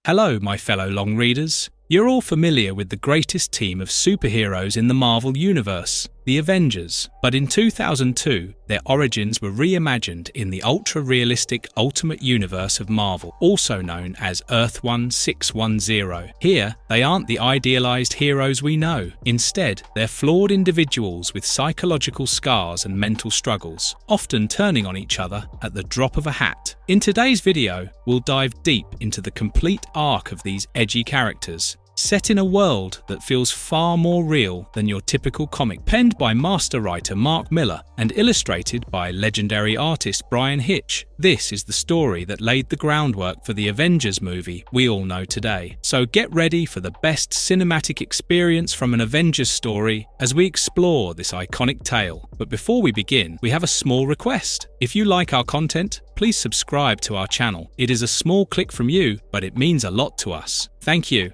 Hello, my fellow long readers. You're all familiar with the greatest team of superheroes in the Marvel Universe, the Avengers. But in 2002, their origins were reimagined in the ultra-realistic Ultimate Universe of Marvel, also known as Earth 1610. Here, they aren't the idealized heroes we know. Instead, they're flawed individuals with psychological scars and mental struggles, often turning on each other at the drop of a hat. In today's video, we'll dive deep into the complete arc of these edgy characters, set in a world that feels far more real than your typical comic. Penned by master writer Mark Millar and illustrated by legendary artist Brian Hitch, this is the story that laid the groundwork for the Avengers movie we all know today. So get ready for the best cinematic experience from an Avengers story as we explore this iconic tale. But before we begin, we have a small request. If you like our content, please subscribe to our channel. It is a small click from you, but it means a lot to us. Thank you.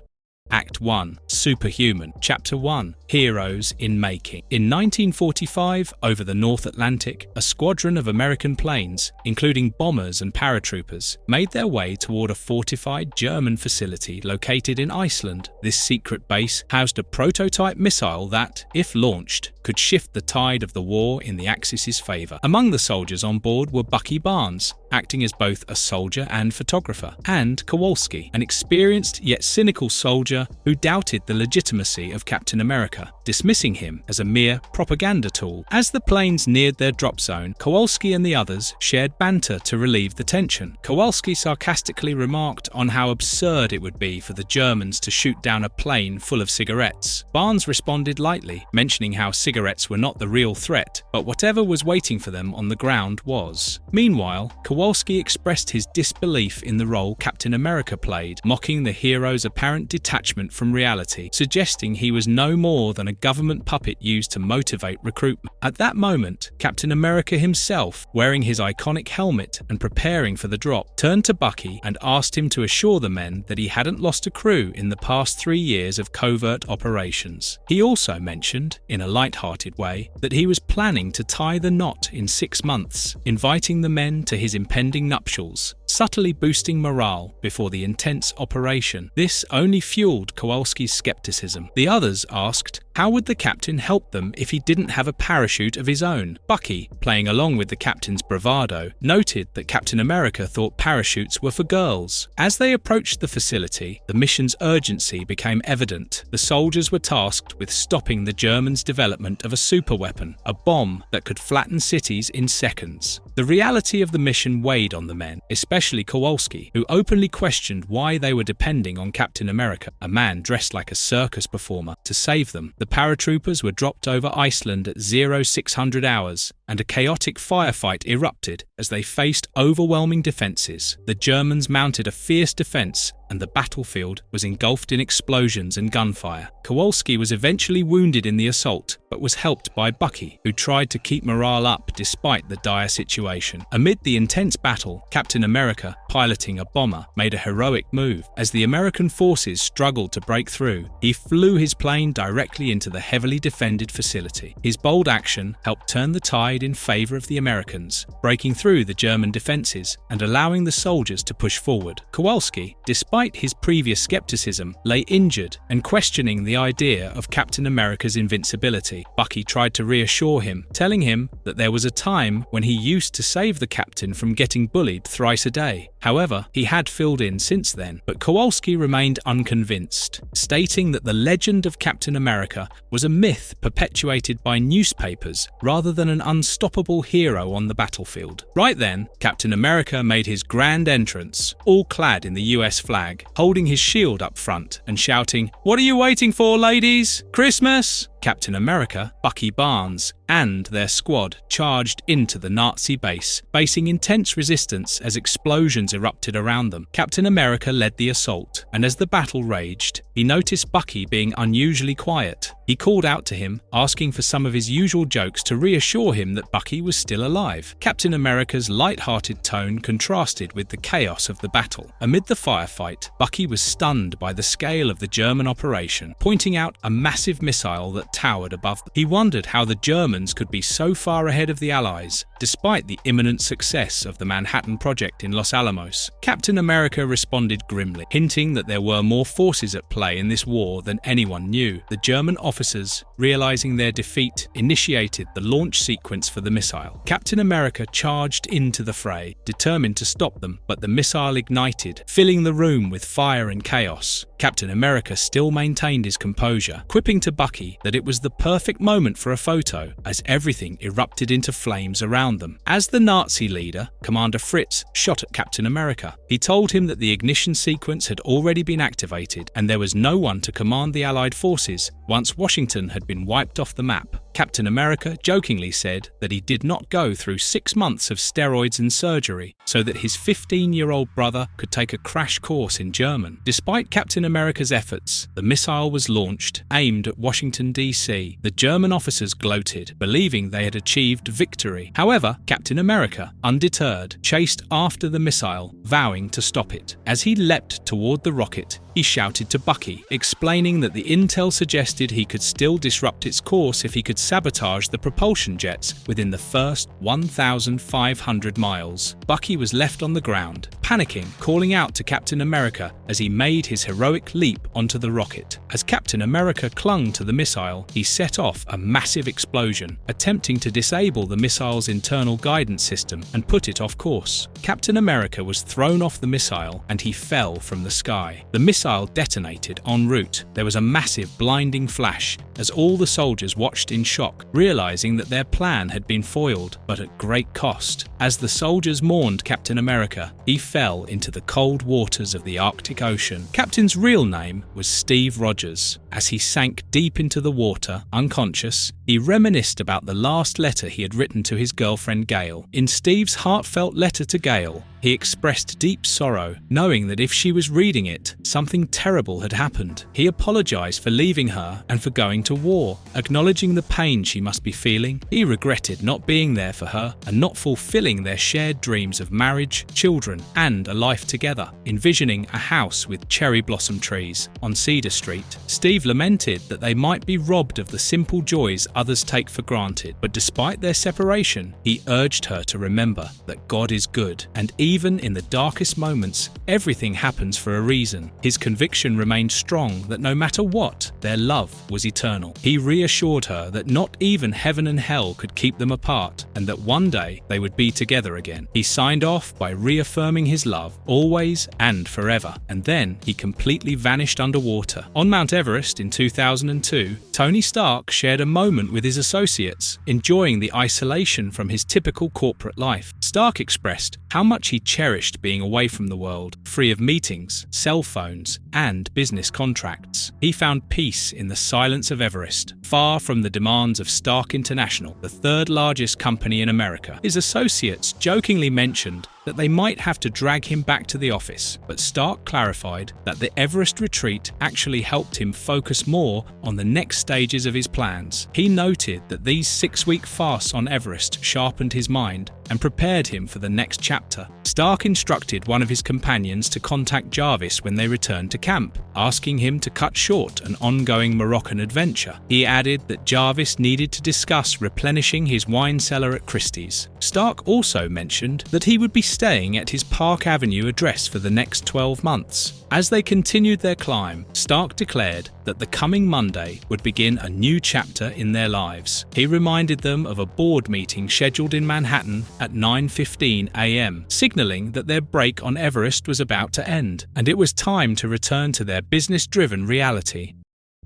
Act 1. Superhuman. Chapter 1. Heroes in Making. In 1945, over the North Atlantic, a squadron of American planes, including bombers and paratroopers, made their way toward a fortified German facility located in Iceland. This secret base housed a prototype missile that, if launched, could shift the tide of the war in the Axis' favor. Among the soldiers on board were Bucky Barnes, acting as both a soldier and photographer, and Kowalski, an experienced yet cynical soldier who doubted the legitimacy of Captain America, dismissing him as a mere propaganda tool. As the planes neared their drop zone, Kowalski and the others shared banter to relieve the tension. Kowalski sarcastically remarked on how absurd it would be for the Germans to shoot down a plane full of cigarettes. Barnes responded lightly, mentioning how cigarettes were not the real threat, but whatever was waiting for them on the ground was. Meanwhile, Kowalski expressed his disbelief in the role Captain America played, mocking the hero's apparent detachment from reality, suggesting he was no more than a government puppet used to motivate recruitment. At that moment, Captain America himself, wearing his iconic helmet and preparing for the drop, turned to Bucky and asked him to assure the men that he hadn't lost a crew in the past 3 years of covert operations. He also mentioned, in a light-hearted way, that he was planning to tie the knot in 6 months, inviting the men to his impending nuptials, subtly boosting morale before the intense operation. This only fueled Kowalski's skepticism. The others asked, how would the captain help them if he didn't have a parachute of his own? Bucky, playing along with the captain's bravado, noted that Captain America thought parachutes were for girls. As they approached the facility, the mission's urgency became evident. The soldiers were tasked with stopping the Germans' development of a superweapon, a bomb that could flatten cities in seconds. The reality of the mission weighed on the men, especially Kowalski, who openly questioned why they were depending on Captain America, a man dressed like a circus performer, to save them. The paratroopers were dropped over Iceland at 0600 hours, and a chaotic firefight erupted as they faced overwhelming defenses. The Germans mounted a fierce defense, and the battlefield was engulfed in explosions and gunfire. Kowalski was eventually wounded in the assault, but was helped by Bucky, who tried to keep morale up despite the dire situation. Amid the intense battle, Captain America, piloting a bomber, made a heroic move. As the American forces struggled to break through, he flew his plane directly into the heavily defended facility. His bold action helped turn the tide in favor of the Americans, breaking through the German defenses and allowing the soldiers to push forward. Kowalski, despite his previous skepticism, lay injured and questioning the idea of Captain America's invincibility. Bucky tried to reassure him, telling him that there was a time when he used to save the captain from getting bullied thrice a day. However, he had filled in since then, but Kowalski remained unconvinced, stating that the legend of Captain America was a myth perpetuated by newspapers rather than an unstoppable hero on the battlefield. Right then, Captain America made his grand entrance, all clad in the US flag, holding his shield up front and shouting, "What are you waiting for, ladies? Christmas?" Captain America, Bucky Barnes, and their squad charged into the Nazi base, facing intense resistance as explosions erupted around them. Captain America led the assault, and as the battle raged, he noticed Bucky being unusually quiet. He called out to him, asking for some of his usual jokes to reassure him that Bucky was still alive. Captain America's light-hearted tone contrasted with the chaos of the battle. Amid the firefight, Bucky was stunned by the scale of the German operation, pointing out a massive missile that towered above them. He wondered how the Germans could be so far ahead of the Allies, despite the imminent success of the Manhattan Project in Los Alamos. Captain America responded grimly, hinting that there were more forces at play in this war than anyone knew. The German officers, realizing their defeat, initiated the launch sequence for the missile. Captain America charged into the fray, determined to stop them, but the missile ignited, filling the room with fire and chaos. Captain America still maintained his composure, quipping to Bucky that it was the perfect moment for a photo, as everything erupted into flames around them. As the Nazi leader, Commander Fritz, shot at Captain America, he told him that the ignition sequence had already been activated and there was no one to command the Allied forces once Washington had been wiped off the map. Captain America jokingly said that he did not go through 6 months of steroids and surgery so that his 15-year-old brother could take a crash course in German. Despite Captain America's efforts, the missile was launched, aimed at Washington, D.C. The German officers gloated, believing they had achieved victory. However, Captain America, undeterred, chased after the missile, vowing to stop it. As he leapt toward the rocket, he shouted to Bucky, explaining that the intel suggested he could still disrupt its course if he could sabotage the propulsion jets within the first 1,500 miles. Bucky was left on the ground, panicking, calling out to Captain America as he made his heroic leap onto the rocket. As Captain America clung to the missile, he set off a massive explosion, attempting to disable the missile's internal guidance system and put it off course. Captain America was thrown off the missile and he fell from the sky. The missile detonated en route. There was a massive blinding flash as all the soldiers watched in shock, realizing that their plan had been foiled, but at great cost. As the soldiers mourned Captain America, he fell into the cold waters of the Arctic Ocean. Captain's real name was Steve Rogers. As he sank deep into the water, unconscious, he reminisced about the last letter he had written to his girlfriend Gail. In Steve's heartfelt letter to Gail, he expressed deep sorrow, knowing that if she was reading it, something terrible had happened. He apologized for leaving her and for going to war, acknowledging the pain she must be feeling. He regretted not being there for her and not fulfilling their shared dreams of marriage, children, and a life together. Envisioning a house with cherry blossom trees on Cedar Street, Steve lamented that they might be robbed of the simple joys others take for granted. But despite their separation, he urged her to remember that God is good, and even in the darkest moments, everything happens for a reason. His conviction remained strong that no matter what, their love was eternal. He reassured her that not even heaven and hell could keep them apart, and that one day they would be together again. He signed off by reaffirming his love, always and forever, and then he completely vanished underwater. On Mount Everest in 2002, Tony Stark shared a moment with his associates, enjoying the isolation from his typical corporate life. Stark expressed how much he cherished being away from the world, free of meetings, cell phones, and business contracts. He found peace in the silence of Everest, far from the demands of Stark International, the third largest company in America. His associates jokingly mentioned that they might have to drag him back to the office, but Stark clarified that the Everest retreat actually helped him focus more on the next stages of his plans. He noted that these 6-week fasts on Everest sharpened his mind and prepared him for the next chapter. Stark instructed one of his companions to contact Jarvis when they returned to camp, asking him to cut short an ongoing Moroccan adventure. He added that Jarvis needed to discuss replenishing his wine cellar at Christie's. Stark also mentioned that he would be staying at his Park Avenue address for the next 12 months. As they continued their climb, Stark declared that the coming Monday would begin a new chapter in their lives. He reminded them of a board meeting scheduled in Manhattan at 9:15 a.m., signaling that their break on Everest was about to end, and it was time to return to their business-driven reality.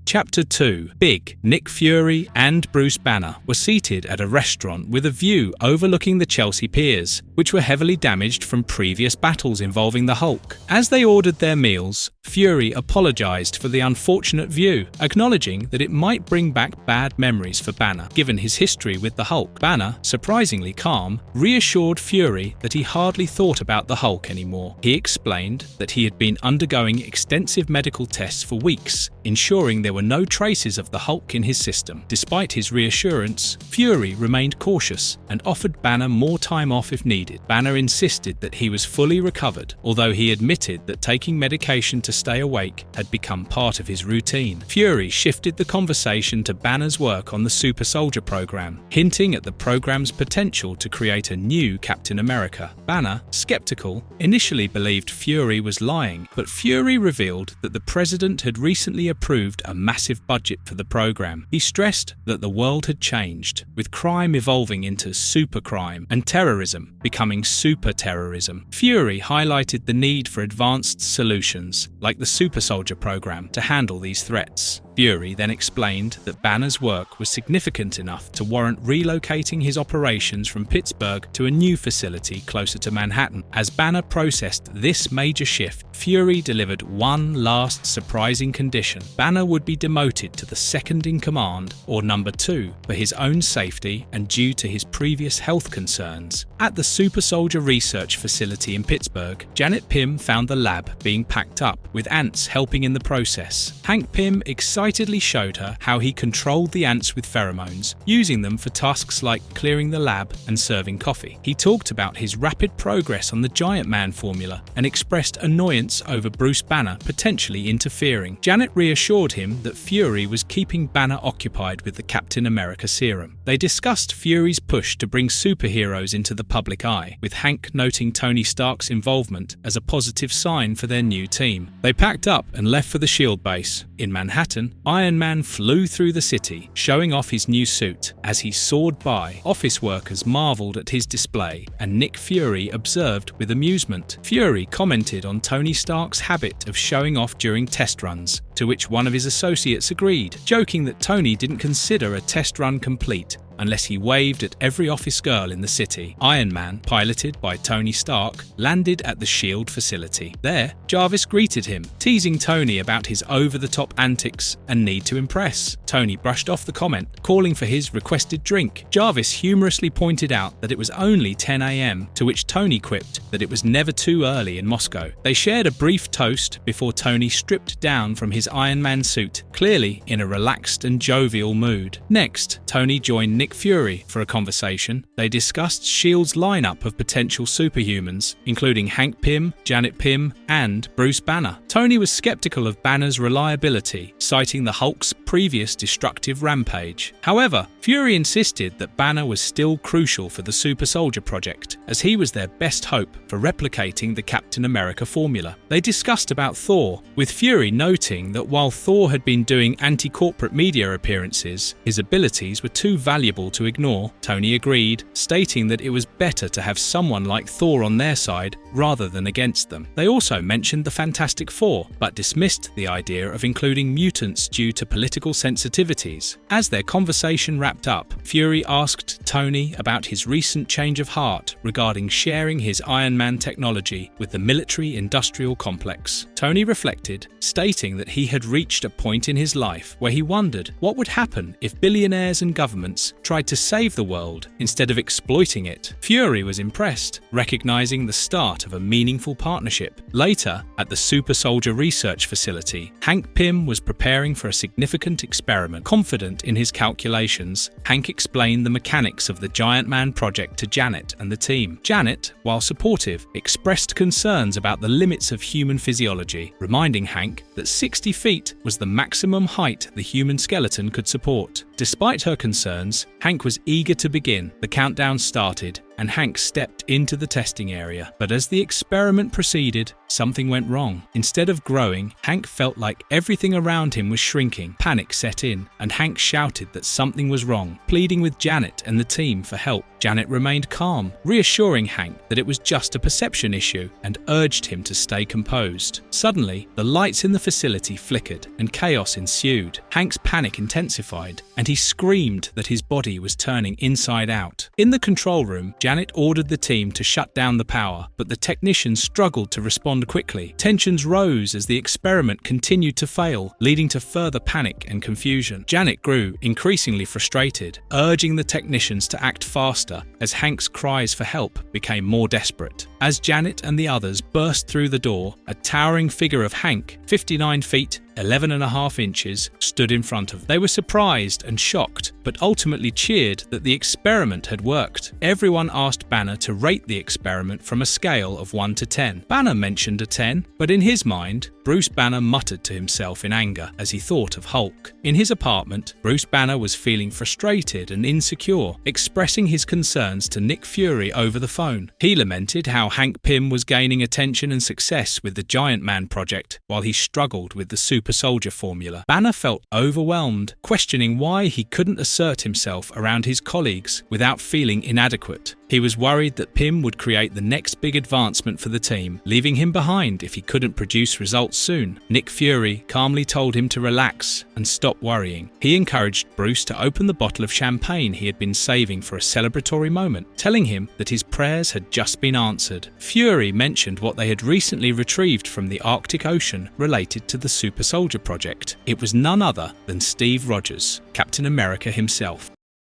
Chapter 2. Big, Nick Fury and Bruce Banner were seated at a restaurant with a view overlooking the Chelsea piers, which were heavily damaged from previous battles involving the Hulk. As they ordered their meals, Fury apologized for the unfortunate view, acknowledging that it might bring back bad memories for Banner, given his history with the Hulk. Banner, surprisingly calm, reassured Fury that he hardly thought about the Hulk anymore. He explained that he had been undergoing extensive medical tests for weeks, ensuring there were no traces of the Hulk in his system. Despite his reassurance, Fury remained cautious and offered Banner more time off if needed. Banner insisted that he was fully recovered, although he admitted that taking medication to stay awake had become part of his routine. Fury shifted the conversation to Banner's work on the Super Soldier program, hinting at the program's potential to create a new Captain America. Banner, skeptical, initially believed Fury was lying, but Fury revealed that the president had recently approved a massive budget for the program. He stressed that the world had changed, with crime evolving into supercrime and terrorism becoming super terrorism. Fury highlighted the need for advanced solutions, like the Super Soldier program, to handle these threats. Fury then explained that Banner's work was significant enough to warrant relocating his operations from Pittsburgh to a new facility closer to Manhattan. As Banner processed this major shift, Fury delivered one last surprising condition. Banner would be demoted to the second in command, or number 2, for his own safety and due to his previous health concerns. At the Super Soldier Research Facility in Pittsburgh, Janet Pym found the lab being packed up, with ants helping in the process. Hank Pym excitedly showed her how he controlled the ants with pheromones, using them for tasks like clearing the lab and serving coffee. He talked about his rapid progress on the Giant Man formula and expressed annoyance over Bruce Banner potentially interfering. Janet reassured him that Fury was keeping Banner occupied with the Captain America serum. They discussed Fury's push to bring superheroes into the public eye, with Hank noting Tony Stark's involvement as a positive sign for their new team. They packed up and left for the SHIELD base. In Manhattan, Iron Man flew through the city, showing off his new suit. As he soared by, office workers marveled at his display, and Nick Fury observed with amusement. Fury commented on Tony Stark's habit of showing off during test runs, to which one of his associates agreed, joking that Tony didn't consider a test run complete unless he waved at every office girl in the city. Iron Man, piloted by Tony Stark, landed at the SHIELD facility. There, Jarvis greeted him, teasing Tony about his over-the-top antics and need to impress. Tony brushed off the comment, calling for his requested drink. Jarvis humorously pointed out that it was only 10 a.m, to which Tony quipped that it was never too early in Moscow. They shared a brief toast before Tony stripped down from his Iron Man suit, clearly in a relaxed and jovial mood. Next, Tony joined Nick Fury for a conversation. They discussed SHIELD's lineup of potential superhumans, including Hank Pym, Janet Pym, and Bruce Banner. Tony was skeptical of Banner's reliability, citing the Hulk's previous destructive rampage. However, Fury insisted that Banner was still crucial for the Super Soldier project, as he was their best hope for replicating the Captain America formula. They discussed about Thor, with Fury noting that while Thor had been doing anti-corporate media appearances, his abilities were too valuable to ignore. Tony agreed, stating that it was better to have someone like Thor on their side rather than against them. They also mentioned the Fantastic Four, but dismissed the idea of including mutants due to political sensitivities. As their conversation wrapped up, Fury asked Tony about his recent change of heart regarding sharing his Iron Man technology with the military-industrial complex. Tony reflected, stating that he had reached a point in his life where he wondered what would happen if billionaires and governments tried to save the world instead of exploiting it. Fury was impressed, recognizing the start of a meaningful partnership. Later, at the Super Soldier Research Facility, Hank Pym was preparing for a significant experiment. Confident in his calculations, Hank explained the mechanics of the Giant Man project to Janet and the team. Janet, while supportive, expressed concerns about the limits of human physiology, reminding Hank that 60 feet was the maximum height the human skeleton could support. Despite her concerns, Hank was eager to begin. The countdown started, and Hank stepped into the testing area. But as the experiment proceeded, something went wrong. Instead of growing, Hank felt like everything around him was shrinking. Panic set in, and Hank shouted that something was wrong, pleading with Janet and the team for help. Janet remained calm, reassuring Hank that it was just a perception issue, and urged him to stay composed. Suddenly, the lights in the facility flickered, and chaos ensued. Hank's panic intensified, and he screamed that his body was turning inside out. In the control room, Janet ordered the team to shut down the power, but the technicians struggled to respond quickly. Tensions rose as the experiment continued to fail, leading to further panic and confusion. Janet grew increasingly frustrated, urging the technicians to act faster as Hank's cries for help became more desperate. As Janet and the others burst through the door, a towering figure of Hank, 59 feet, 11.5 inches, stood in front of them. They were surprised and shocked, but ultimately cheered that the experiment had worked. Everyone asked Banner to rate the experiment from a scale of 1 to 10. Banner mentioned a 10, but in his mind, Bruce Banner muttered to himself in anger as he thought of Hulk. In his apartment, Bruce Banner was feeling frustrated and insecure, expressing his concerns to Nick Fury over the phone. He lamented how Hank Pym was gaining attention and success with the Giant Man project, while he struggled with the super soldier formula. Banner felt overwhelmed, questioning why he couldn't assert himself around his colleagues without feeling inadequate. He was worried that Pym would create the next big advancement for the team, leaving him behind if he couldn't produce results soon. Nick Fury calmly told him to relax and stop worrying. He encouraged Bruce to open the bottle of champagne he had been saving for a celebratory moment, telling him that his prayers had just been answered. Fury mentioned what they had recently retrieved from the Arctic Ocean related to the Super Soldier project. It was none other than Steve Rogers, Captain America himself.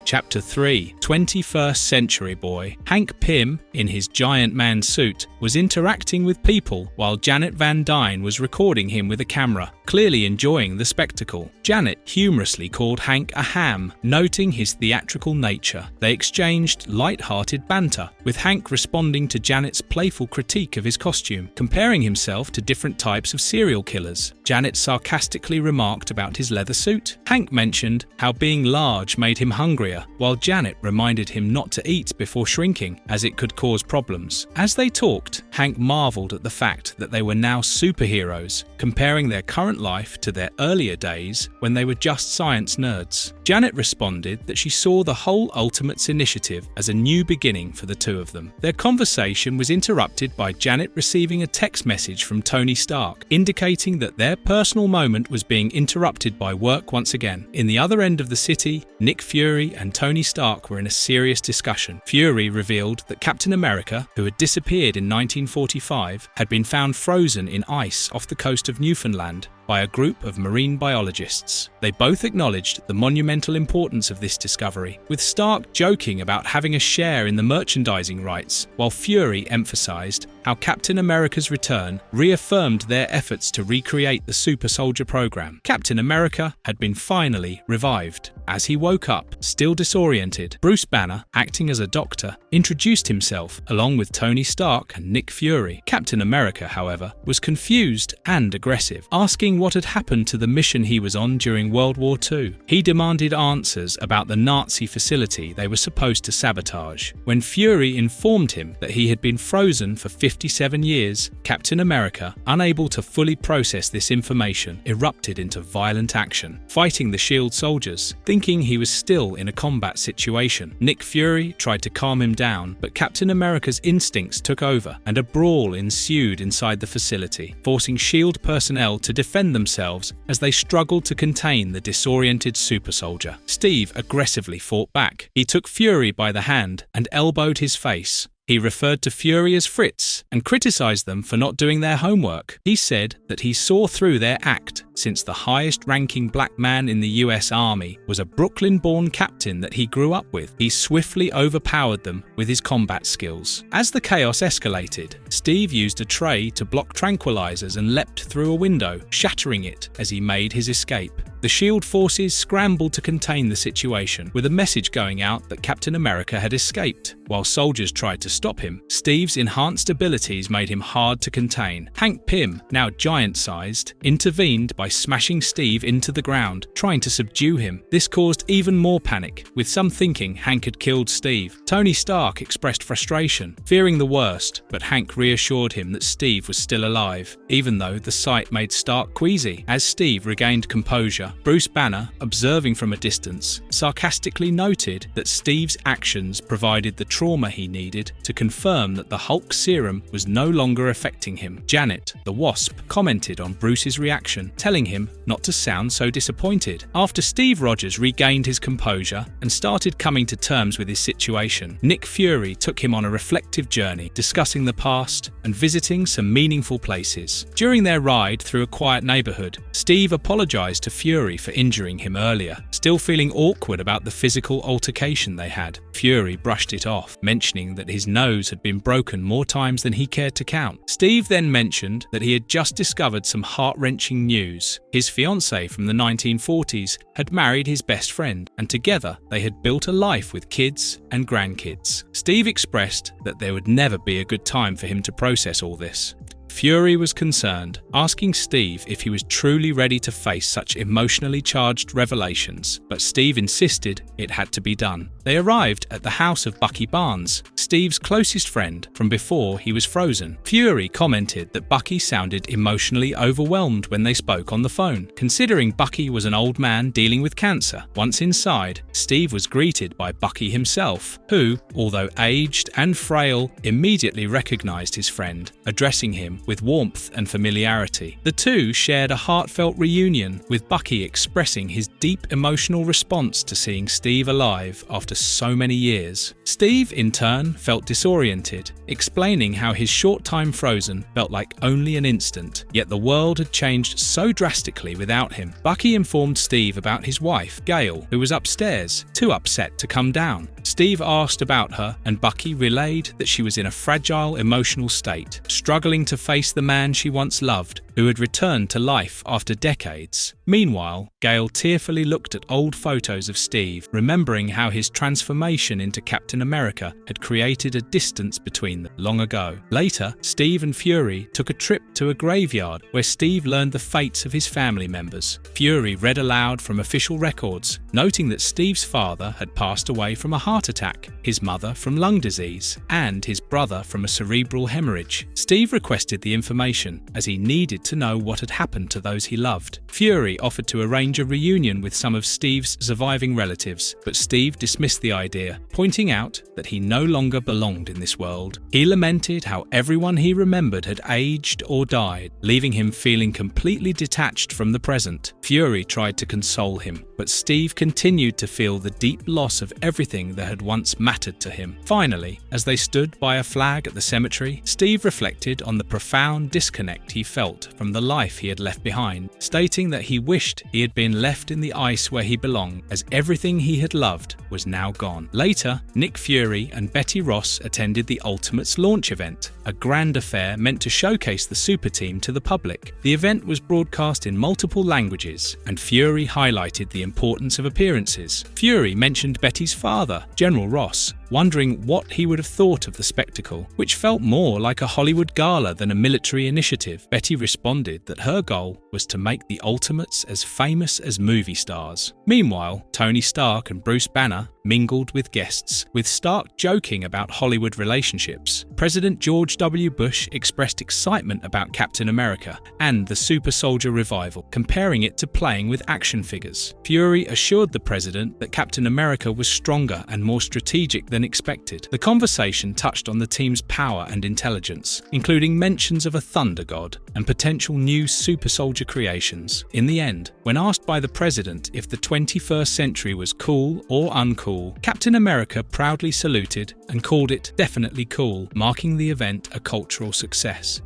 Chapter 3 21st Century Boy. Hank Pym, in his Giant Man suit, was interacting with people while Janet Van Dyne was recording him with a camera, clearly enjoying the spectacle. Janet humorously called Hank a ham, noting his theatrical nature. They exchanged light-hearted banter, with Hank responding to Janet's playful critique of his costume, comparing himself to different types of serial killers. Janet sarcastically remarked about his leather suit. Hank mentioned how being large made him hungrier, while Janet reminded him not to eat before shrinking, as it could cause problems. As they talked, Hank marveled at the fact that they were now superheroes, comparing their current life to their earlier days when they were just science nerds. Janet responded that she saw the whole Ultimates initiative as a new beginning for the two of them. Their conversation was interrupted by Janet receiving a text message from Tony Stark, indicating that their personal moment was being interrupted by work once again. In the other end of the city, Nick Fury and Tony Stark were in a serious discussion. Fury revealed that Captain America, who had disappeared in 1945, had been found frozen in ice off the coast of Newfoundland by a group of marine biologists. They both acknowledged the monumental importance of this discovery, with Stark joking about having a share in the merchandising rights, while Fury emphasized how Captain America's return reaffirmed their efforts to recreate the Super Soldier program. Captain America had been finally revived. As he woke up, still disoriented, Bruce Banner, acting as a doctor, introduced himself along with Tony Stark and Nick Fury. Captain America, however, was confused and aggressive, asking what had happened to the mission he was on during World War II. He demanded answers about the Nazi facility they were supposed to sabotage. When Fury informed him that he had been frozen for 57 years, Captain America, unable to fully process this information, erupted into violent action, fighting the SHIELD soldiers, thinking he was still in a combat situation. Nick Fury tried to calm him down, but Captain America's instincts took over, and a brawl ensued inside the facility, forcing SHIELD personnel to defend themselves as they struggled to contain the disoriented super soldier. Steve aggressively fought back. He took Fury by the hand and elbowed his face. He referred to Fury as Fritz and criticized them for not doing their homework. He said that he saw through their act, since the highest-ranking black man in the US Army was a Brooklyn-born captain that he grew up with. He swiftly overpowered them with his combat skills. As the chaos escalated, Steve used a tray to block tranquilizers and leapt through a window, shattering it as he made his escape. The SHIELD forces scrambled to contain the situation, with a message going out that Captain America had escaped. While soldiers tried to stop him, Steve's enhanced abilities made him hard to contain. Hank Pym, now giant-sized, intervened by smashing Steve into the ground, trying to subdue him. This caused even more panic, with some thinking Hank had killed Steve. Tony Stark expressed frustration, fearing the worst, but Hank reassured him that Steve was still alive, even though the sight made Stark queasy. As Steve regained composure, Bruce Banner, observing from a distance, sarcastically noted that Steve's actions provided the trauma he needed to confirm that the Hulk serum was no longer affecting him. Janet, the Wasp, commented on Bruce's reaction, telling him not to sound so disappointed. After Steve Rogers regained his composure and started coming to terms with his situation, Nick Fury took him on a reflective journey, discussing the past and visiting some meaningful places. During their ride through a quiet neighborhood, Steve apologized to Fury for injuring him earlier, still feeling awkward about the physical altercation they had. Fury brushed it off, mentioning that his nose had been broken more times than he cared to count. Steve then mentioned that he had just discovered some heart-wrenching news. His fiancée from the 1940s had married his best friend, and together they had built a life with kids and grandkids. Steve expressed that there would never be a good time for him to process all this. Fury was concerned, asking Steve if he was truly ready to face such emotionally charged revelations, but Steve insisted it had to be done. They arrived at the house of Bucky Barnes, Steve's closest friend from before he was frozen. Fury commented that Bucky sounded emotionally overwhelmed when they spoke on the phone, considering Bucky was an old man dealing with cancer. Once inside, Steve was greeted by Bucky himself, who, although aged and frail, immediately recognized his friend, addressing him with warmth and familiarity. The two shared a heartfelt reunion, with Bucky expressing his deep emotional response to seeing Steve alive after so many years. Steve, in turn, felt disoriented, explaining how his short time frozen felt like only an instant, yet the world had changed so drastically without him. Bucky informed Steve about his wife, Gail, who was upstairs, too upset to come down. Steve asked about her, and Bucky relayed that she was in a fragile emotional state, struggling to face the man she once loved, who had returned to life after decades. Meanwhile, Gail tearfully looked at old photos of Steve, remembering how his transformation into Captain America had created a distance between them long ago. Later, Steve and Fury took a trip to a graveyard where Steve learned the fates of his family members. Fury read aloud from official records, noting that Steve's father had passed away from a heart attack, his mother from lung disease, and his brother from a cerebral hemorrhage. Steve requested the information, as he needed to know what had happened to those he loved. Fury offered to arrange a reunion with some of Steve's surviving relatives, but Steve dismissed the idea, pointing out that he no longer belonged in this world. He lamented how everyone he remembered had aged or died, leaving him feeling completely detached from the present. Fury tried to console him, but Steve continued to feel the deep loss of everything that had once mattered to him. Finally, as they stood by a flag at the cemetery, Steve reflected on the profound disconnect he felt from the life he had left behind, stating that he wished he had been left in the ice where he belonged, as everything he had loved was now gone. Later, Nick Fury and Betty Ross attended the Ultimates launch event, a grand affair meant to showcase the super team to the public. The event was broadcast in multiple languages, and Fury highlighted the importance of appearances. Fury mentioned Betty's father, General Ross, wondering what he would have thought of the spectacle, which felt more like a Hollywood gala than a military initiative. Betty responded that her goal was to make the Ultimates as famous as movie stars. Meanwhile, Tony Stark and Bruce Banner mingled with guests, with Stark joking about Hollywood relationships. President George W. Bush expressed excitement about Captain America and the super soldier revival, comparing it to playing with action figures. Fury assured the president that Captain America was stronger and more strategic than expected. The conversation touched on the team's power and intelligence, including mentions of a thunder god and potential new super soldier creations. In the end, when asked by the president if the 21st century was cool or uncool, Captain America proudly saluted and called it definitely cool, marking the event a cultural success.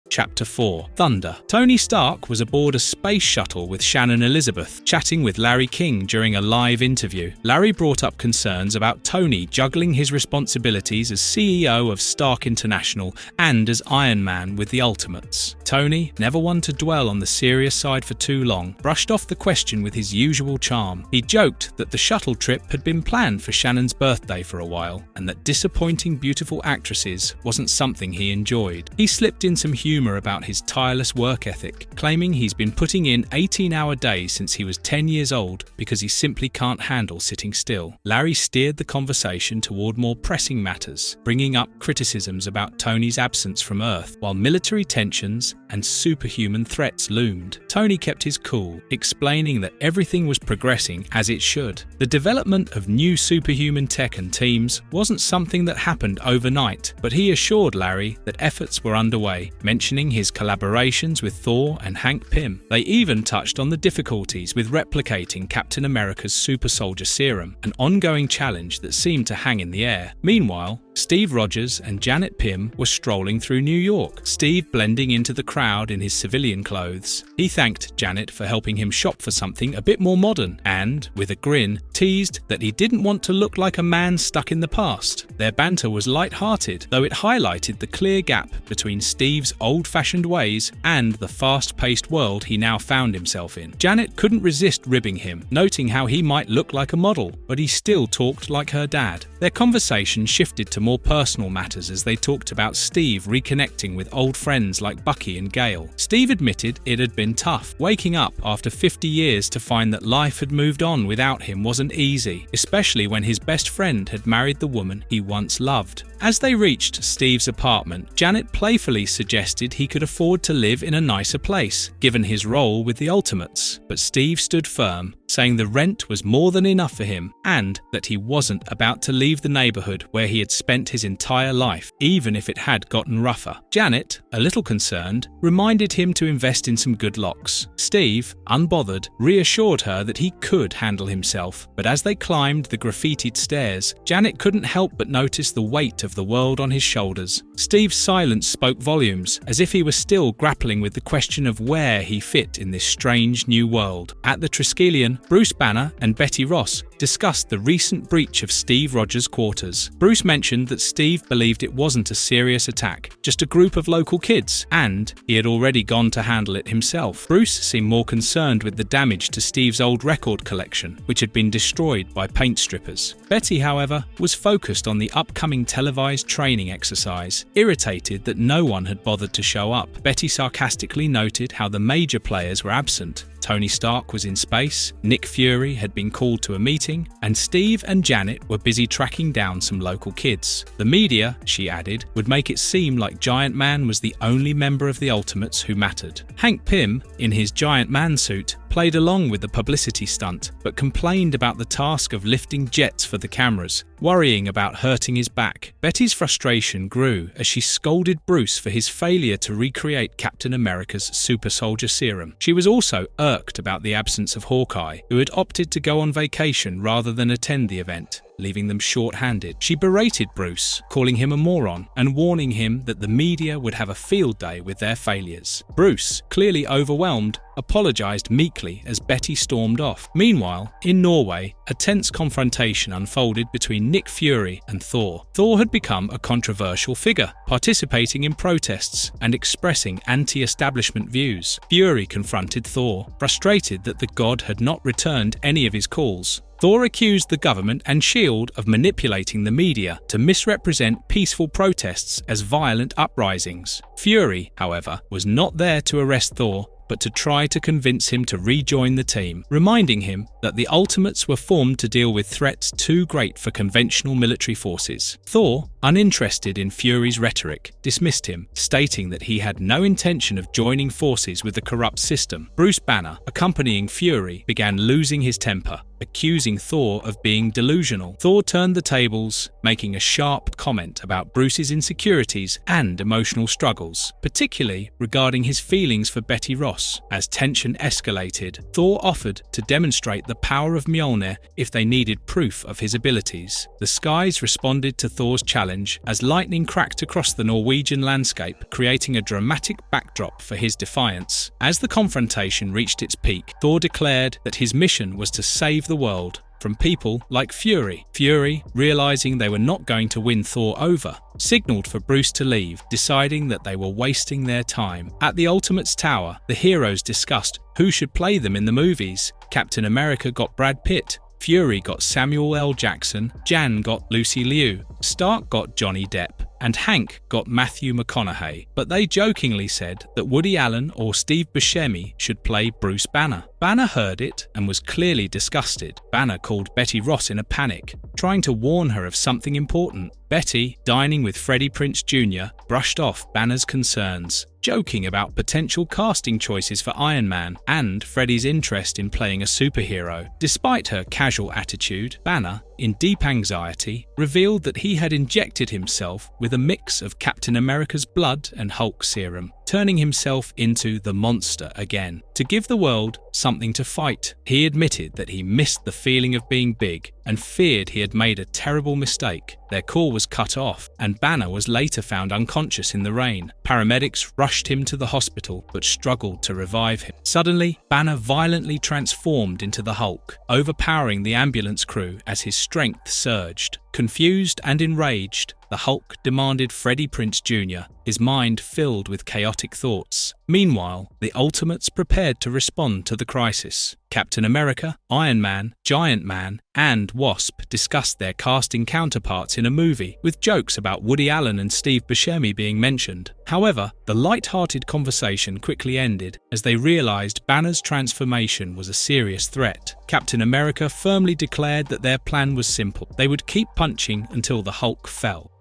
Chapter 4. Thunder. Tony Stark was aboard a space shuttle with Shannon Elizabeth, chatting with Larry King during a live interview. Larry brought up concerns about Tony juggling his responsibilities as CEO of Stark International and as Iron Man with the Ultimates. Tony, never one to dwell on the serious side for too long, brushed off the question with his usual charm. He joked that the shuttle trip had been planned for Shannon's birthday for a while, and that disappointing beautiful actresses wasn't something he enjoyed. He slipped in some humor about his tireless work ethic, claiming he's been putting in 18-hour days since he was 10 years old because he simply can't handle sitting still. Larry steered the conversation toward more pressing matters, bringing up criticisms about Tony's absence from Earth, while military tensions and superhuman threats loomed. Tony kept his cool, explaining that everything was progressing as it should. The development of new superhuman tech and teams wasn't something that happened overnight, but he assured Larry that efforts were underway, mentioning his collaborations with Thor and Hank Pym. They even touched on the difficulties with replicating Captain America's super soldier serum, an ongoing challenge that seemed to hang in the air. Meanwhile, Steve Rogers and Janet Pym were strolling through New York, Steve blending into the crowd in his civilian clothes. He thanked Janet for helping him shop for something a bit more modern and, with a grin, teased that he didn't want to look like a man stuck in the past. Their banter was light-hearted, though it highlighted the clear gap between Steve's old-fashioned ways and the fast-paced world he now found himself in. Janet couldn't resist ribbing him, noting how he might look like a model, but he still talked like her dad. Their conversation shifted to into more personal matters as they talked about Steve reconnecting with old friends like Bucky and Gale. Steve admitted it had been tough. Waking up after 50 years to find that life had moved on without him wasn't easy, especially when his best friend had married the woman he once loved. As they reached Steve's apartment, Janet playfully suggested he could afford to live in a nicer place, given his role with the Ultimates, but Steve stood firm, saying the rent was more than enough for him and that he wasn't about to leave the neighborhood where he had spent his entire life, even if it had gotten rougher. Janet, a little concerned, reminded him to invest in some good locks. Steve, unbothered, reassured her that he could handle himself, but as they climbed the graffitied stairs, Janet couldn't help but notice the weight of the world on his shoulders. Steve's silence spoke volumes, as if he was still grappling with the question of where he fit in this strange new world. At the Triskellion, Bruce Banner and Betty Ross discussed the recent breach of Steve Rogers' quarters. Bruce mentioned that Steve believed it wasn't a serious attack, just a group of local kids, and he had already gone to handle it himself. Bruce seemed more concerned with the damage to Steve's old record collection, which had been destroyed by paint strippers. Betty, however, was focused on the upcoming televised training exercise. Irritated that no one had bothered to show up, Betty sarcastically noted how the major players were absent. Tony Stark was in space, Nick Fury had been called to a meeting, and Steve and Janet were busy tracking down some local kids. The media, she added, would make it seem like Giant Man was the only member of the Ultimates who mattered. Hank Pym, in his Giant Man suit, played along with the publicity stunt, but complained about the task of lifting jets for the cameras, worrying about hurting his back. Betty's frustration grew as she scolded Bruce for his failure to recreate Captain America's super soldier serum. She was also irked about the absence of Hawkeye, who had opted to go on vacation rather than attend the event, leaving them short-handed. She berated Bruce, calling him a moron and warning him that the media would have a field day with their failures. Bruce, clearly overwhelmed, apologized meekly as Betty stormed off. Meanwhile, in Norway, a tense confrontation unfolded between Nick Fury and Thor. Thor had become a controversial figure, participating in protests and expressing anti-establishment views. Fury confronted Thor, frustrated that the god had not returned any of his calls. Thor accused the government and S.H.I.E.L.D. of manipulating the media to misrepresent peaceful protests as violent uprisings. Fury, however, was not there to arrest Thor, but to try to convince him to rejoin the team, reminding him that the Ultimates were formed to deal with threats too great for conventional military forces. Thor, uninterested in Fury's rhetoric, dismissed him, stating that he had no intention of joining forces with the corrupt system. Bruce Banner, accompanying Fury, began losing his temper, accusing Thor of being delusional. Thor turned the tables, making a sharp comment about Bruce's insecurities and emotional struggles, particularly regarding his feelings for Betty Ross. As tension escalated, Thor offered to demonstrate the power of Mjolnir if they needed proof of his abilities. The skies responded to Thor's challenge as lightning cracked across the Norwegian landscape, creating a dramatic backdrop for his defiance. As the confrontation reached its peak, Thor declared that his mission was to save the world from people like Fury. Fury, realizing they were not going to win Thor over, signaled for Bruce to leave, deciding that they were wasting their time. At the Ultimates Tower, the heroes discussed who should play them in the movies. Captain America got Brad Pitt, Fury got Samuel L. Jackson, Jan got Lucy Liu, Stark got Johnny Depp, and Hank got Matthew McConaughey, but they jokingly said that Woody Allen or Steve Buscemi should play Bruce Banner. Banner heard it and was clearly disgusted. Banner called Betty Ross in a panic, trying to warn her of something important. Betty, dining with Freddie Prinze Jr., brushed off Banner's concerns, joking about potential casting choices for Iron Man and Freddie's interest in playing a superhero. Despite her casual attitude, Banner, in deep anxiety, revealed that he had injected himself with a mix of Captain America's blood and Hulk serum, turning himself into the monster again, to give the world something to fight. He admitted that he missed the feeling of being big and feared he had made a terrible mistake. Their call was cut off, and Banner was later found unconscious in the rain. Paramedics rushed him to the hospital, but struggled to revive him. Suddenly, Banner violently transformed into the Hulk, overpowering the ambulance crew as his strength surged. Confused and enraged, the Hulk demanded Freddie Prinze Jr. his mind filled with chaotic thoughts. Meanwhile, the Ultimates prepared to respond to the crisis. Captain America, Iron Man, Giant Man, and Wasp discussed their casting counterparts in a movie, with jokes about Woody Allen and Steve Buscemi being mentioned. However, the light-hearted conversation quickly ended as they realized Banner's transformation was a serious threat. Captain America firmly declared that their plan was simple. They would keep punching until the Hulk fell.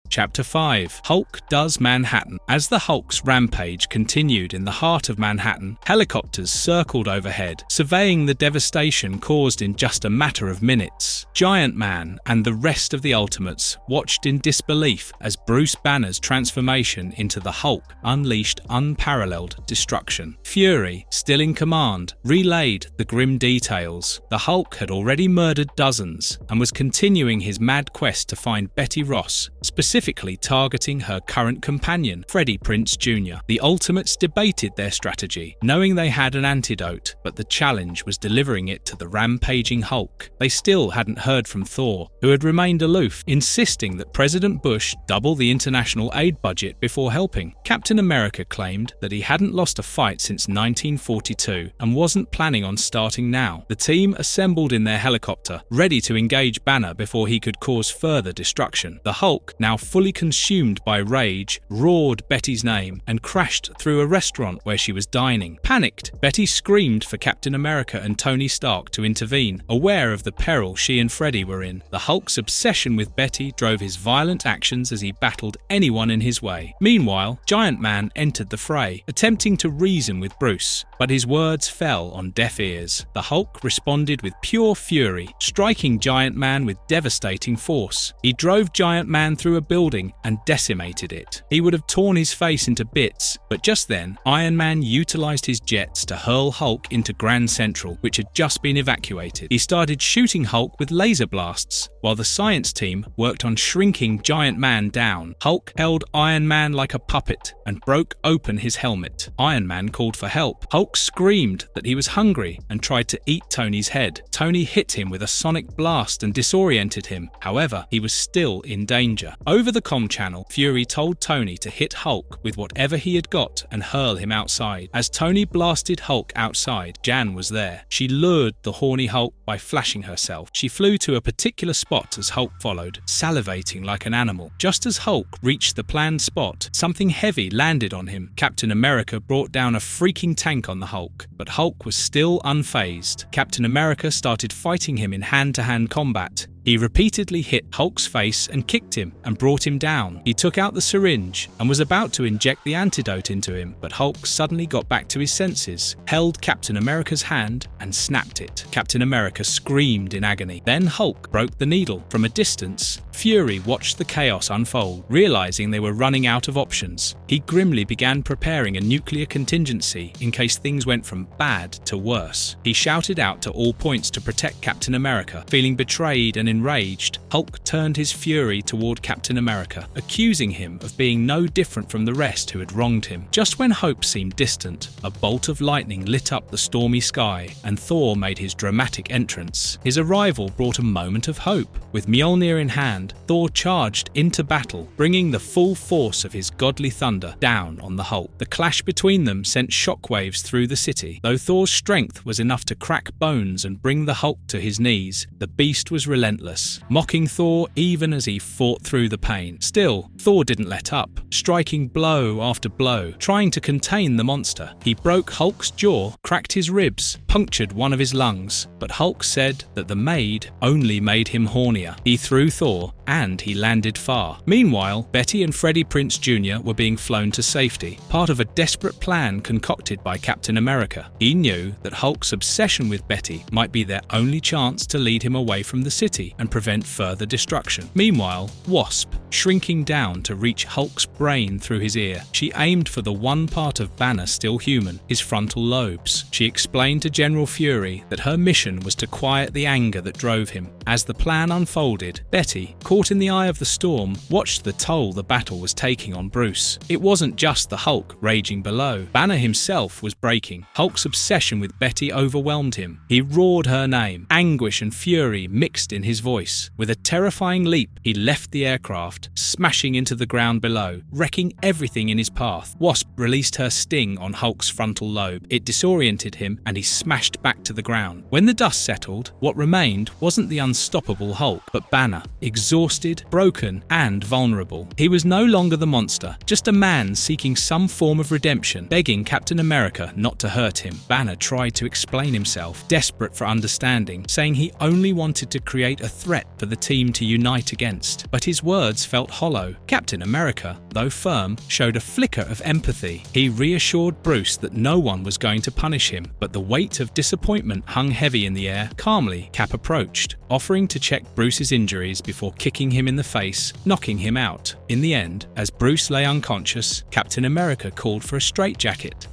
Chapter 5. Hulk Does Manhattan. As the Hulk's rampage continued in the heart of Manhattan, helicopters circled overhead, surveying the devastation caused in just a matter of minutes. Giant Man and the rest of the Ultimates watched in disbelief as Bruce Banner's transformation into the Hulk unleashed unparalleled destruction. Fury, still in command, relayed the grim details. The Hulk had already murdered dozens and was continuing his mad quest to find Betty Ross, specifically targeting her current companion, Freddie Prinze Jr. The Ultimates debated their strategy, knowing they had an antidote, but the challenge was delivering it to the rampaging Hulk. They still hadn't heard from Thor, who had remained aloof, insisting that President Bush double the international aid budget before helping. Captain America claimed that he hadn't lost a fight since 1942 and wasn't planning on starting now. The team assembled in their helicopter, ready to engage Banner before he could cause further destruction. The Hulk, now fully consumed by rage, roared Betty's name and crashed through a restaurant where she was dining. Panicked, Betty screamed for Captain America and Tony Stark to intervene, aware of the peril she and Freddie were in. The Hulk's obsession with Betty drove his violent actions as he battled anyone in his way. Meanwhile, Giant Man entered the fray, attempting to reason with Bruce, but his words fell on deaf ears. The Hulk responded with pure fury, striking Giant Man with devastating force. He drove Giant Man through a building and decimated it. He would have torn his face into bits, but just then, Iron Man utilized his jets to hurl Hulk into Grand Central, which had just been evacuated. He started shooting Hulk with laser blasts, while the science team worked on shrinking Giant Man down. Hulk held Iron Man like a puppet and broke open his helmet. Iron Man called for help. Hulk screamed that he was hungry and tried to eat Tony's head. Tony hit him with a sonic blast and disoriented him. However, he was still in danger. Over the comm channel, Fury told Tony to hit Hulk with whatever he had got and hurl him outside. As Tony blasted Hulk outside, Jan was there. She lured the horny Hulk by flashing herself. She flew to a particular spot as Hulk followed, salivating like an animal. Just as Hulk reached the planned spot, something heavy landed on him. Captain America brought down a freaking tank on the Hulk, but Hulk was still unfazed. Captain America started fighting him in hand-to-hand combat. He repeatedly hit Hulk's face and kicked him and brought him down. He took out the syringe and was about to inject the antidote into him, but Hulk suddenly got back to his senses, held Captain America's hand and snapped it. Captain America screamed in agony. Then Hulk broke the needle. From a distance, Fury watched the chaos unfold, realizing they were running out of options. He grimly began preparing a nuclear contingency in case things went from bad to worse. He shouted out to all points to protect Captain America. Feeling betrayed and enraged, Hulk turned his fury toward Captain America, accusing him of being no different from the rest who had wronged him. Just when hope seemed distant, a bolt of lightning lit up the stormy sky, and Thor made his dramatic entrance. His arrival brought a moment of hope. With Mjolnir in hand, Thor charged into battle, bringing the full force of his godly thunder down on the Hulk. The clash between them sent shockwaves through the city. Though Thor's strength was enough to crack bones and bring the Hulk to his knees, the beast was relentless, mocking Thor even as he fought through the pain. Still, Thor didn't let up, striking blow after blow, trying to contain the monster. He broke Hulk's jaw, cracked his ribs, punctured one of his lungs, but Hulk said that the maid only made him hornier. He threw Thor, and he landed far. Meanwhile, Betty and Freddie Prinze Jr. were being flown to safety, part of a desperate plan concocted by Captain America. He knew that Hulk's obsession with Betty might be their only chance to lead him away from the city and prevent further destruction. Meanwhile, Wasp, shrinking down to reach Hulk's brain through his ear, she aimed for the one part of Banner still human, his frontal lobes. She explained to General Fury that her mission was to quiet the anger that drove him. As the plan unfolded, Betty, caught in the eye of the storm, watched the toll the battle was taking on Bruce. It wasn't just the Hulk raging below. Banner himself was breaking. Hulk's obsession with Betty overwhelmed him. He roared her name. Anguish and fury mixed in his voice. With a terrifying leap, he left the aircraft, smashing into the ground below, wrecking everything in his path. Wasp released her sting on Hulk's frontal lobe. It disoriented him, and he smashed back to the ground. When the dust settled, what remained wasn't the unstoppable Hulk, but Banner, exhausted, broken, and vulnerable. He was no longer the monster, just a man seeking some form of redemption, begging Captain America not to hurt him. Banner tried to explain himself, desperate for understanding, saying he only wanted to create a threat for the team to unite against. But his words felt hollow. Captain America, though firm, showed a flicker of empathy. He reassured Bruce that no one was going to punish him, but the weight of disappointment hung heavy in the air. Calmly, Cap approached, offering to check Bruce's injuries before kicking him in the face, knocking him out. In the end, as Bruce lay unconscious, Captain America called for a straitjacket.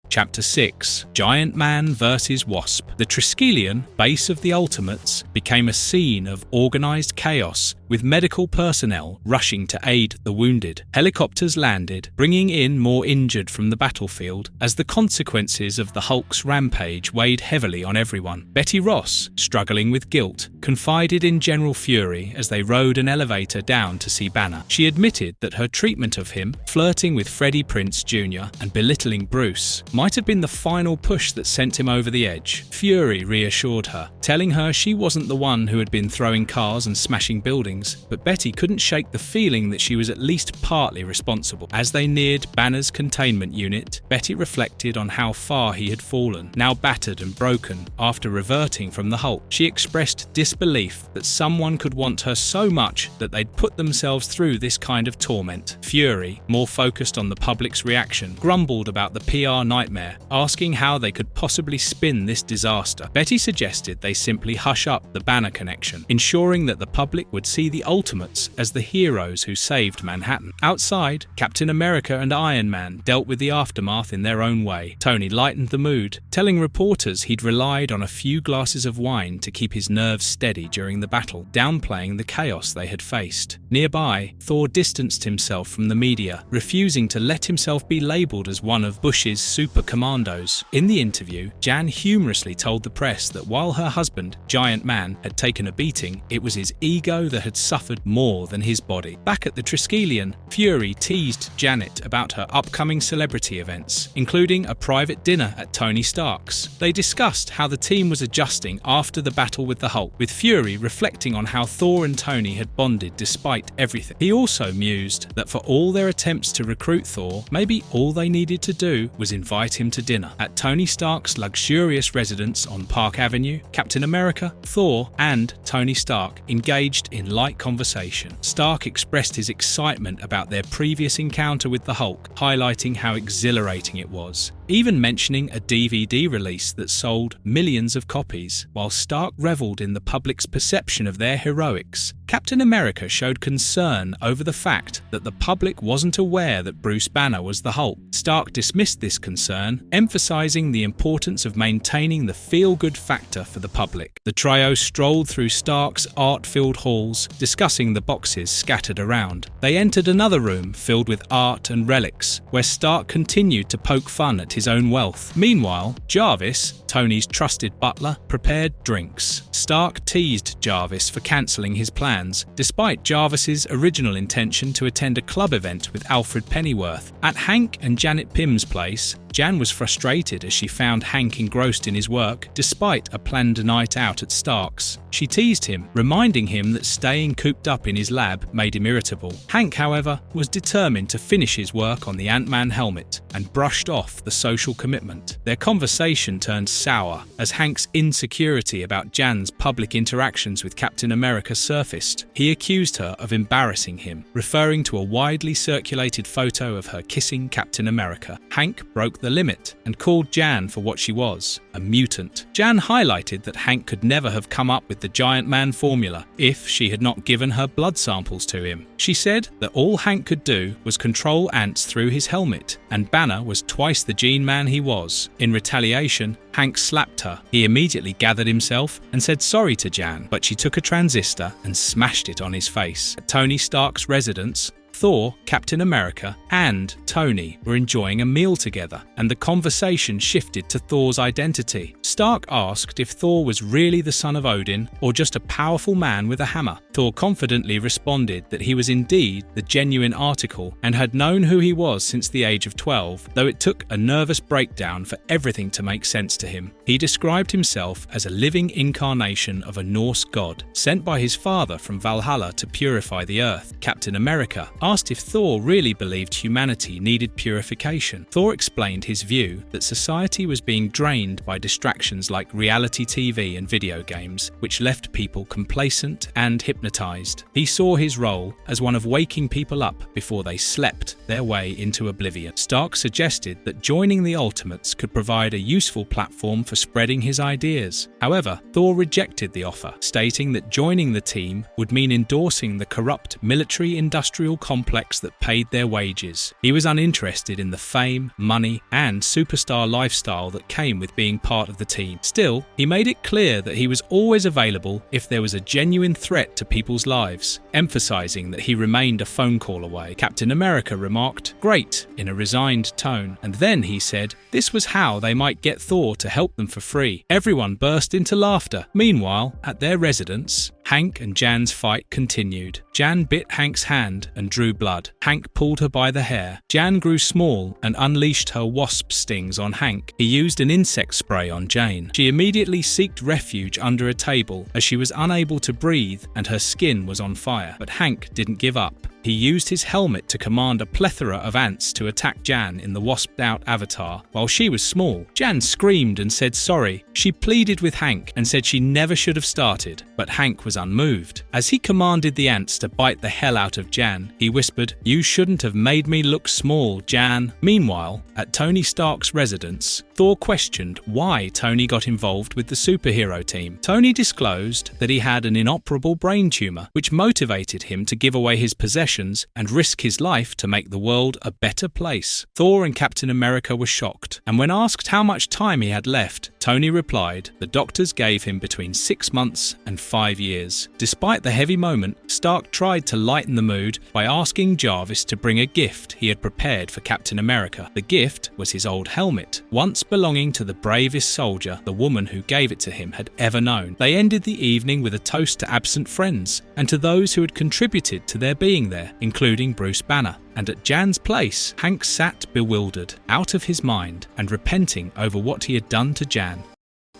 Chapter 6. Giant Man vs. Wasp. The Triskellion, base of the Ultimates, became a scene of organised chaos, with medical personnel rushing to aid the wounded. Helicopters landed, bringing in more injured from the battlefield, as the consequences of the Hulk's rampage weighed heavily on everyone. Betty Ross, struggling with guilt, confided in General Fury as they rode an elevator down to see Banner. She admitted that her treatment of him, flirting with Freddie Prinze Jr. and belittling Bruce, might have been the final push that sent him over the edge. Fury reassured her, telling her she wasn't the one who had been throwing cars and smashing buildings, but Betty couldn't shake the feeling that she was at least partly responsible. As they neared Banner's containment unit, Betty reflected on how far he had fallen, now battered and broken, after reverting from the Hulk. She expressed disbelief that someone could want her so much that they'd put themselves through this kind of torment. Fury, more focused on the public's reaction, grumbled about the PR nightmare, asking how they could possibly spin this disaster. Betty suggested they simply hush up the Banner connection, ensuring that the public would see the Ultimates as the heroes who saved Manhattan. Outside, Captain America and Iron Man dealt with the aftermath in their own way. Tony lightened the mood, telling reporters he'd relied on a few glasses of wine to keep his nerves steady during the battle, downplaying the chaos they had faced. Nearby, Thor distanced himself from the media, refusing to let himself be labelled as one of Bush's super commandos. In the interview, Jan humorously told the press that while her husband, Giant Man, had taken a beating, it was his ego that had suffered more than his body. Back at the Triskellion, Fury teased Janet about her upcoming celebrity events, including a private dinner at Tony Stark's. They discussed how the team was adjusting after the battle with the Hulk, with Fury reflecting on how Thor and Tony had bonded despite everything. He also mused that for all their attempts to recruit Thor, maybe all they needed to do was invite him to dinner. At Tony Stark's luxurious residence on Park Avenue, Captain America, Thor, and Tony Stark engaged in light conversation. Stark expressed his excitement about their previous encounter with the Hulk, highlighting how exhilarating it was, even mentioning a DVD release that sold millions of copies. While Stark revelled in the public's perception of their heroics, Captain America showed concern over the fact that the public wasn't aware that Bruce Banner was the Hulk. Stark dismissed this concern, emphasizing the importance of maintaining the feel-good factor for the public. The trio strolled through Stark's art-filled halls, discussing the boxes scattered around. They entered another room filled with art and relics, where Stark continued to poke fun at his own wealth. Meanwhile, Jarvis, Tony's trusted butler, prepared drinks. Stark teased Jarvis for cancelling his plans, despite Jarvis's original intention to attend a club event with Alfred Pennyworth. At Hank and Janet Pym's place, Jan was frustrated as she found Hank engrossed in his work, despite a planned night out at Stark's. She teased him, reminding him that staying cooped up in his lab made him irritable. Hank, however, was determined to finish his work on the Ant-Man helmet and brushed off the social commitment. Their conversation turned sour as Hank's insecurity about Jan's public interactions with Captain America surfaced. He accused her of embarrassing him, referring to a widely circulated photo of her kissing Captain America. Hank broke the limit and called Jan for what she was, a mutant. Jan highlighted that Hank could never have come up with the giant man formula if she had not given her blood samples to him. She said that all Hank could do was control ants through his helmet, and Banner was twice the gene man he was. In retaliation, Hank slapped her. He immediately gathered himself and said sorry to Jan, but she took a transistor and smashed it on his face. At Tony Stark's residence, Thor, Captain America, and Tony were enjoying a meal together, and the conversation shifted to Thor's identity. Stark asked if Thor was really the son of Odin or just a powerful man with a hammer. Thor confidently responded that he was indeed the genuine article and had known who he was since the age of 12, though it took a nervous breakdown for everything to make sense to him. He described himself as a living incarnation of a Norse god, sent by his father from Valhalla to purify the earth. Captain America asked if Thor really believed humanity needed purification. Thor explained his view that society was being drained by distractions like reality TV and video games, which left people complacent and hypnotized. He saw his role as one of waking people up before they slept their way into oblivion. Stark suggested that joining the Ultimates could provide a useful platform for spreading his ideas. However, Thor rejected the offer, stating that joining the team would mean endorsing the corrupt military-industrial complex that paid their wages. He was uninterested in the fame, money, and superstar lifestyle that came with being part of the team. Still, he made it clear that he was always available if there was a genuine threat to people's lives, emphasizing that he remained a phone call away. Captain America remarked, "Great," in a resigned tone, and then he said this was how they might get Thor to help them for free. Everyone burst into laughter. Meanwhile, at their residence, Hank and Jan's fight continued. Jan bit Hank's hand and drew blood. Hank pulled her by the hair. Jan grew small and unleashed her wasp stings on Hank. He used an insect spray on Jane. She immediately sought refuge under a table as she was unable to breathe and her skin was on fire. But Hank didn't give up. He used his helmet to command a plethora of ants to attack Jan in the wasped-out avatar. While she was small, Jan screamed and said sorry. She pleaded with Hank and said she never should have started, but Hank was unmoved. As he commanded the ants to bite the hell out of Jan, he whispered, "You shouldn't have made me look small, Jan." Meanwhile, at Tony Stark's residence, Thor questioned why Tony got involved with the superhero team. Tony disclosed that he had an inoperable brain tumor, which motivated him to give away his possessions and risk his life to make the world a better place. Thor and Captain America were shocked, and when asked how much time he had left, Tony replied the doctors gave him between 6 months and 5 years. Despite the heavy moment, Stark tried to lighten the mood by asking Jarvis to bring a gift he had prepared for Captain America. The gift was his old helmet, once belonging to the bravest soldier the woman who gave it to him had ever known. They ended the evening with a toast to absent friends and to those who had contributed to their being there, including Bruce Banner. And at Jan's place, Hank sat bewildered, out of his mind, and repenting over what he had done to Jan.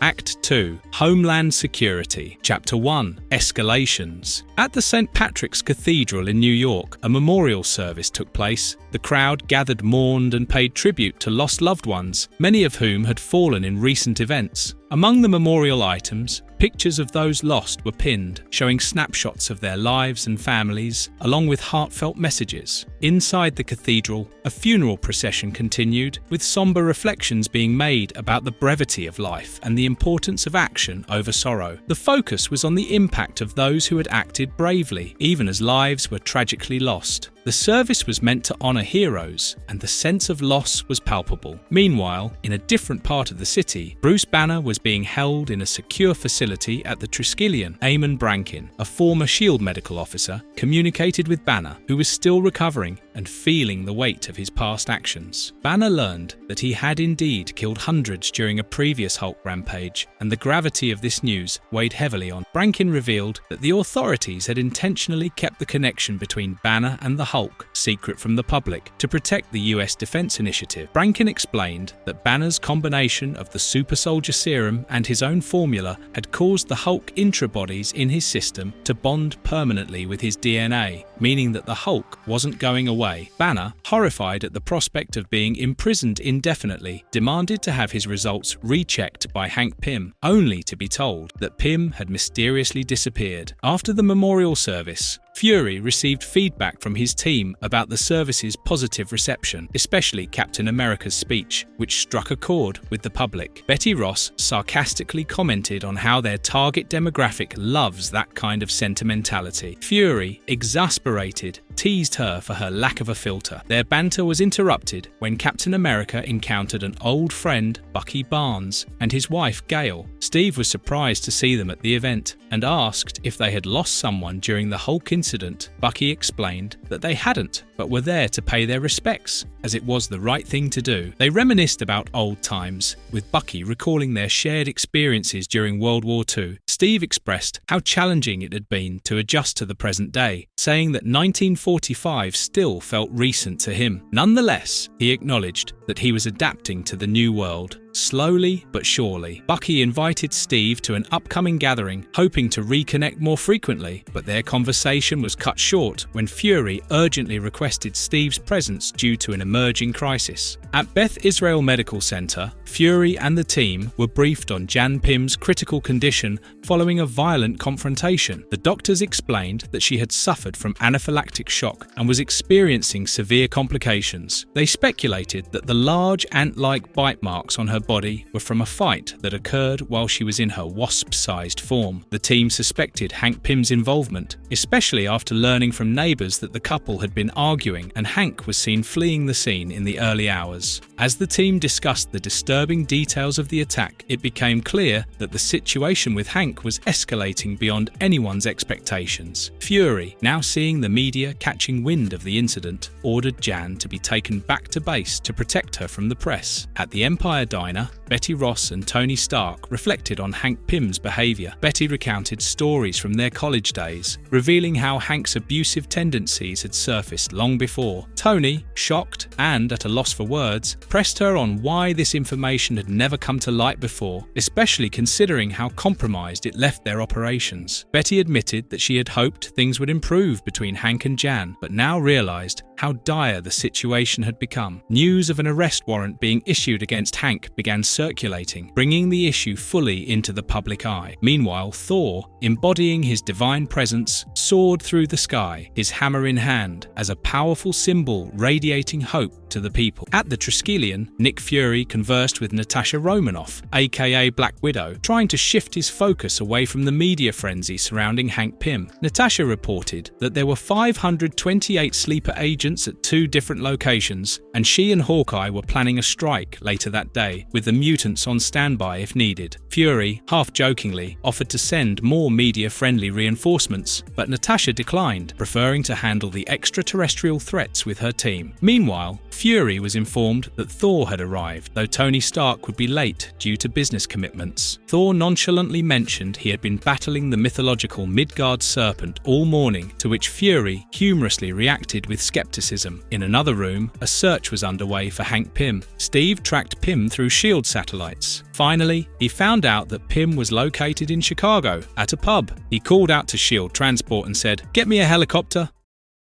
Act 2. Homeland Security. Chapter 1. Escalations. At the St. Patrick's Cathedral in New York, a memorial service took place. The crowd gathered, mourned and paid tribute to lost loved ones, many of whom had fallen in recent events. Among the memorial items, pictures of those lost were pinned, showing snapshots of their lives and families, along with heartfelt messages. Inside the cathedral, a funeral procession continued, with somber reflections being made about the brevity of life and the importance of action over sorrow. The focus was on the impact of those who had acted bravely, even as lives were tragically lost. The service was meant to honour heroes, and the sense of loss was palpable. Meanwhile, in a different part of the city, Bruce Banner was being held in a secure facility at the Triskellion. Eamon Brankin, a former SHIELD medical officer, communicated with Banner, who was still recovering and feeling the weight of his past actions. Banner learned that he had indeed killed hundreds during a previous Hulk rampage, and the gravity of this news weighed heavily on. Brankin revealed that the authorities had intentionally kept the connection between Banner and the Hulk secret from the public to protect the US Defense Initiative. Brankin explained that Banner's combination of the super soldier serum and his own formula had caused the Hulk intrabodies in his system to bond permanently with his DNA, meaning that the Hulk wasn't going away. Banner, horrified at the prospect of being imprisoned indefinitely, demanded to have his results rechecked by Hank Pym, only to be told that Pym had mysteriously disappeared. After the memorial service, Fury received feedback from his team about the service's positive reception, especially Captain America's speech, which struck a chord with the public. Betty Ross sarcastically commented on how their target demographic loves that kind of sentimentality. Fury, exasperated, teased her for her lack of a filter. Their banter was interrupted when Captain America encountered an old friend, Bucky Barnes, and his wife, Gail. Steve was surprised to see them at the event and asked if they had lost someone during the Hulk incident. Bucky explained that they hadn't, but were there to pay their respects, as it was the right thing to do. They reminisced about old times, with Bucky recalling their shared experiences during World War II. Steve expressed how challenging it had been to adjust to the present day, saying that 1945 still felt recent to him. Nonetheless, he acknowledged that he was adapting to the new world. Slowly but surely, Bucky invited Steve to an upcoming gathering, hoping to reconnect more frequently, but their conversation was cut short when Fury urgently requested Steve's presence due to an emerging crisis. At Beth Israel Medical Center, Fury and the team were briefed on Jan Pym's critical condition following a violent confrontation. The doctors explained that she had suffered from anaphylactic shock and was experiencing severe complications. They speculated that the large ant-like bite marks on her body were from a fight that occurred while she was in her wasp-sized form. The team suspected Hank Pym's involvement, especially after learning from neighbors that the couple had been arguing and Hank was seen fleeing the scene in the early hours. As the team discussed the disturbing details of the attack, it became clear that the situation with Hank was escalating beyond anyone's expectations. Fury, now seeing the media catching wind of the incident, ordered Jan to be taken back to base to protect her from the press. At the Empire Diner, Betty Ross and Tony Stark reflected on Hank Pym's behavior. Betty recounted stories from their college days, revealing how Hank's abusive tendencies had surfaced long before. Tony, shocked and at a loss for words, pressed her on why this information had never come to light before, especially considering how compromised it left their operations. Betty admitted that she had hoped things would improve between Hank and Jan, but now realized how dire the situation had become. News of an arrest warrant being issued against Hank began circulating, bringing the issue fully into the public eye. Meanwhile, Thor, embodying his divine presence, soared through the sky, his hammer in hand, as a powerful symbol radiating hope to the people. At the Triskelion, Nick Fury conversed with Natasha Romanoff, aka Black Widow, trying to shift his focus away from the media frenzy surrounding Hank Pym. Natasha reported that there were 528 sleeper agents at 2 different locations, and she and Hawkeye were planning a strike later that day, with the mutants on standby if needed. Fury, half-jokingly, offered to send more media-friendly reinforcements, but Natasha declined, preferring to handle the extraterrestrial threats with her team. Meanwhile, Fury was informed that Thor had arrived, though Tony Stark would be late due to business commitments. Thor nonchalantly mentioned he had been battling the mythological Midgard serpent all morning, to which Fury humorously reacted with skepticism. In another room, a search was underway for Hank Pym. Steve tracked Pym through SHIELD satellites. Finally, he found out that Pym was located in Chicago, at a pub. He called out to SHIELD Transport and said, "Get me a helicopter."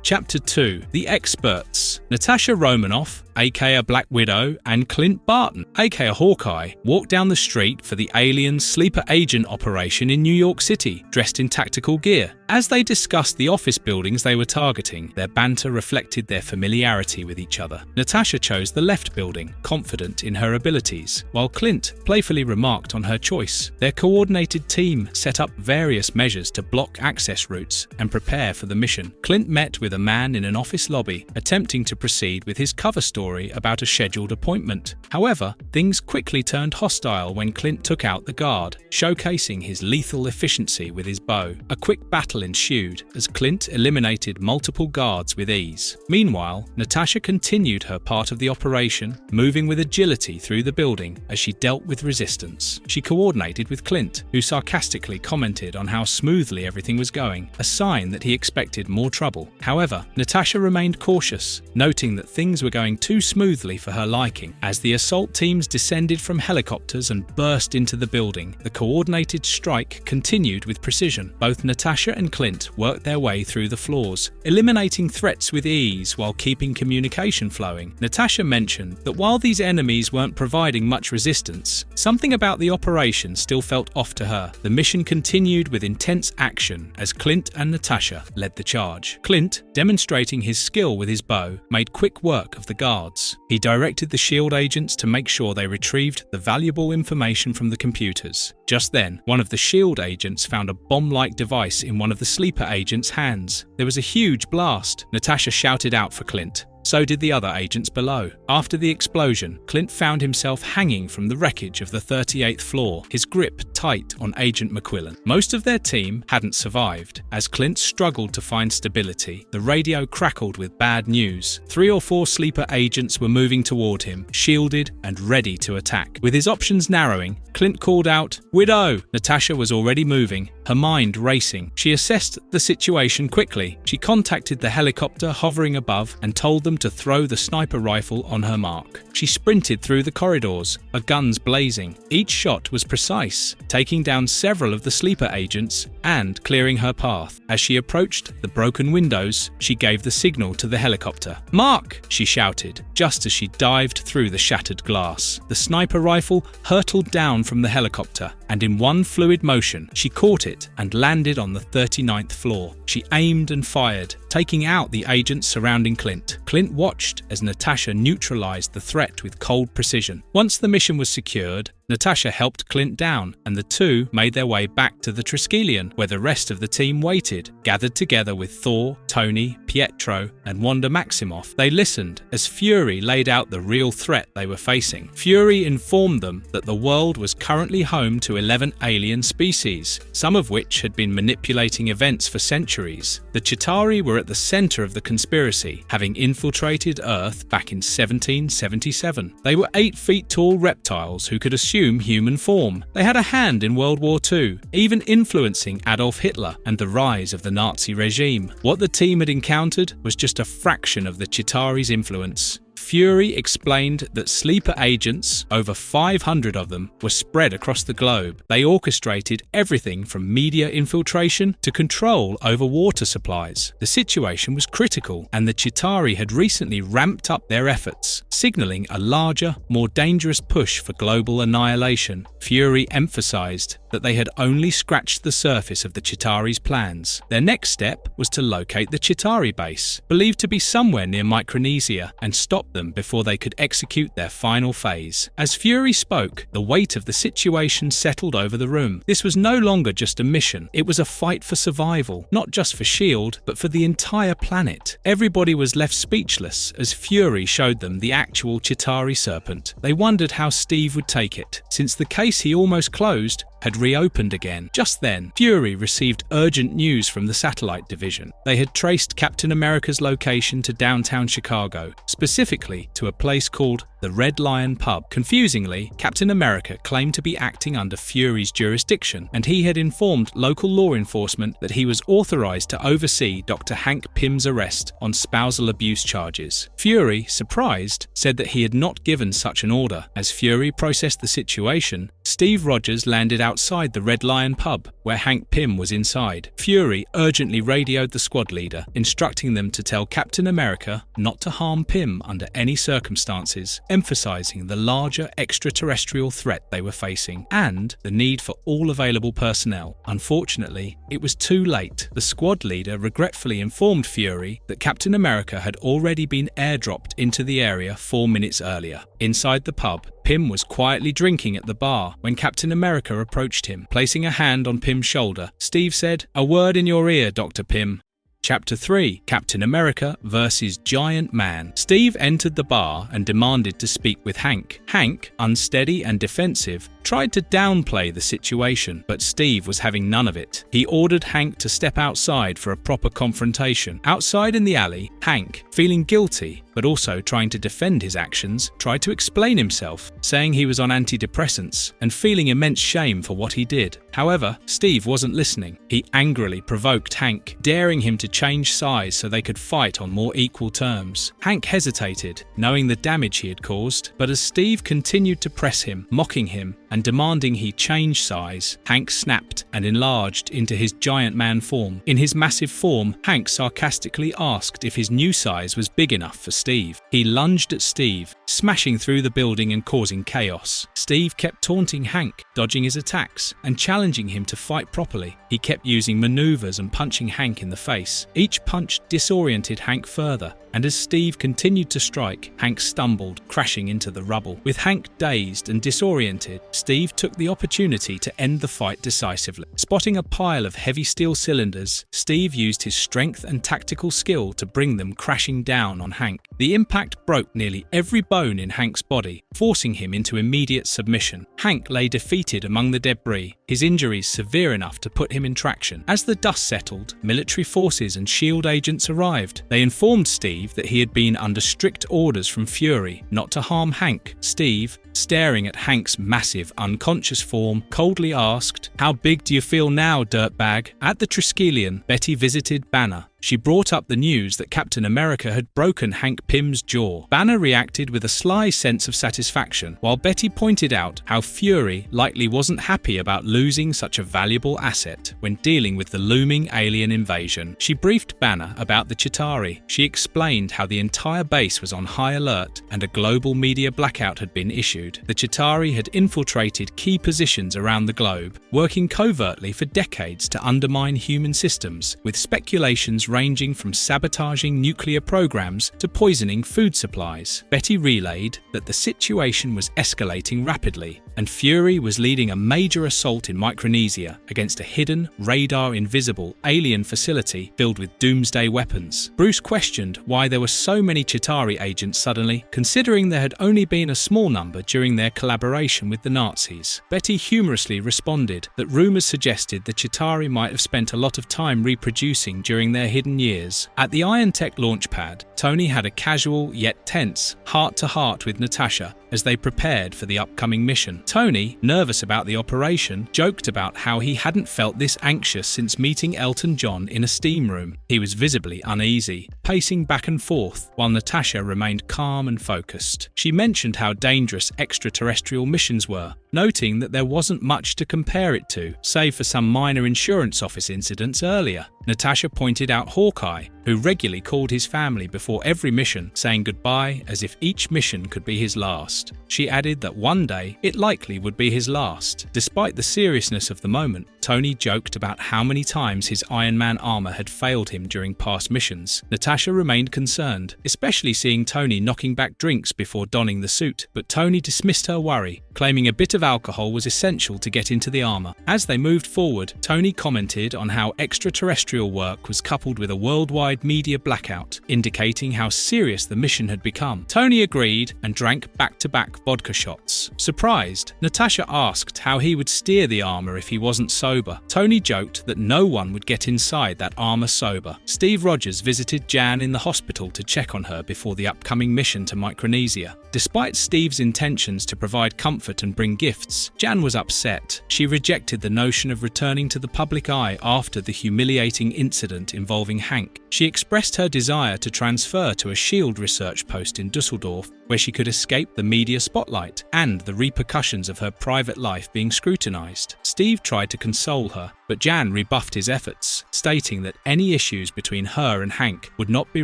Chapter 2. The Experts. Natasha Romanoff, aka Black Widow, and Clint Barton, aka Hawkeye, walked down the street for the Alien sleeper agent operation in New York City, dressed in tactical gear. As they discussed the office buildings they were targeting, their banter reflected their familiarity with each other. Natasha chose the left building, confident in her abilities, while Clint playfully remarked on her choice. Their coordinated team set up various measures to block access routes and prepare for the mission. Clint met with a man in an office lobby, attempting to proceed with his cover story about a scheduled appointment. However, things quickly turned hostile when Clint took out the guard, showcasing his lethal efficiency with his bow. A quick battle ensued as Clint eliminated multiple guards with ease. Meanwhile, Natasha continued her part of the operation, moving with agility through the building as she dealt with resistance. She coordinated with Clint, who sarcastically commented on how smoothly everything was going, a sign that he expected more trouble. However, Natasha remained cautious, noting that things were going too too smoothly for her liking. As the assault teams descended from helicopters and burst into the building, the coordinated strike continued with precision. Both Natasha and Clint worked their way through the floors, eliminating threats with ease while keeping communication flowing. Natasha mentioned that while these enemies weren't providing much resistance, something about the operation still felt off to her. The mission continued with intense action as Clint and Natasha led the charge. Clint, demonstrating his skill with his bow, made quick work of the guards. He directed the SHIELD agents to make sure they retrieved the valuable information from the computers. Just then, one of the SHIELD agents found a bomb-like device in one of the sleeper agents' hands. There was a huge blast. Natasha shouted out for Clint. So did the other agents below. After the explosion, Clint found himself hanging from the wreckage of the 38th floor, his grip tight on Agent McQuillan. Most of their team hadn't survived. As Clint struggled to find stability, the radio crackled with bad news. 3 or 4 sleeper agents were moving toward him, shielded and ready to attack. With his options narrowing, Clint called out, "Widow!" Natasha was already moving, her mind racing. She assessed the situation quickly. She contacted the helicopter hovering above and told them to throw the sniper rifle on her mark. She sprinted through the corridors, her guns blazing. Each shot was precise, taking down several of the sleeper agents and clearing her path. As she approached the broken windows, she gave the signal to the helicopter. "Mark!" she shouted, just as she dived through the shattered glass. The sniper rifle hurtled down from the helicopter, and in one fluid motion, she caught it and landed on the 39th floor. She aimed and fired, taking out the agents surrounding Clint. Clint watched as Natasha neutralized the threat with cold precision. Once the mission was secured, Natasha helped Clint down, and the two made their way back to the Triskellion, where the rest of the team waited. Gathered together with Thor, Tony, Pietro, and Wanda Maximoff, they listened as Fury laid out the real threat they were facing. Fury informed them that the world was currently home to 11 alien species, some of which had been manipulating events for centuries. The Chitari were at the center of the conspiracy, having infiltrated Earth back in 1777. They were 8 feet tall reptiles who could assume human form. They had a hand in World War II, even influencing Adolf Hitler and the rise of the Nazi regime. What the team had encountered was just a fraction of the Chitari's influence. Fury explained that sleeper agents, over 500 of them, were spread across the globe. They orchestrated everything from media infiltration to control over water supplies. The situation was critical, and the Chitari had recently ramped up their efforts, signaling a larger, more dangerous push for global annihilation. Fury emphasized that they had only scratched the surface of the Chitari's plans. Their next step was to locate the Chitari base, believed to be somewhere near Micronesia, and stop them before they could execute their final phase. As Fury spoke, the weight of the situation settled over the room. This was no longer just a mission, it was a fight for survival, not just for S.H.I.E.L.D., but for the entire planet. Everybody was left speechless as Fury showed them the actual Chitari serpent. They wondered how Steve would take it, since the case he almost closed had reopened again. Just then, Fury received urgent news from the satellite division. They had traced Captain America's location to downtown Chicago, specifically to a place called the Red Lion Pub. Confusingly, Captain America claimed to be acting under Fury's jurisdiction, and he had informed local law enforcement that he was authorized to oversee Dr. Hank Pym's arrest on spousal abuse charges. Fury, surprised, said that he had not given such an order. As Fury processed the situation, Steve Rogers landed outside the Red Lion Pub, where Hank Pym was inside. Fury urgently radioed the squad leader, instructing them to tell Captain America not to harm Pym under any circumstances, emphasizing the larger extraterrestrial threat they were facing and the need for all available personnel. Unfortunately, it was too late. The squad leader regretfully informed Fury that Captain America had already been airdropped into the area 4 minutes earlier. Inside the pub, Pym was quietly drinking at the bar when Captain America approached him. Placing a hand on Pym's shoulder, Steve said, "A word in your ear, Dr. Pym." Chapter 3: Captain America vs. Giant Man. Steve entered the bar and demanded to speak with Hank. Hank, unsteady and defensive, tried to downplay the situation, but Steve was having none of it. He ordered Hank to step outside for a proper confrontation. Outside in the alley, Hank, feeling guilty, but also trying to defend his actions, tried to explain himself, saying he was on antidepressants and feeling immense shame for what he did. However, Steve wasn't listening. He angrily provoked Hank, daring him to change size so they could fight on more equal terms. Hank hesitated, knowing the damage he had caused, but as Steve continued to press him, mocking him, and demanding he change size, Hank snapped and enlarged into his giant man form. In his massive form, Hank sarcastically asked if his new size was big enough for Steve. He lunged at Steve, smashing through the building and causing chaos. Steve kept taunting Hank, dodging his attacks, and challenging him to fight properly. He kept using maneuvers and punching Hank in the face. Each punch disoriented Hank further, and as Steve continued to strike, Hank stumbled, crashing into the rubble. With Hank dazed and disoriented, Steve took the opportunity to end the fight decisively. Spotting a pile of heavy steel cylinders, Steve used his strength and tactical skill to bring them crashing down on Hank. The impact broke nearly every bone in Hank's body, forcing him into immediate submission. Hank lay defeated among the debris, his injuries severe enough to put him in traction. As the dust settled, military forces and SHIELD agents arrived. They informed Steve that he had been under strict orders from Fury not to harm Hank. Steve, staring at Hank's massive, unconscious form, coldly asked, "How big do you feel now, dirtbag?" At the Triskellion, Betty visited Banner. She brought up the news that Captain America had broken Hank Pym's jaw. Banner reacted with a sly sense of satisfaction, while Betty pointed out how Fury likely wasn't happy about losing such a valuable asset when dealing with the looming alien invasion. She briefed Banner about the Chitari. She explained how the entire base was on high alert and a global media blackout had been issued. The Chitari had infiltrated key positions around the globe, working covertly for decades to undermine human systems, with speculations ranging from sabotaging nuclear programs to poisoning food supplies. Betty relayed that the situation was escalating rapidly, and Fury was leading a major assault in Micronesia against a hidden, radar-invisible alien facility filled with doomsday weapons. Bruce questioned why there were so many Chitari agents suddenly, considering there had only been a small number during their collaboration with the Nazis. Betty humorously responded that rumors suggested the Chitari might have spent a lot of time reproducing during their hidden years. At the Iron Tech launch pad, Tony had a casual yet tense heart-to-heart with Natasha as they prepared for the upcoming mission. Tony, nervous about the operation, joked about how he hadn't felt this anxious since meeting Elton John in a steam room. He was visibly uneasy, pacing back and forth, while Natasha remained calm and focused. She mentioned how dangerous extraterrestrial missions were, noting that there wasn't much to compare it to, save for some minor insurance office incidents earlier. Natasha pointed out Hawkeye, who regularly called his family before every mission, saying goodbye as if each mission could be his last. She added that one day it likely would be his last. Despite the seriousness of the moment, Tony joked about how many times his Iron Man armor had failed him during past missions. Natasha remained concerned, especially seeing Tony knocking back drinks before donning the suit, but Tony dismissed her worry, claiming a bit of alcohol was essential to get into the armor. As they moved forward, Tony commented on how extraterrestrial work was coupled with a worldwide media blackout, indicating how serious the mission had become. Tony agreed and drank back-to-back vodka shots. Surprised, Natasha asked how he would steer the armor if he wasn't sober. Tony joked that no one would get inside that armor sober. Steve Rogers visited Jan in the hospital to check on her before the upcoming mission to Micronesia. Despite Steve's intentions to provide comfort and bring gifts, Jan was upset. She rejected the notion of returning to the public eye after the humiliating incident involving Hank. She expressed her desire to transfer to a SHIELD research post in Dusseldorf, where she could escape the media spotlight and the repercussions of her private life being scrutinized. Steve tried to console her, but Jan rebuffed his efforts, stating that any issues between her and Hank would not be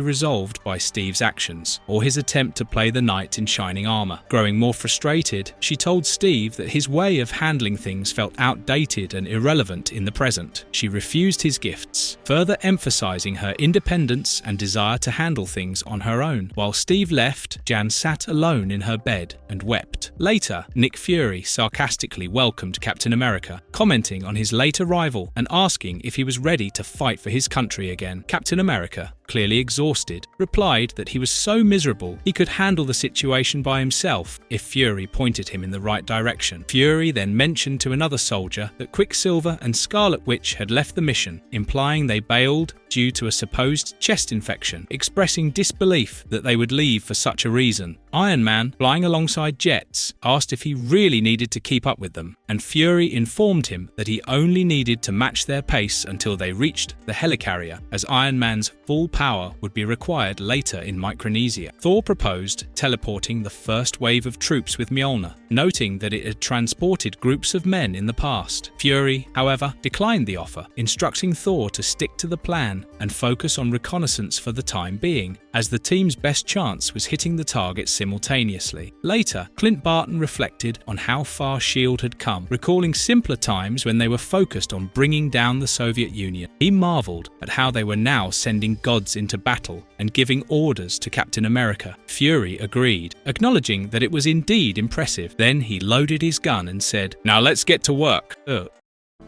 resolved by Steve's actions or his attempt to play the knight in shining armor. Growing more frustrated, she told Steve that his way of handling things felt outdated and irrelevant in the present. She refused his gifts, further emphasizing her independence and desire to handle things on her own. While Steve left, Jan sat alone in her bed and wept. Later, Nick Fury sarcastically welcomed Captain America, commenting on his late arrival level and asking if he was ready to fight for his country again. Captain America, clearly exhausted, replied that he was so miserable he could handle the situation by himself if Fury pointed him in the right direction. Fury then mentioned to another soldier that Quicksilver and Scarlet Witch had left the mission, implying they bailed due to a supposed chest infection, expressing disbelief that they would leave for such a reason. Iron Man, flying alongside jets, asked if he really needed to keep up with them, and Fury informed him that he only needed to match their pace until they reached the helicarrier, as Iron Man's full power would be required later in Micronesia. Thor proposed teleporting the first wave of troops with Mjolnir, noting that it had transported groups of men in the past. Fury, however, declined the offer, instructing Thor to stick to the plan and focus on reconnaissance for the time being, as the team's best chance was hitting the target simultaneously. Later, Clint Barton reflected on how far S.H.I.E.L.D. had come, recalling simpler times when they were focused on bringing down the Soviet Union. He marveled at how they were now sending gods into battle and giving orders to Captain America. Fury agreed, acknowledging that it was indeed impressive. Then he loaded his gun and said, "Now let's get to work."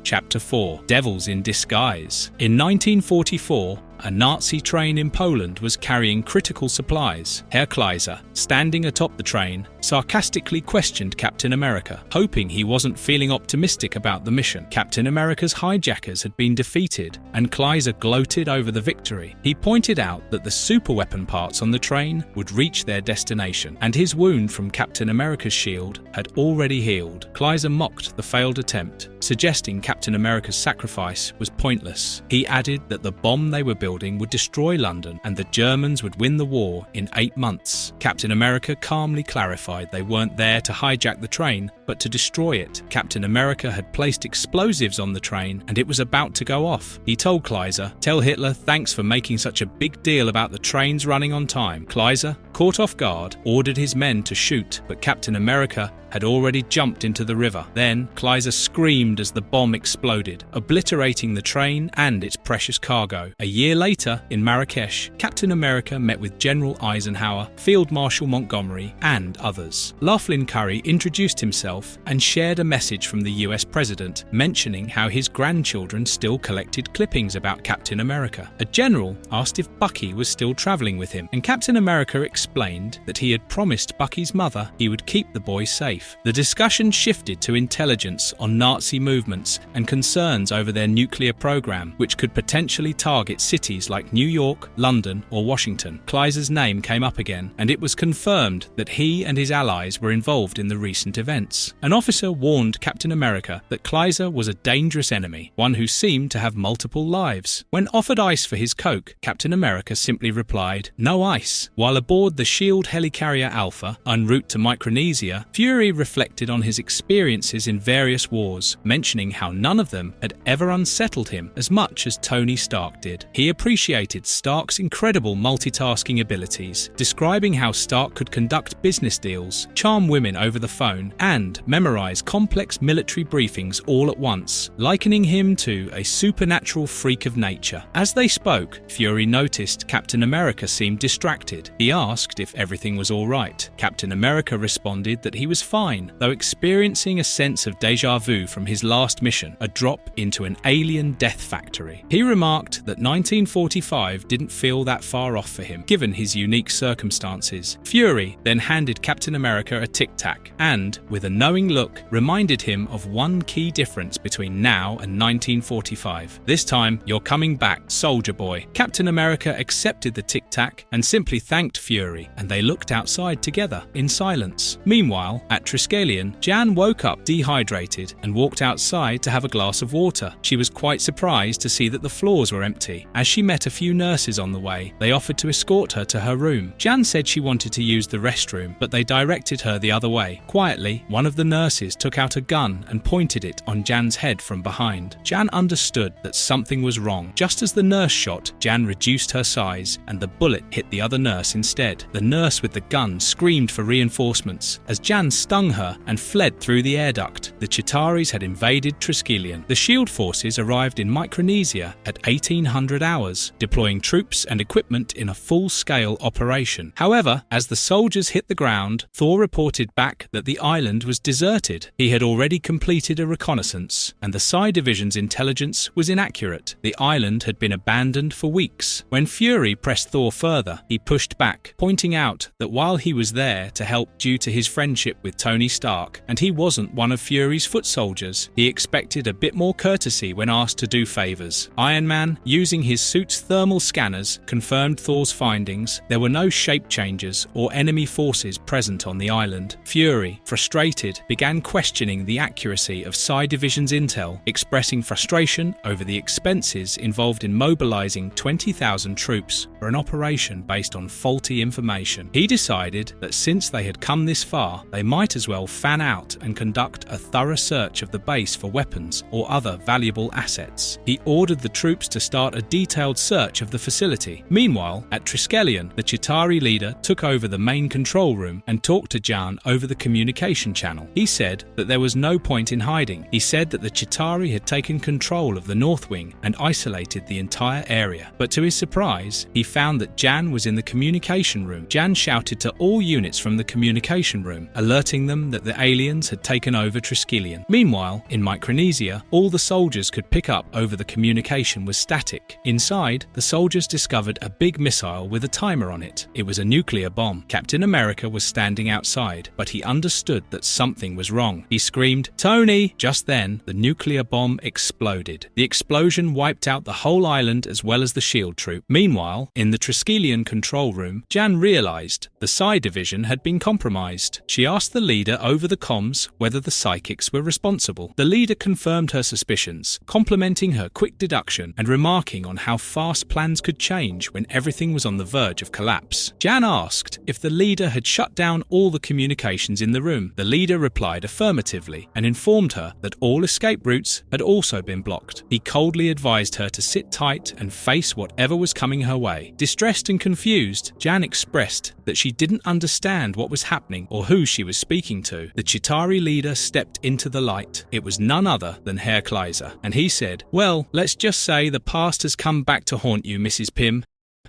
Chapter 4: Devils in Disguise. In 1944, a Nazi train in Poland was carrying critical supplies. Herr Kleiser, standing atop the train, sarcastically questioned Captain America, hoping he wasn't feeling optimistic about the mission. Captain America's hijackers had been defeated, and Kleiser gloated over the victory. He pointed out that the superweapon parts on the train would reach their destination, and his wound from Captain America's shield had already healed. Kleiser mocked the failed attempt, suggesting Captain America's sacrifice was pointless. He added that the bomb they were building would destroy London and the Germans would win the war in 8 months. Captain America calmly clarified they weren't there to hijack the train, but to destroy it. Captain America had placed explosives on the train and it was about to go off. He told Kleiser, "Tell Hitler thanks for making such a big deal about the trains running on time." Kleiser, caught off guard, ordered his men to shoot, but Captain America had already jumped into the river. Then Kleiser screamed as the bomb exploded, obliterating the train and its precious cargo. A year later, in Marrakesh, Captain America met with General Eisenhower, Field Marshal Montgomery, and others. Laughlin Curry introduced himself and shared a message from the US President, mentioning how his grandchildren still collected clippings about Captain America. A general asked if Bucky was still traveling with him, and Captain America explained that he had promised Bucky's mother he would keep the boy safe. The discussion shifted to intelligence on Nazi movements and concerns over their nuclear program, which could potentially target cities like New York, London, or Washington. Kleiser's name came up again, and it was confirmed that he and his allies were involved in the recent events. An officer warned Captain America that Kleiser was a dangerous enemy, one who seemed to have multiple lives. When offered ice for his Coke, Captain America simply replied, "No ice." While aboard the S.H.I.E.L.D. helicarrier Alpha, en route to Micronesia, Fury reflected on his experiences in various wars, mentioning how none of them had ever unsettled him as much as Tony Stark did. He appreciated Stark's incredible multitasking abilities, describing how Stark could conduct business deals, charm women over the phone, and memorize complex military briefings all at once, likening him to a supernatural freak of nature. As they spoke, Fury noticed Captain America seemed distracted. He asked if everything was all right. Captain America responded that he was fine, though experiencing a sense of déjà vu from his last mission, a drop into an alien death factory. He remarked that 1945 didn't feel that far off for him, given his unique circumstances. Fury then handed Captain America a tic-tac and, with a knowing look, reminded him of one key difference between now and 1945. "This time, you're coming back, soldier boy." Captain America accepted the tic-tac and simply thanked Fury, and they looked outside together in silence. Meanwhile, at Triskellion, Jan woke up dehydrated and walked outside to have a glass of water. She was quite surprised to see that the floors were empty. As she met a few nurses on the way, they offered to escort her to her room. Jan said she wanted to use the restroom, but they directed her the other way. Quietly, one of the nurses took out a gun and pointed it on Jan's head from behind. Jan understood that something was wrong. Just as the nurse shot, Jan reduced her size and the bullet hit the other nurse instead. The nurse with the gun screamed for reinforcements. As Jan stunned stung her and fled through the air duct. The Chitaris had invaded Triskelion. The shield forces arrived in Micronesia at 1800 hours, deploying troops and equipment in a full-scale operation. However, as the soldiers hit the ground, Thor reported back that the island was deserted. He had already completed a reconnaissance, and the Psi Division's intelligence was inaccurate. The island had been abandoned for weeks. When Fury pressed Thor further, he pushed back, pointing out that while he was there to help due to his friendship with Tony Stark, and he wasn't one of Fury's foot soldiers, he expected a bit more courtesy when asked to do favors. Iron Man, using his suit's thermal scanners, confirmed Thor's findings. There were no shape changes or enemy forces present on the island. Fury, frustrated, began questioning the accuracy of Psi Division's intel, expressing frustration over the expenses involved in mobilizing 20,000 troops for an operation based on faulty information. He decided that since they had come this far, they might as well fan out and conduct a thorough search of the base for weapons or other valuable assets. He ordered the troops to start a detailed search of the facility. Meanwhile, at Triskellion, the Chitari leader took over the main control room and talked to Jan over the communication channel. He said that there was no point in hiding. He said that the Chitari had taken control of the North Wing and isolated the entire area. But to his surprise, he found that Jan was in the communication room. Jan shouted to all units from the communication room, alerting them that the aliens had taken over Triskelion. Meanwhile, in Micronesia, all the soldiers could pick up over the communication was static. Inside, the soldiers discovered a big missile with a timer on it. It was a nuclear bomb. Captain America was standing outside, but he understood that something was wrong. He screamed, "Tony!" Just then, the nuclear bomb exploded. The explosion wiped out the whole island as well as the shield troop. Meanwhile, in the Triskelion control room, Jan realized the Psi Division had been compromised. She asked the leader over the comms whether the psychics were responsible. The leader confirmed her suspicions, complimenting her quick deduction and remarking on how fast plans could change when everything was on the verge of collapse. Jan asked if the leader had shut down all the communications in the room. The leader replied affirmatively and informed her that all escape routes had also been blocked. He coldly advised her to sit tight and face whatever was coming her way. Distressed and confused, Jan expressed that she didn't understand what was happening or who she was speaking to. The Chitari leader stepped into the light. It was none other than Herr Kleiser, and he said, "Well, let's just say the past has come back to haunt you, Mrs. Pym."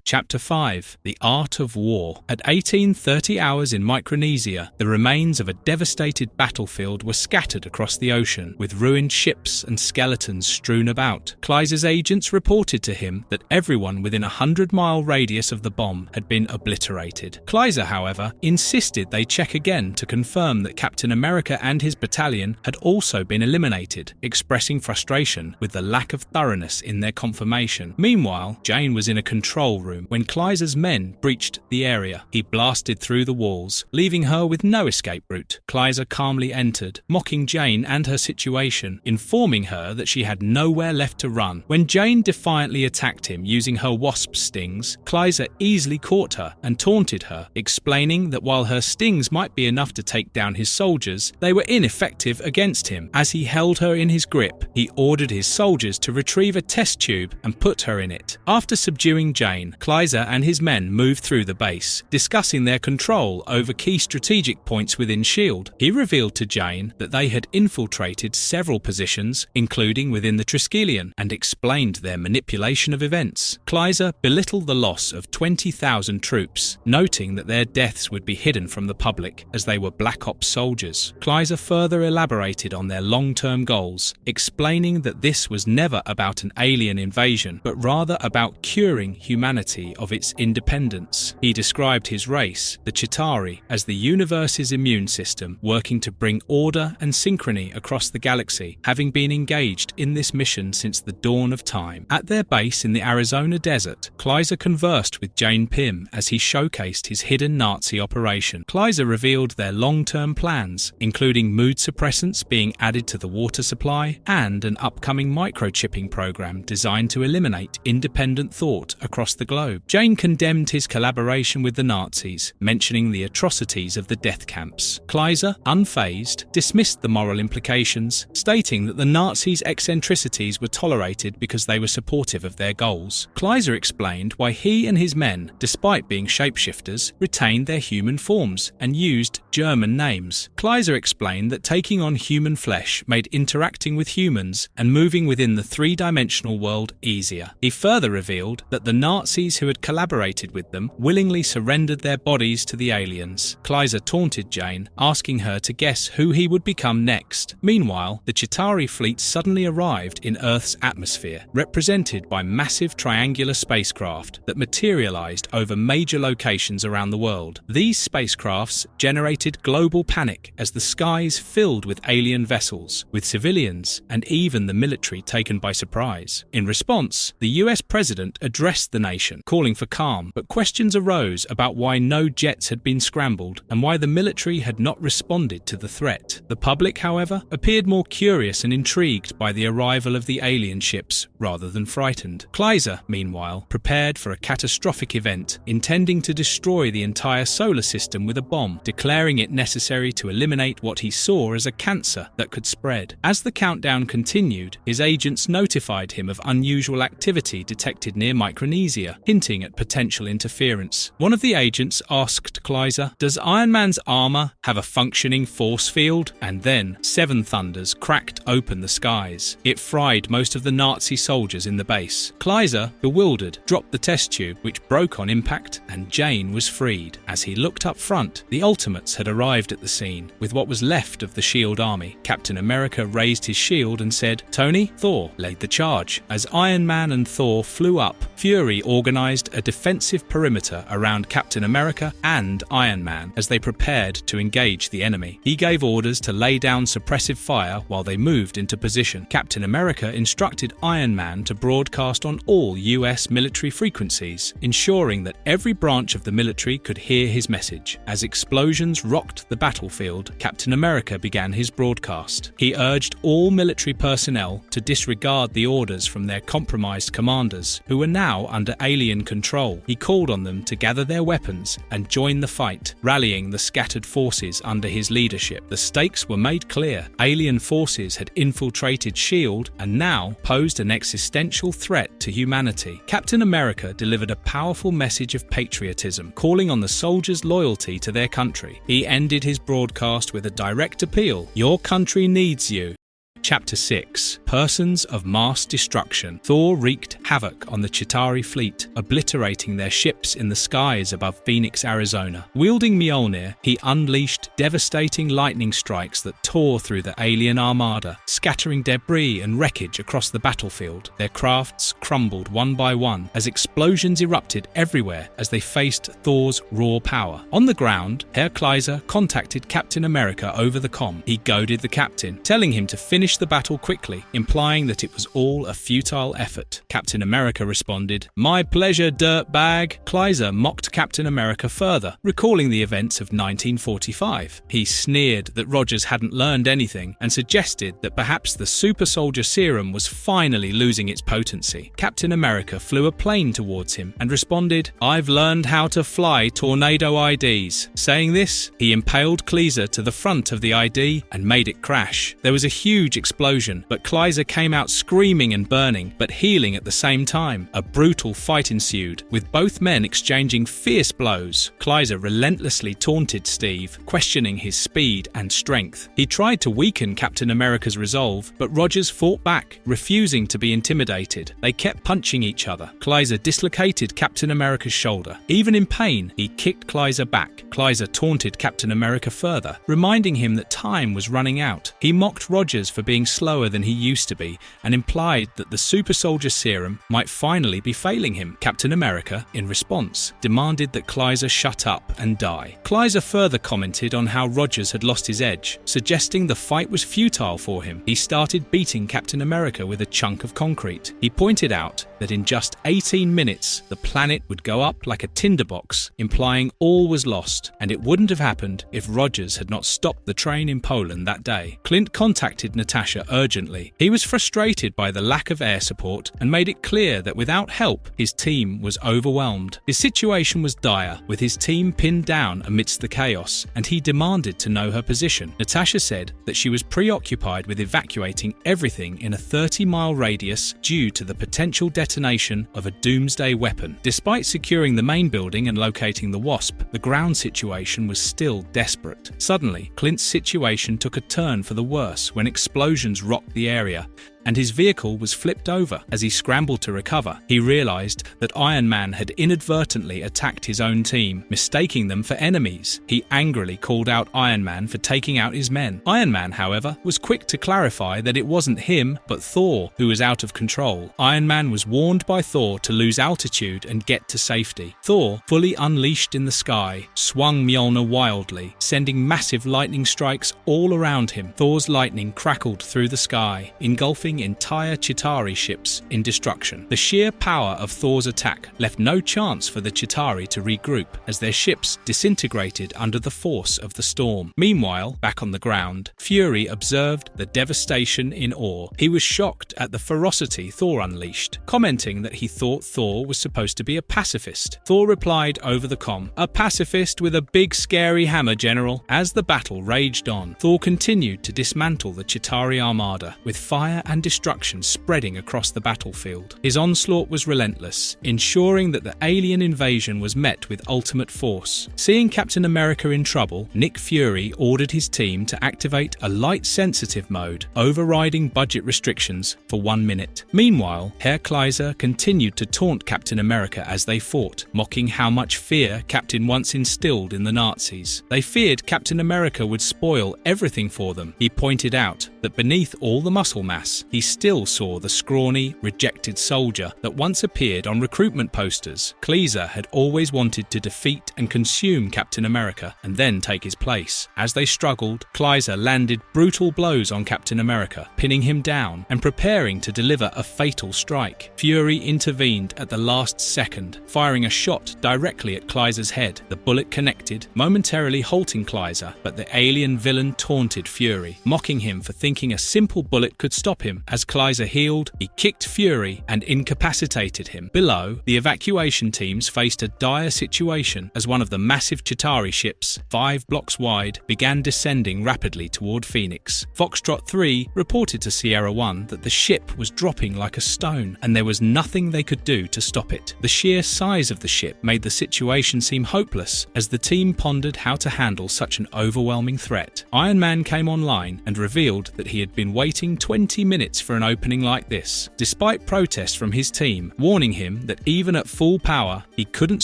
Chapter 5. The Art of War. At 18:30 hours in Micronesia, the remains of a devastated battlefield were scattered across the ocean, with ruined ships and skeletons strewn about. Kleiser's agents reported to him that everyone within a 100-mile radius of the bomb had been obliterated. Kleiser, however, insisted they check again to confirm that Captain America and his battalion had also been eliminated, expressing frustration with the lack of thoroughness in their confirmation. Meanwhile, Jane was in a control room when Kleiser's men breached the area. He blasted through the walls, leaving her with no escape route. Kleiser calmly entered, mocking Jane and her situation, informing her that she had nowhere left to run. When Jane defiantly attacked him using her wasp stings, Kleiser easily caught her and taunted her, explaining that while her stings might be enough to take down his soldiers, they were ineffective against him. As he held her in his grip, he ordered his soldiers to retrieve a test tube and put her in it. After subduing Jane, Kleiser and his men moved through the base, discussing their control over key strategic points within S.H.I.E.L.D. He revealed to Jane that they had infiltrated several positions, including within the Triskelion, and explained their manipulation of events. Kleiser belittled the loss of 20,000 troops, noting that their deaths would be hidden from the public as they were Black Ops soldiers. Kleiser further elaborated on their long-term goals, explaining that this was never about an alien invasion, but rather about curing humanity of its independence. He described his race, the Chitari, as the universe's immune system, working to bring order and synchrony across the galaxy, having been engaged in this mission since the dawn of time. At their base in the Arizona desert, Kleiser conversed with Jane Pym as he showcased his hidden Nazi operation. Kleiser revealed their long-term plans, including mood suppressants being added to the water supply and an upcoming microchipping program designed to eliminate independent thought across the globe. globe. Jane condemned his collaboration with the Nazis, mentioning the atrocities of the death camps. Kleiser, unfazed, dismissed the moral implications, stating that the Nazis' eccentricities were tolerated because they were supportive of their goals. Kleiser explained why he and his men, despite being shapeshifters, retained their human forms and used German names. Kleiser explained that taking on human flesh made interacting with humans and moving within the three-dimensional world easier. He further revealed that the Nazis who had collaborated with them willingly surrendered their bodies to the aliens. Kleiser taunted Jane, asking her to guess who he would become next. Meanwhile, the Chitari fleet suddenly arrived in Earth's atmosphere, represented by massive triangular spacecraft that materialized over major locations around the world. These spacecrafts generated global panic as the skies filled with alien vessels, with civilians and even the military taken by surprise. In response, the US president addressed the nation, calling for calm, but questions arose about why no jets had been scrambled and why the military had not responded to the threat. The public, however, appeared more curious and intrigued by the arrival of the alien ships rather than frightened. Kleiser, meanwhile, prepared for a catastrophic event, intending to destroy the entire solar system with a bomb, declaring it necessary to eliminate what he saw as a cancer that could spread. As the countdown continued, his agents notified him of unusual activity detected near Micronesia, hinting at potential interference. One of the agents asked Kleiser, "Does Iron Man's armor have a functioning force field?" And then Seven Thunders cracked open the skies. It fried most of the Nazi soldiers in the base. Kleiser, bewildered, dropped the test tube, which broke on impact, and Jane was freed. As he looked up front, the Ultimates had arrived at the scene, with what was left of the S.H.I.E.L.D. army. Captain America raised his shield and said, "Tony." Thor led the charge. As Iron Man and Thor flew up, Fury organized a defensive perimeter around Captain America and Iron Man as they prepared to engage the enemy. He gave orders to lay down suppressive fire while they moved into position. Captain America instructed Iron Man to broadcast on all US military frequencies, ensuring that every branch of the military could hear his message. As explosions rocked the battlefield, Captain America began his broadcast. He urged all military personnel to disregard the orders from their compromised commanders, who were now under alien control. He called on them to gather their weapons and join the fight, rallying the scattered forces under his leadership. The stakes were made clear. Alien forces had infiltrated S.H.I.E.L.D. and now posed an existential threat to humanity. Captain America delivered a powerful message of patriotism, calling on the soldiers' loyalty to their country. He ended his broadcast with a direct appeal: "Your country needs you." Chapter 6. Persons of Mass Destruction. Thor wreaked havoc on the Chitari fleet, obliterating their ships in the skies above Phoenix, Arizona. Wielding Mjolnir, he unleashed devastating lightning strikes that tore through the alien armada, scattering debris and wreckage across the battlefield. Their crafts crumbled one by one as explosions erupted everywhere as they faced Thor's raw power. On the ground, Herr Kleiser contacted Captain America over the comm. He goaded the captain, telling him to finish the battle quickly, implying that it was all a futile effort. Captain America responded, "My pleasure, dirtbag." Kleiser mocked Captain America further, recalling the events of 1945. He sneered that Rogers hadn't learned anything and suggested that perhaps the super soldier serum was finally losing its potency. Captain America flew a plane towards him and responded, "I've learned how to fly tornado IDs." Saying this, he impaled Kleiser to the front of the ID and made it crash. There was a huge explosion, but Kleiser came out screaming and burning, but healing at the same time. A brutal fight ensued, with both men exchanging fierce blows. Kleiser relentlessly taunted Steve, questioning his speed and strength. He tried to weaken Captain America's resolve, but Rogers fought back, refusing to be intimidated. They kept punching each other. Kleiser dislocated Captain America's shoulder. Even in pain, he kicked Kleiser back. Kleiser taunted Captain America further, reminding him that time was running out. He mocked Rogers for being slower than he used to be and implied that the super soldier serum might finally be failing him. Captain America, in response, demanded that Kleiser shut up and die. Kleiser further commented on how Rogers had lost his edge, suggesting the fight was futile for him. He started beating Captain America with a chunk of concrete. He pointed out that in just 18 minutes the planet would go up like a tinderbox, implying all was lost, and it wouldn't have happened if Rogers had not stopped the train in Poland that day. Clint contacted Natasha urgently. He was frustrated by the lack of air support and made it clear that without help, his team was overwhelmed. His situation was dire, with his team pinned down amidst the chaos, and he demanded to know her position. Natasha said that she was preoccupied with evacuating everything in a 30-mile radius due to the potential detonation of a doomsday weapon. Despite securing the main building and locating the Wasp, the ground situation was still desperate. Suddenly, Clint's situation took a turn for the worse when explosions rocked the area, and his vehicle was flipped over. As he scrambled to recover, he realized that Iron Man had inadvertently attacked his own team, mistaking them for enemies. He angrily called out Iron Man for taking out his men. Iron Man, however, was quick to clarify that it wasn't him, but Thor, who was out of control. Iron Man was warned by Thor to lose altitude and get to safety. Thor, fully unleashed in the sky, swung Mjolnir wildly, sending massive lightning strikes all around him. Thor's lightning crackled through the sky, engulfing entire Chitari ships in destruction. The sheer power of Thor's attack left no chance for the Chitari to regroup, as their ships disintegrated under the force of the storm. Meanwhile, back on the ground, Fury observed the devastation in awe. He was shocked at the ferocity Thor unleashed, commenting that he thought Thor was supposed to be a pacifist. Thor replied over the comm, "A pacifist with a big scary hammer, General." As the battle raged on, Thor continued to dismantle the Chitari armada, with fire and destruction spreading across the battlefield. His onslaught was relentless, ensuring that the alien invasion was met with ultimate force. Seeing Captain America in trouble, Nick Fury ordered his team to activate a light-sensitive mode, overriding budget restrictions for 1 minute. Meanwhile, Herr Kaiser continued to taunt Captain America as they fought, mocking how much fear Captain once instilled in the Nazis. They feared Captain America would spoil everything for them. He pointed out that beneath all the muscle mass, he still saw the scrawny, rejected soldier that once appeared on recruitment posters. Kaiser had always wanted to defeat and consume Captain America and then take his place. As they struggled, Kaiser landed brutal blows on Captain America, pinning him down and preparing to deliver a fatal strike. Fury intervened at the last second, firing a shot directly at Kaiser's head. The bullet connected, momentarily halting Kaiser, but the alien villain taunted Fury, mocking him for thinking a simple bullet could stop him. As Kaiser healed, he kicked Fury and incapacitated him. Below, the evacuation teams faced a dire situation as one of the massive Chitari ships, 5 blocks wide, began descending rapidly toward Phoenix. Foxtrot 3 reported to Sierra 1 that the ship was dropping like a stone, and there was nothing they could do to stop it. The sheer size of the ship made the situation seem hopeless as the team pondered how to handle such an overwhelming threat. Iron Man came online and revealed that he had been waiting 20 minutes for an opening like this, despite protests from his team, warning him that even at full power, he couldn't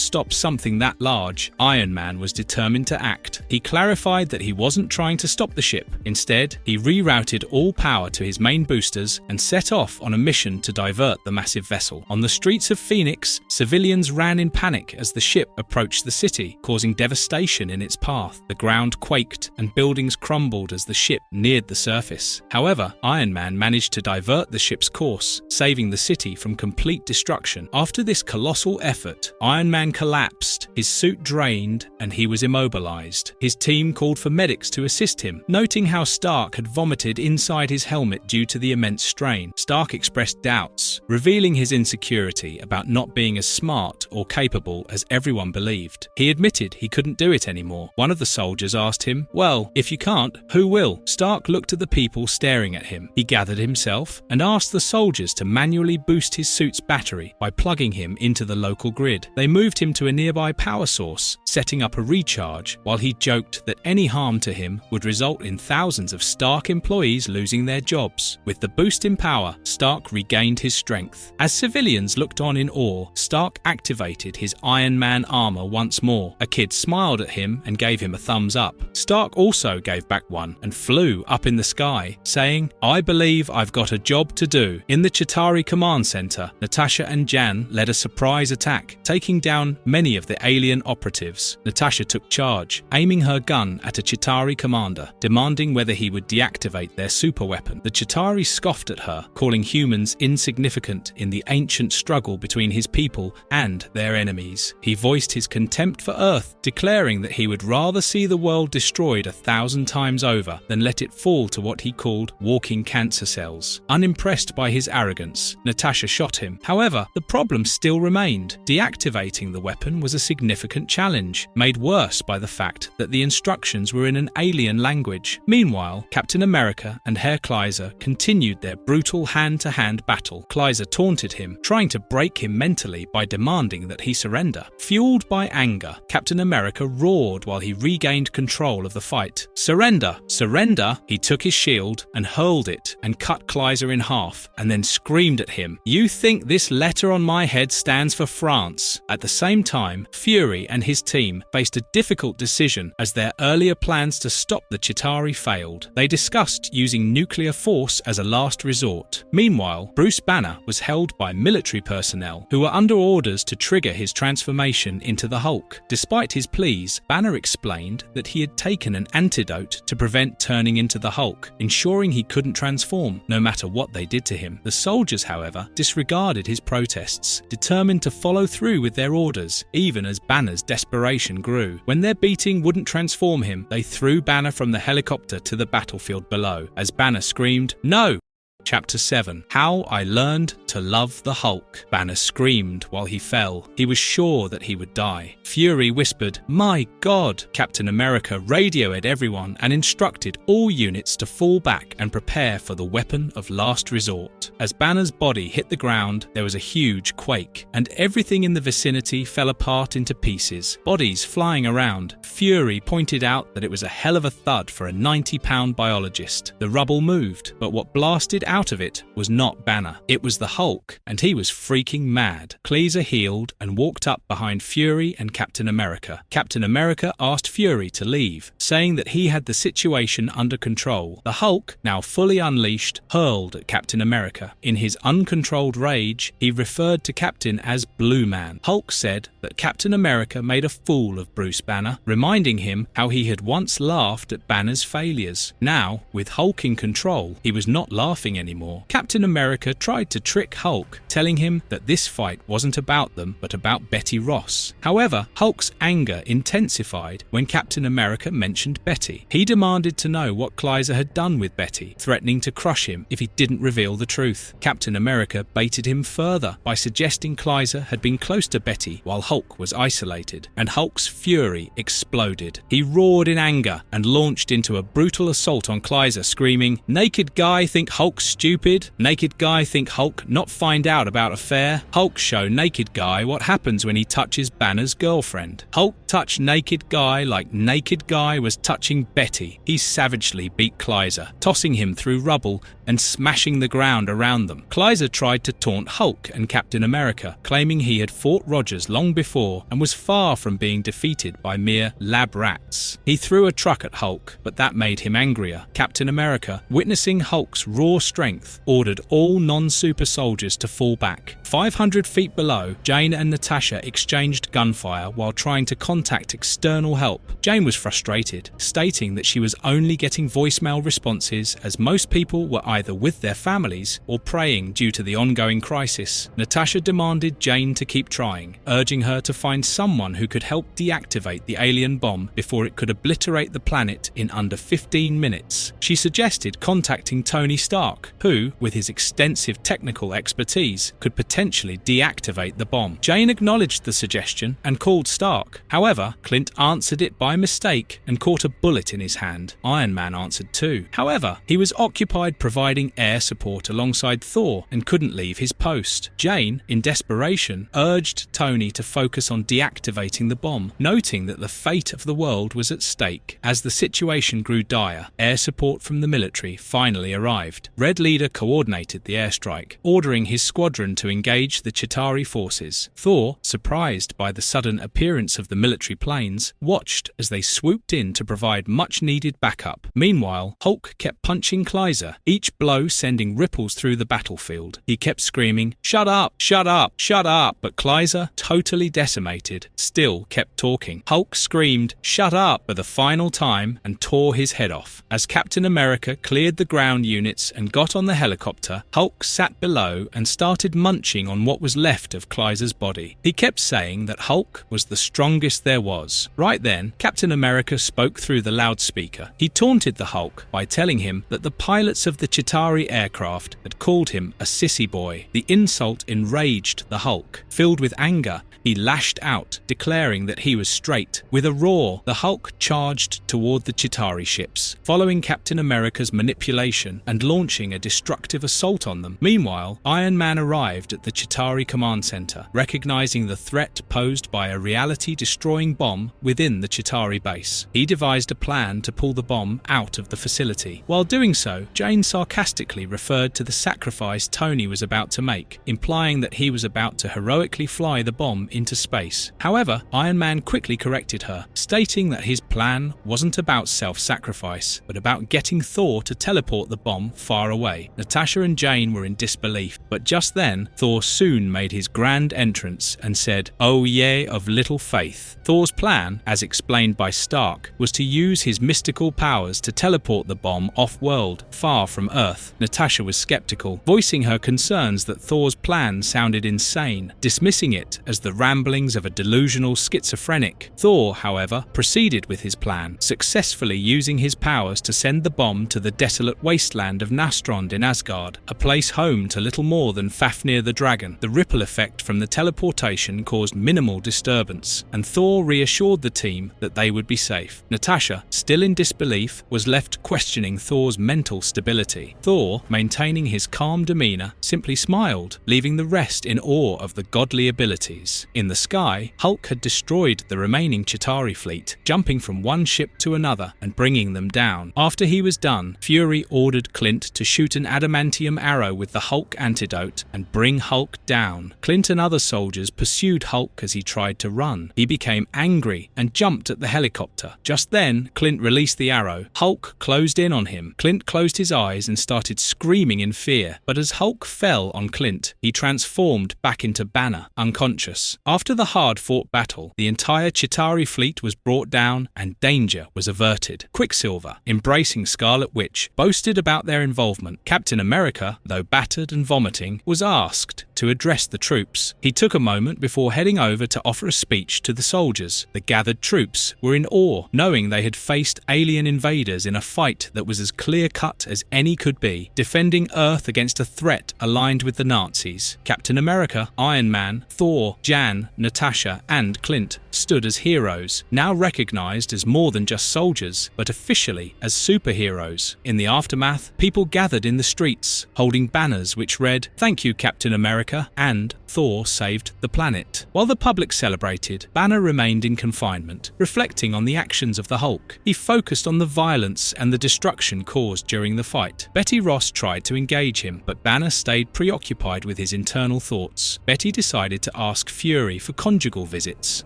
stop something that large. Iron Man was determined to act. He clarified that he wasn't trying to stop the ship. Instead, he rerouted all power to his main boosters and set off on a mission to divert the massive vessel. On the streets of Phoenix, civilians ran in panic as the ship approached the city, causing devastation in its path. The ground quaked and buildings crumbled as the ship neared the surface. However, Iron Man managed to divert the ship's course, saving the city from complete destruction. After this colossal effort, Iron Man collapsed, his suit drained, and he was immobilized. His team called for medics to assist him, noting how Stark had vomited inside his helmet due to the immense strain. Stark expressed doubts, revealing his insecurity about not being as smart or capable as everyone believed. He admitted he couldn't do it anymore. One of the soldiers asked him, "Well, if you can't, who will?" Stark looked at the people staring at him. He gathered himself and asked the soldiers to manually boost his suit's battery by plugging him into the local grid. They moved him to a nearby power source, setting up a recharge, while he joked that any harm to him would result in thousands of Stark employees losing their jobs. With the boost in power, Stark regained his strength. As civilians looked on in awe, Stark activated his Iron Man armor once more. A kid smiled at him and gave him a thumbs up. Stark also gave back one and flew up in the sky, saying, "I believe I've got a job to do." In the Chitari command center, Natasha and Jan led a surprise attack, taking down many of the alien operatives. Supes, Natasha took charge, aiming her gun at a Chitari commander, demanding whether he would deactivate their superweapon. The Chitari scoffed at her, calling humans insignificant in the ancient struggle between his people and their enemies. He voiced his contempt for Earth, declaring that he would rather see the world destroyed 1,000 times over than let it fall to what he called walking cancer cells. Unimpressed by his arrogance, Natasha shot him. However, the problem still remained. Deactivating the weapon was a significant challenge, made worse by the fact that the instructions were in an alien language. Meanwhile, Captain America and Herr Kleiser continued their brutal hand-to-hand battle. Kleiser taunted him, trying to break him mentally by demanding that he surrender. Fueled by anger, Captain America roared while he regained control of the fight. "Surrender! Surrender!" He took his shield and hurled it and cut Kleiser in half, and then screamed at him, "You think this letter on my head stands for France?" At the same time, Fury and his team faced a difficult decision as their earlier plans to stop the Chitari failed. They discussed using nuclear force as a last resort. Meanwhile, Bruce Banner was held by military personnel who were under orders to trigger his transformation into the Hulk. Despite his pleas, Banner explained that he had taken an antidote to prevent turning into the Hulk, ensuring he couldn't transform, no matter what they did to him. The soldiers, however, disregarded his protests, determined to follow through with their orders, even as Banner's desperation grew. When their beating wouldn't transform him, they threw Banner from the helicopter to the battlefield below, as Banner screamed, "No!" Chapter 7. How I Learned to Love the Hulk. Banner screamed while he fell. He was sure that he would die. Fury whispered, "My God!" Captain America radioed everyone and instructed all units to fall back and prepare for the weapon of last resort. As Banner's body hit the ground, there was a huge quake, and everything in the vicinity fell apart into pieces, bodies flying around. Fury pointed out that it was a hell of a thud for a 90-pound biologist. The rubble moved, but what blasted out of it was not Banner. It was the Hulk, and he was freaking mad. Kleiser healed and walked up behind Fury and Captain America. Captain America asked Fury to leave, saying that he had the situation under control. The Hulk, now fully unleashed, hurled at Captain America. In his uncontrolled rage, he referred to Captain as Blue Man. Hulk said that Captain America made a fool of Bruce Banner, reminding him how he had once laughed at Banner's failures. Now, with Hulk in control, he was not laughing anymore. Captain America tried to trick Hulk, telling him that this fight wasn't about them, but about Betty Ross. However, Hulk's anger intensified when Captain America mentioned Betty. He demanded to know what Kleiser had done with Betty, threatening to crush him if he didn't reveal the truth. Captain America baited him further by suggesting Kleiser had been close to Betty while Hulk was isolated, and Hulk's fury exploded. He roared in anger and launched into a brutal assault on Kleiser, screaming, "Naked guy think Hulk's stupid? Naked guy think Hulk not find out about affair? Hulk show naked guy what happens when he touches Banner's girlfriend. Hulk touch naked guy like naked guy was touching Betty." He savagely beat Kleiser, tossing him through rubble and smashing the ground around them. Kleiser tried to taunt Hulk and Captain America, claiming he had fought Rogers long before and was far from being defeated by mere lab rats. He threw a truck at Hulk, but that made him angrier. Captain America, witnessing Hulk's raw strength, ordered all non-super soldiers to fall back. 500 feet below, Jane and Natasha exchanged gunfire while trying to contact external help. Jane was frustrated, stating that she was only getting voicemail responses as most people were either with their families or praying due to the ongoing crisis. Natasha demanded Jane to keep trying, urging her to find someone who could help deactivate the alien bomb before it could obliterate the planet in under 15 minutes. She suggested contacting Tony Stark, who, with his extensive technical expertise, could potentially deactivate the bomb. Jane acknowledged the suggestion and called Stark. However, Clint answered it by mistake and caught a bullet in his hand. Iron Man answered too. However, he was occupied providing air support alongside Thor and couldn't leave his post. Jane, in desperation, urged Tony to focus on deactivating the bomb, noting that the fate of the world was at stake. As the situation grew dire, air support from the military finally arrived. Red Leader coordinated the airstrike, ordering his squadron to engage the Chitari forces. Thor, surprised by the sudden appearance of the military planes, watched as they swooped in to provide much-needed backup. Meanwhile, Hulk kept punching Kleiser, each each blow sending ripples through the battlefield. He kept screaming, "Shut up! Shut up! Shut up!" But Kleiser, totally decimated, still kept talking. Hulk screamed, "Shut up!" for the final time and tore his head off. As Captain America cleared the ground units and got on the helicopter, Hulk sat below and started munching on what was left of Kleiser's body. He kept saying that Hulk was the strongest there was. Right then, Captain America spoke through the loudspeaker. He taunted the Hulk by telling him that the pilots of the Chitari aircraft had called him a sissy boy. The insult enraged the Hulk. Filled with anger, he lashed out, declaring that he was straight. With a roar, the Hulk charged toward the Chitari ships, following Captain America's manipulation and launching a destructive assault on them. Meanwhile, Iron Man arrived at the Chitari command center, recognizing the threat posed by a reality-destroying bomb within the Chitari base. He devised a plan to pull the bomb out of the facility. While doing so, Jane sarcastically referred to the sacrifice Tony was about to make, implying that he was about to heroically fly the bomb into space. However, Iron Man quickly corrected her, stating that his plan wasn't about self-sacrifice, but about getting Thor to teleport the bomb far away. Natasha and Jane were in disbelief, but just then, Thor soon made his grand entrance and said, "Oh ye of little faith." Thor's plan, as explained by Stark, was to use his mystical powers to teleport the bomb off-world, far from Earth. Natasha was skeptical, voicing her concerns that Thor's plan sounded insane, dismissing it as the ramblings of a delusional schizophrenic. Thor, however, proceeded with his plan, successfully using his powers to send the bomb to the desolate wasteland of Nastrond in Asgard, a place home to little more than Fafnir the dragon. The ripple effect from the teleportation caused minimal disturbance, and Thor reassured the team that they would be safe. Natasha, still in disbelief, was left questioning Thor's mental stability. Thor, maintaining his calm demeanor, simply smiled, leaving the rest in awe of the godly abilities. In the sky, Hulk had destroyed the remaining Chitari fleet, jumping from one ship to another and bringing them down. After he was done, Fury ordered Clint to shoot an adamantium arrow with the Hulk antidote and bring Hulk down. Clint and other soldiers pursued Hulk as he tried to run. He became angry and jumped at the helicopter. Just then, Clint released the arrow. Hulk closed in on him. Clint closed his eyes and started screaming in fear, but as Hulk fell on Clint, he transformed back into Banner, unconscious. After the hard-fought battle, the entire Chitari fleet was brought down and danger was averted. Quicksilver, embracing Scarlet Witch, boasted about their involvement. Captain America, though battered and vomiting, was asked to address the troops. He took a moment before heading over to offer a speech to the soldiers. The gathered troops were in awe, knowing they had faced alien invaders in a fight that was as clear-cut as any could be, defending Earth against a threat aligned with the Nazis. Captain America, Iron Man, Thor, Jan, Natasha, and Clint stood as heroes, now recognized as more than just soldiers, but officially as superheroes. In the aftermath, people gathered in the streets, holding banners which read, "Thank you, Captain America," and "Thor saved the planet." While the public celebrated, Banner remained in confinement, reflecting on the actions of the Hulk. He focused on the violence and the destruction caused during the fight. Betty Ross tried to engage him, but Banner stayed preoccupied with his internal thoughts. Betty decided to ask Fury for conjugal visits.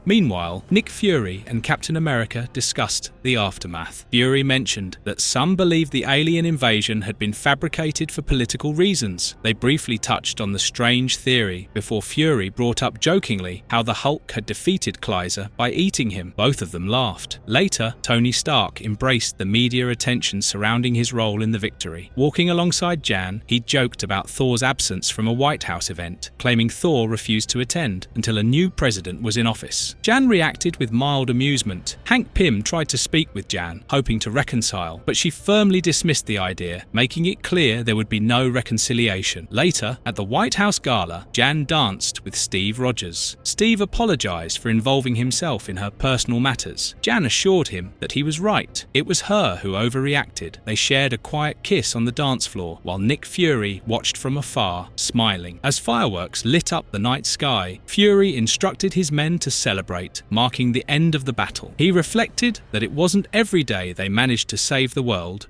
Meanwhile, Nick Fury and Captain America discussed the aftermath. Fury mentioned that some believed the alien invasion had been fabricated for political reasons. They briefly touched on the strange theory before Fury brought up jokingly how the Hulk had defeated Kleiser by eating him. Both of them laughed. Later, Tony Stark embraced the media attention surrounding his role in the victory. Walking alongside Jan, he joked about Thor's absence from a White House event, claiming Thor refused to attend until a new president was in office. Jan reacted with mild amusement. Hank Pym tried to speak with Jan, hoping to reconcile, but she firmly dismissed the idea, making it clear there would be no reconciliation. Later, at the White House gala, Jan danced with Steve Rogers. Steve apologized for involving himself in her personal matters. Jan assured him that he was right. It was her who overreacted. They shared a quiet kiss on the dance floor, while Nick Fury watched from afar, smiling. As fireworks lit up the night sky, Fury instructed his men to celebrate, marking the end of the battle. He reflected that it wasn't every day they managed to save the world.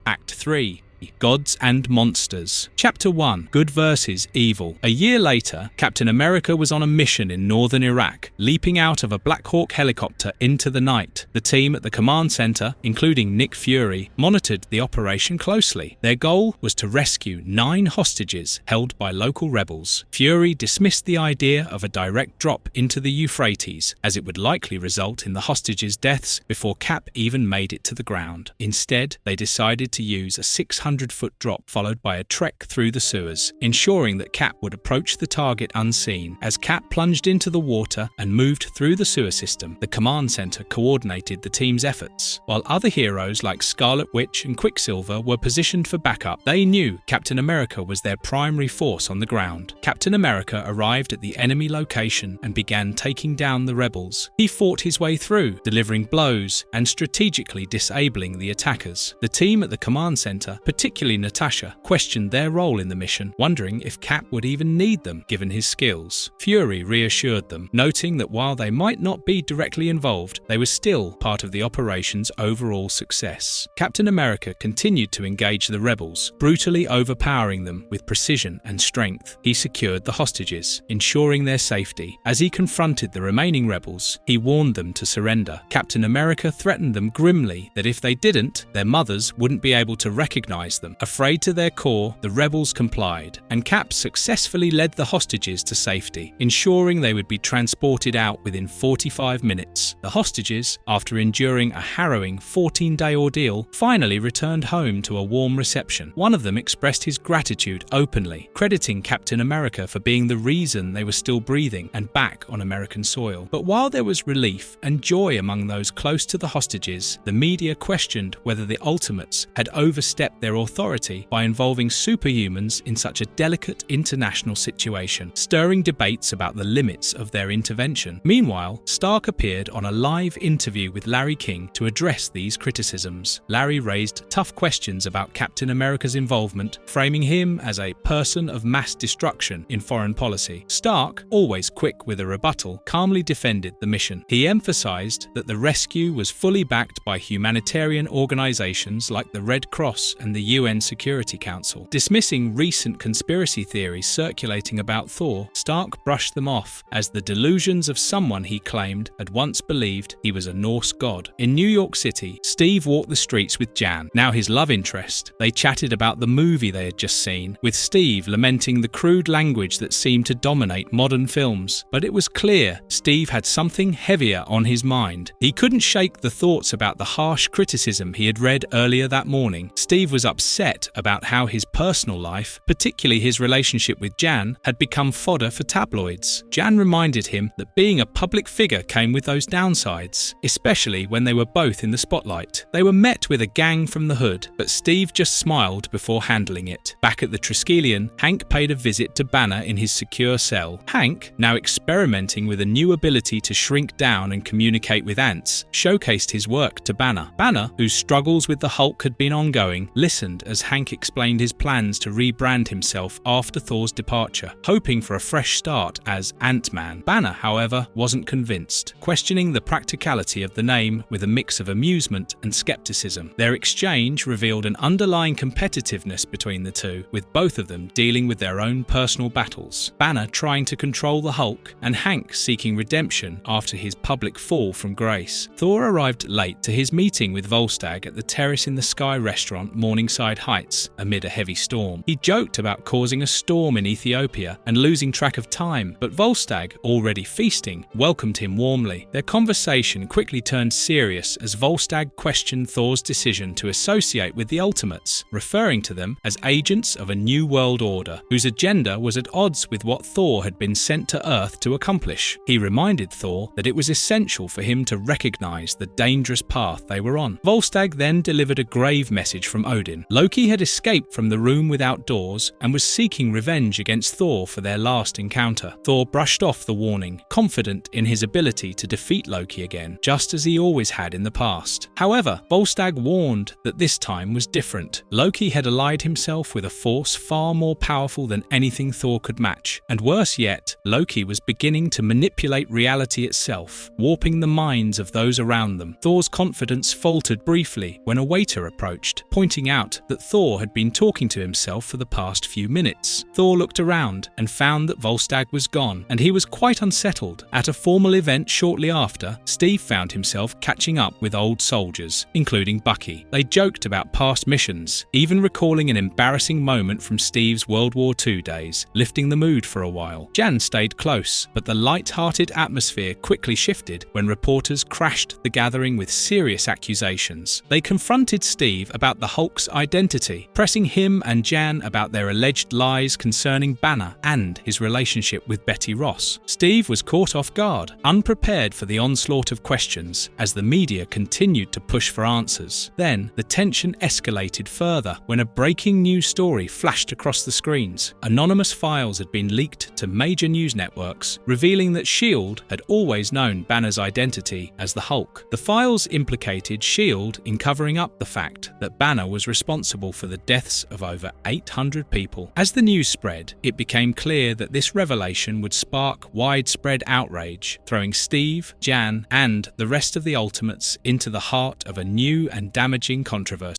Act 3. Gods and Monsters. Chapter 1. Good vs. Evil. A year later, Captain America was on a mission in northern Iraq, leaping out of a Black Hawk helicopter into the night. The team at the command center, including Nick Fury, monitored the operation closely. Their goal was to rescue 9 hostages held by local rebels. Fury dismissed the idea of a direct drop into the Euphrates, as it would likely result in the hostages' deaths before Cap even made it to the ground. Instead, they decided to use a 600-foot drop followed by a trek through the sewers, ensuring that Cap would approach the target unseen. As Cap plunged into the water and moved through the sewer system, the command center coordinated the team's efforts. While other heroes like Scarlet Witch and Quicksilver were positioned for backup, they knew Captain America was their primary force on the ground. Captain America arrived at the enemy location and began taking down the rebels. He fought his way through, delivering blows and strategically disabling the attackers. The team at the command center, particularly Natasha, questioned their role in the mission, wondering if Cap would even need them given his skills. Fury reassured them, noting that while they might not be directly involved, they were still part of the operation's overall success. Captain America continued to engage the rebels, brutally overpowering them with precision and strength. He secured the hostages, ensuring their safety. As he confronted the remaining rebels, he warned them to surrender. Captain America threatened them grimly that if they didn't, their mothers wouldn't be able to recognize them. Afraid to their core, the rebels complied, and Cap successfully led the hostages to safety, ensuring they would be transported out within 45 minutes. The hostages, after enduring a harrowing 14-day ordeal, finally returned home to a warm reception. One of them expressed his gratitude openly, crediting Captain America for being the reason they were still breathing and back on American soil. But while there was relief and joy among those close to the hostages, the media questioned whether the Ultimates had overstepped their authority by involving superhumans in such a delicate international situation, stirring debates about the limits of their intervention. Meanwhile, Stark appeared on a live interview with Larry King to address these criticisms. Larry raised tough questions about Captain America's involvement, framing him as a person of mass destruction in foreign policy. Stark, always quick with a rebuttal, calmly defended the mission. He emphasized that the rescue was fully backed by humanitarian organizations like the Red Cross and the UN Security Council. Dismissing recent conspiracy theories circulating about Thor, Stark brushed them off as the delusions of someone he claimed had once believed he was a Norse god. In New York City, Steve walked the streets with Jan, now his love interest. They chatted about the movie they had just seen, with Steve lamenting the crude language that seemed to dominate modern films. But it was clear Steve had something heavier on his mind. He couldn't shake the thoughts about the harsh criticism he had read earlier that morning. Steve was upset about how his personal life, particularly his relationship with Jan, had become fodder for tabloids. Jan reminded him that being a public figure came with those downsides, especially when they were both in the spotlight. They were met with a gang from the hood, but Steve just smiled before handling it. Back at the Triskelion, Hank paid a visit to Banner in his secure cell. Hank, now experimenting with a new ability to shrink down and communicate with ants, showcased his work to Banner. Banner, whose struggles with the Hulk had been ongoing, listened as Hank explained his plans to rebrand himself after Thor's departure, hoping for a fresh start as Ant-Man. Banner, however, wasn't convinced, questioning the practicality of the name with a mix of amusement and skepticism. Their exchange revealed an underlying competitiveness between the two, with both of them dealing with their own personal battles. Banner trying to control the Hulk, and Hank seeking redemption after his public fall from grace. Thor arrived late to his meeting with Volstagg at the Terrace in the Sky restaurant Morningside Heights amid a heavy storm. He joked about causing a storm in Ethiopia and losing track of time, but Volstagg, already feasting, welcomed him warmly. Their conversation quickly turned serious as Volstagg questioned Thor's decision to associate with the Ultimates, referring to them as agents of a new world order, whose agenda was at odds with what Thor had been sent to Earth to accomplish. He reminded Thor that it was essential for him to recognize the dangerous path they were on. Volstagg then delivered a grave message from Odin. Loki had escaped from the room without doors and was seeking revenge against Thor for their last encounter. Thor brushed off the warning, confident in his ability to defeat Loki again, just as he always had in the past. However, Volstagg warned that this time was different. Loki had allied himself with a force far more powerful than anything Thor could match. And worse yet, Loki was beginning to manipulate reality itself, warping the minds of those around them. Thor's confidence faltered briefly when a waiter approached, pointing out out that Thor had been talking to himself for the past few minutes. Thor looked around and found that Volstagg was gone, and he was quite unsettled. At a formal event shortly after, Steve found himself catching up with old soldiers, including Bucky. They joked about past missions, even recalling an embarrassing moment from Steve's World War II days, lifting the mood for a while. Jan stayed close, but the light-hearted atmosphere quickly shifted when reporters crashed the gathering with serious accusations. They confronted Steve about the Hulk's identity, pressing him and Jan about their alleged lies concerning Banner and his relationship with Betty Ross. Steve was caught off guard, unprepared for the onslaught of questions as the media continued to push for answers. Then, the tension escalated further when a breaking news story flashed across the screens. Anonymous files had been leaked to major news networks, revealing that S.H.I.E.L.D. had always known Banner's identity as the Hulk. The files implicated S.H.I.E.L.D. in covering up the fact that Banner was responsible for the deaths of over 800 people. As the news spread, it became clear that this revelation would spark widespread outrage, throwing Steve, Jan, and the rest of the Ultimates into the heart of a new and damaging controversy.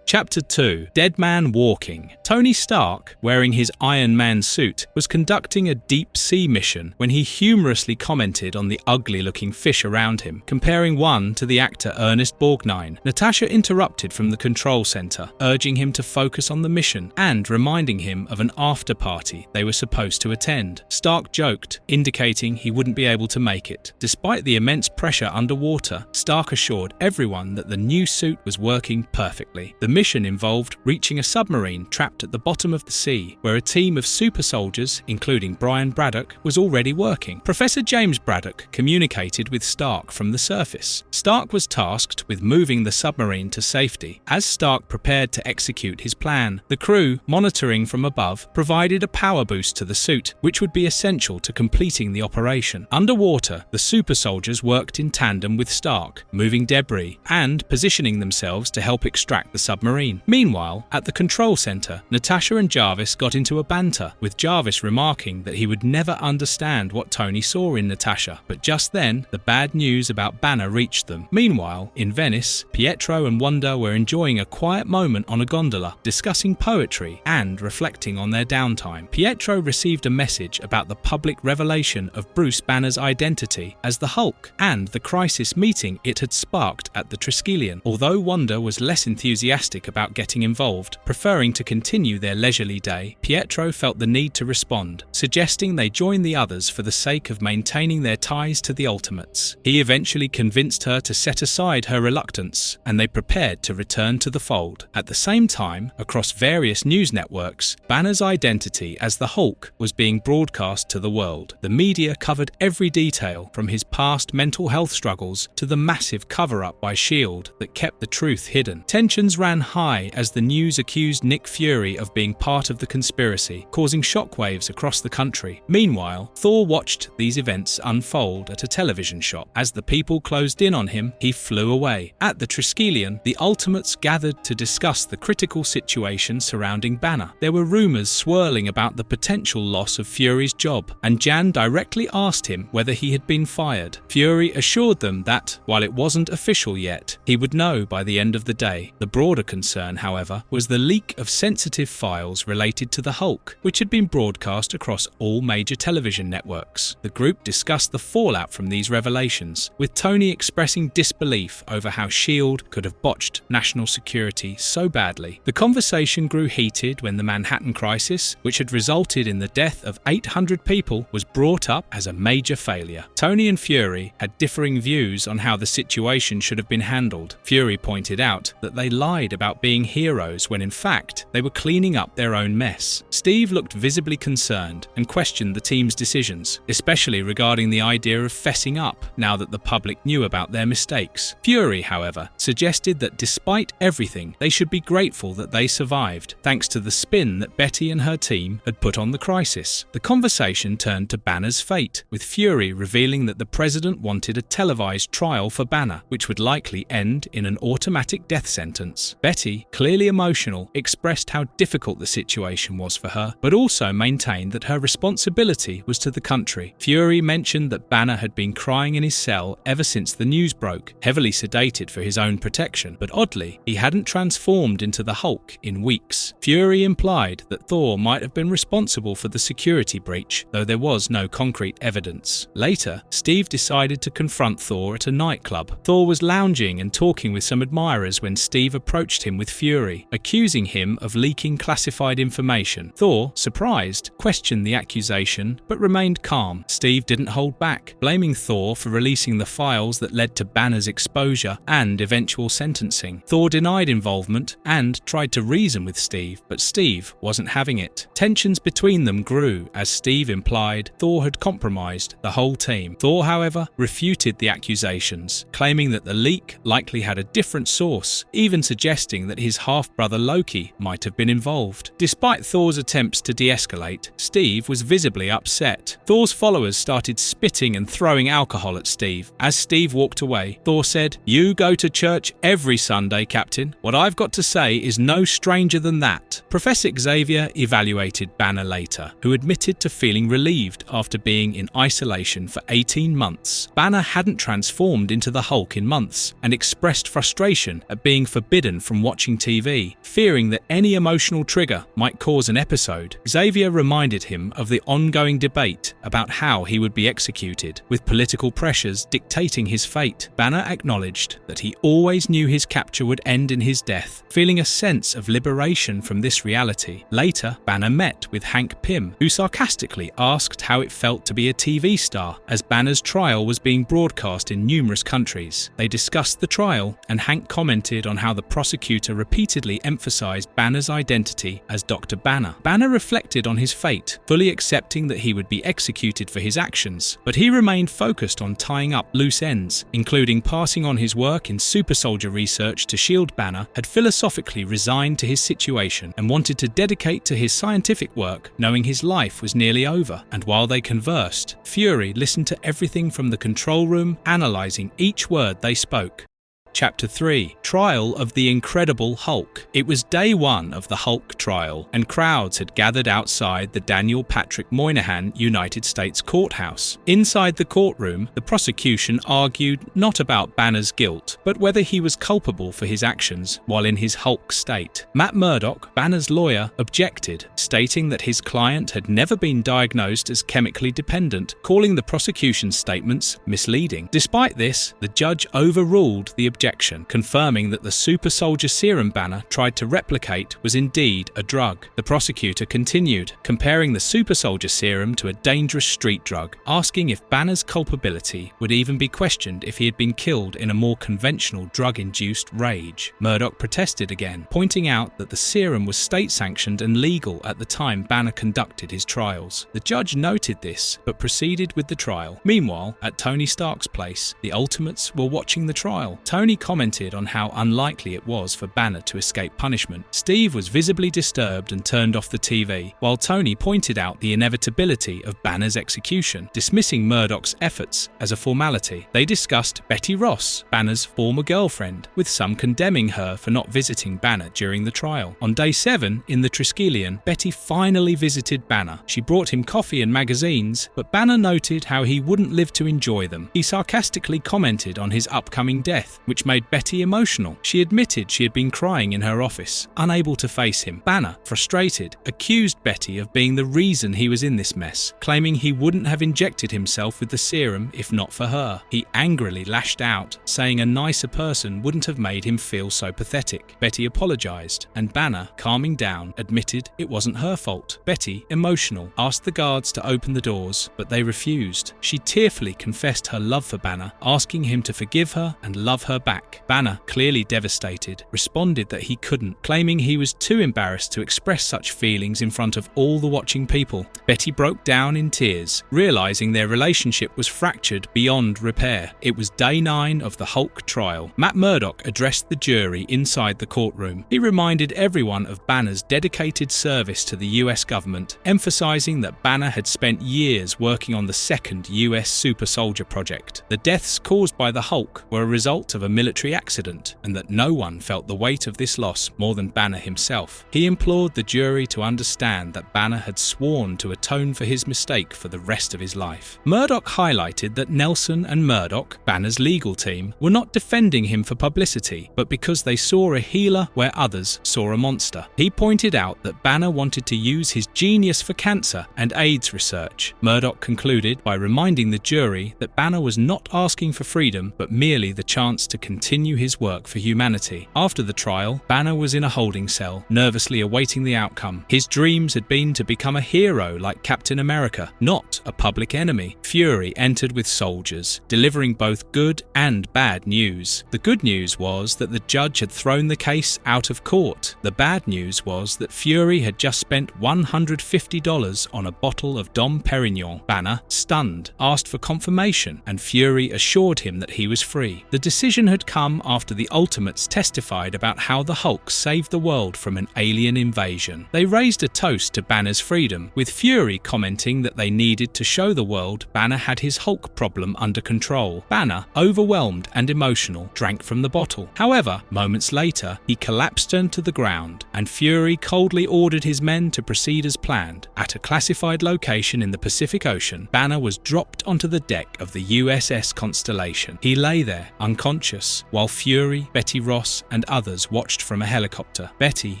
Chapter 2. Dead Man Walking. Tony Stark, wearing his Iron Man suit, was conducting a deep-sea mission when he humorously commented on the ugly-looking fish around him, comparing one to the actor Ernest Borgnine. Natasha interrupted from the control center, urging him to focus on the mission and reminding him of an after-party they were supposed to attend. Stark joked, indicating he wouldn't be able to make it. Despite the immense pressure underwater, Stark assured everyone that the new suit was working perfectly. The mission involved reaching a submarine trapped at the bottom of the sea, where a team of super soldiers, including Brian Braddock, was already working. Professor James Braddock communicated with Stark from the surface. Stark was tasked with moving the submarine to safety. As Stark prepared to execute his plan, the crew, monitoring from above, provided a power boost to the suit, which would be essential to completing the operation. Underwater, the super soldiers worked in tandem with Stark, moving debris and positioning themselves to help extract the submarine. Meanwhile, at the control center, Natasha and Jarvis got into a banter, with Jarvis remarking that he would never understand what Tony saw in Natasha. But just then, the bad news about Banner reached them. Meanwhile, in Venice, Pietro and Wanda were enjoying a quiet moment on a gondola, discussing poetry and reflecting on their downtime. Pietro received a message about the public revelation of Bruce Banner's identity as the Hulk and the crisis meeting it had sparked at the Triskellion. Although Wanda was less enthusiastic about getting involved, preferring to continue their leisurely day, Pietro felt the need to respond, suggesting they join the others for the sake of maintaining their ties to the Ultimates. He eventually convinced her to set aside her reluctance, and they prepared to return to the fold. At the same time, across various news networks, Banner's identity as the Hulk was being broadcast to the world. The media covered every detail, from his past mental health struggles to the massive cover-up by S.H.I.E.L.D. that kept the truth hidden. Tensions ran high as the news accused Nick Fury of being part of the conspiracy, causing shockwaves across the country. Meanwhile, Thor watched these events unfold at a television shop. As the people closed in on him, he flew away. At the Triskellion, the Ultimates gathered to discuss the critical situation surrounding Banner. There were rumors swirling about the potential loss of Fury's job, and Jan directly asked him whether he had been fired. Fury assured them that, while it wasn't official yet, he would know by the end of the day. The broader concern, however, was the leak of sensitive files related to the Hulk, which had been broadcast across all major television networks. The group discussed the fallout from these revelations, with Tony expressing disbelief over how S.H.I.E.L.D. could have botched national security so badly. The conversation grew heated when the Manhattan Crisis, which had resulted in the death of 800 people, was brought up as a major failure. Tony and Fury had differing views on how the situation should have been handled. Fury pointed out that they lied about being heroes when in fact they were cleaning up their own mess. Steve looked visibly concerned and questioned the team's decisions, especially regarding the idea of fessing up now that the public knew about their mistakes. Fury, however, suggested that despite everything, they should be grateful that they survived, thanks to the spin that Betty and her team had put on the crisis. The conversation turned to Banner's fate, with Fury revealing that the president wanted a televised trial for Banner, which would likely end in an automatic death sentence. evidence. Betty, clearly emotional, expressed how difficult the situation was for her, but also maintained that her responsibility was to the country. Fury mentioned that Banner had been crying in his cell ever since the news broke, heavily sedated for his own protection, but oddly, he hadn't transformed into the Hulk in weeks. Fury implied that Thor might have been responsible for the security breach, though there was no concrete evidence. Later, Steve decided to confront Thor at a nightclub. Thor was lounging and talking with some admirers when Steve approached him with fury, accusing him of leaking classified information. Thor, surprised, questioned the accusation but remained calm. Steve didn't hold back, blaming Thor for releasing the files that led to Banner's exposure and eventual sentencing. Thor denied involvement and tried to reason with Steve, but Steve wasn't having it. Tensions between them grew as Steve implied Thor had compromised the whole team. Thor, however, refuted the accusations, claiming that the leak likely had a different source, even suggesting that his half-brother Loki might have been involved. Despite Thor's attempts to de-escalate, Steve was visibly upset. Thor's followers started spitting and throwing alcohol at Steve. As Steve walked away, Thor said, "You go to church every Sunday, Captain. What I've got to say is no stranger than that." Professor Xavier evaluated Banner later, who admitted to feeling relieved after being in isolation for 18 months. Banner hadn't transformed into the Hulk in months and expressed frustration at being forbidden from watching TV, fearing that any emotional trigger might cause an episode. Xavier reminded him of the ongoing debate about how he would be executed, with political pressures dictating his fate. Banner acknowledged that he always knew his capture would end in his death, feeling a sense of liberation from this reality. Later, Banner met with Hank Pym, who sarcastically asked how it felt to be a TV star, as Banner's trial was being broadcast in numerous countries. They discussed the trial, and Hank commented on how the prosecutor repeatedly emphasized Banner's identity as Dr. Banner. Banner reflected on his fate, fully accepting that he would be executed for his actions, but he remained focused on tying up loose ends, including passing on his work in super soldier research to shield. Banner had philosophically resigned to his situation and wanted to dedicate to his scientific work, knowing his life was nearly over. And while they conversed, Fury listened to everything from the control room, analyzing each word they spoke. Chapter 3: Trial of the Incredible Hulk. It was day one of the Hulk trial, and crowds had gathered outside the Daniel Patrick Moynihan United States Courthouse. Inside the courtroom, the prosecution argued not about Banner's guilt, but whether he was culpable for his actions while in his Hulk state. Matt Murdock, Banner's lawyer, objected, stating that his client had never been diagnosed as chemically dependent, calling the prosecution's statements misleading. Despite this, the judge overruled the objection, confirming that the super soldier serum Banner tried to replicate was indeed a drug. The prosecutor continued, comparing the super soldier serum to a dangerous street drug, asking if Banner's culpability would even be questioned if he had been killed in a more conventional drug-induced rage. Murdoch protested again, pointing out that the serum was state-sanctioned and legal at the time Banner conducted his trials. The judge noted this, but proceeded with the trial. Meanwhile, at Tony Stark's place, the Ultimates were watching the trial. Tony commented on how unlikely it was for Banner to escape punishment. Steve was visibly disturbed and turned off the TV, while Tony pointed out the inevitability of Banner's execution, dismissing Murdoch's efforts as a formality. They discussed Betty Ross, Banner's former girlfriend, with some condemning her for not visiting Banner during the trial. On day 7, in the Triskellion, Betty finally visited Banner. She brought him coffee and magazines, but Banner noted how he wouldn't live to enjoy them. He sarcastically commented on his upcoming death, which made Betty emotional. She admitted she had been crying in her office, unable to face him. Banner, frustrated, accused Betty of being the reason he was in this mess, claiming he wouldn't have injected himself with the serum if not for her. He angrily lashed out, saying a nicer person wouldn't have made him feel so pathetic. Betty apologized, and Banner, calming down, admitted it wasn't her fault. Betty, emotional, asked the guards to open the doors, but they refused. She tearfully confessed her love for Banner, asking him to forgive her and love her back. Banner, clearly devastated, responded that he couldn't, claiming he was too embarrassed to express such feelings in front of all the watching people. Betty broke down in tears, realizing their relationship was fractured beyond repair. It was day 9 of the Hulk trial. Matt Murdock addressed the jury inside the courtroom. He reminded everyone of Banner's dedicated service to the US government, emphasizing that Banner had spent years working on the second US super soldier project. The deaths caused by the Hulk were a result of a military accident, and that no one felt the weight of this loss more than Banner himself. He implored the jury to understand that Banner had sworn to atone for his mistake for the rest of his life. Murdoch highlighted that Nelson and Murdoch, Banner's legal team, were not defending him for publicity, but because they saw a healer where others saw a monster. He pointed out that Banner wanted to use his genius for cancer and AIDS research. Murdoch concluded by reminding the jury that Banner was not asking for freedom, but merely the chance to continue his work for humanity. After the trial, Banner was in a holding cell, nervously awaiting the outcome. His dreams had been to become a hero like Captain America, not a public enemy. Fury entered with soldiers, delivering both good and bad news. The good news was that the judge had thrown the case out of court. The bad news was that Fury had just spent $150 on a bottle of Dom Perignon. Banner, stunned, asked for confirmation, and Fury assured him that he was free. The decision had come after the Ultimates testified about how the Hulk saved the world from an alien invasion. They raised a toast to Banner's freedom, with Fury commenting that they needed to show the world Banner had his Hulk problem under control. Banner, overwhelmed and emotional, drank from the bottle. However, moments later, he collapsed onto the ground, and Fury coldly ordered his men to proceed as planned. At a classified location in the Pacific Ocean, Banner was dropped onto the deck of the USS Constellation. He lay there, unconscious, while Fury, Betty Ross, and others watched from a helicopter. Betty,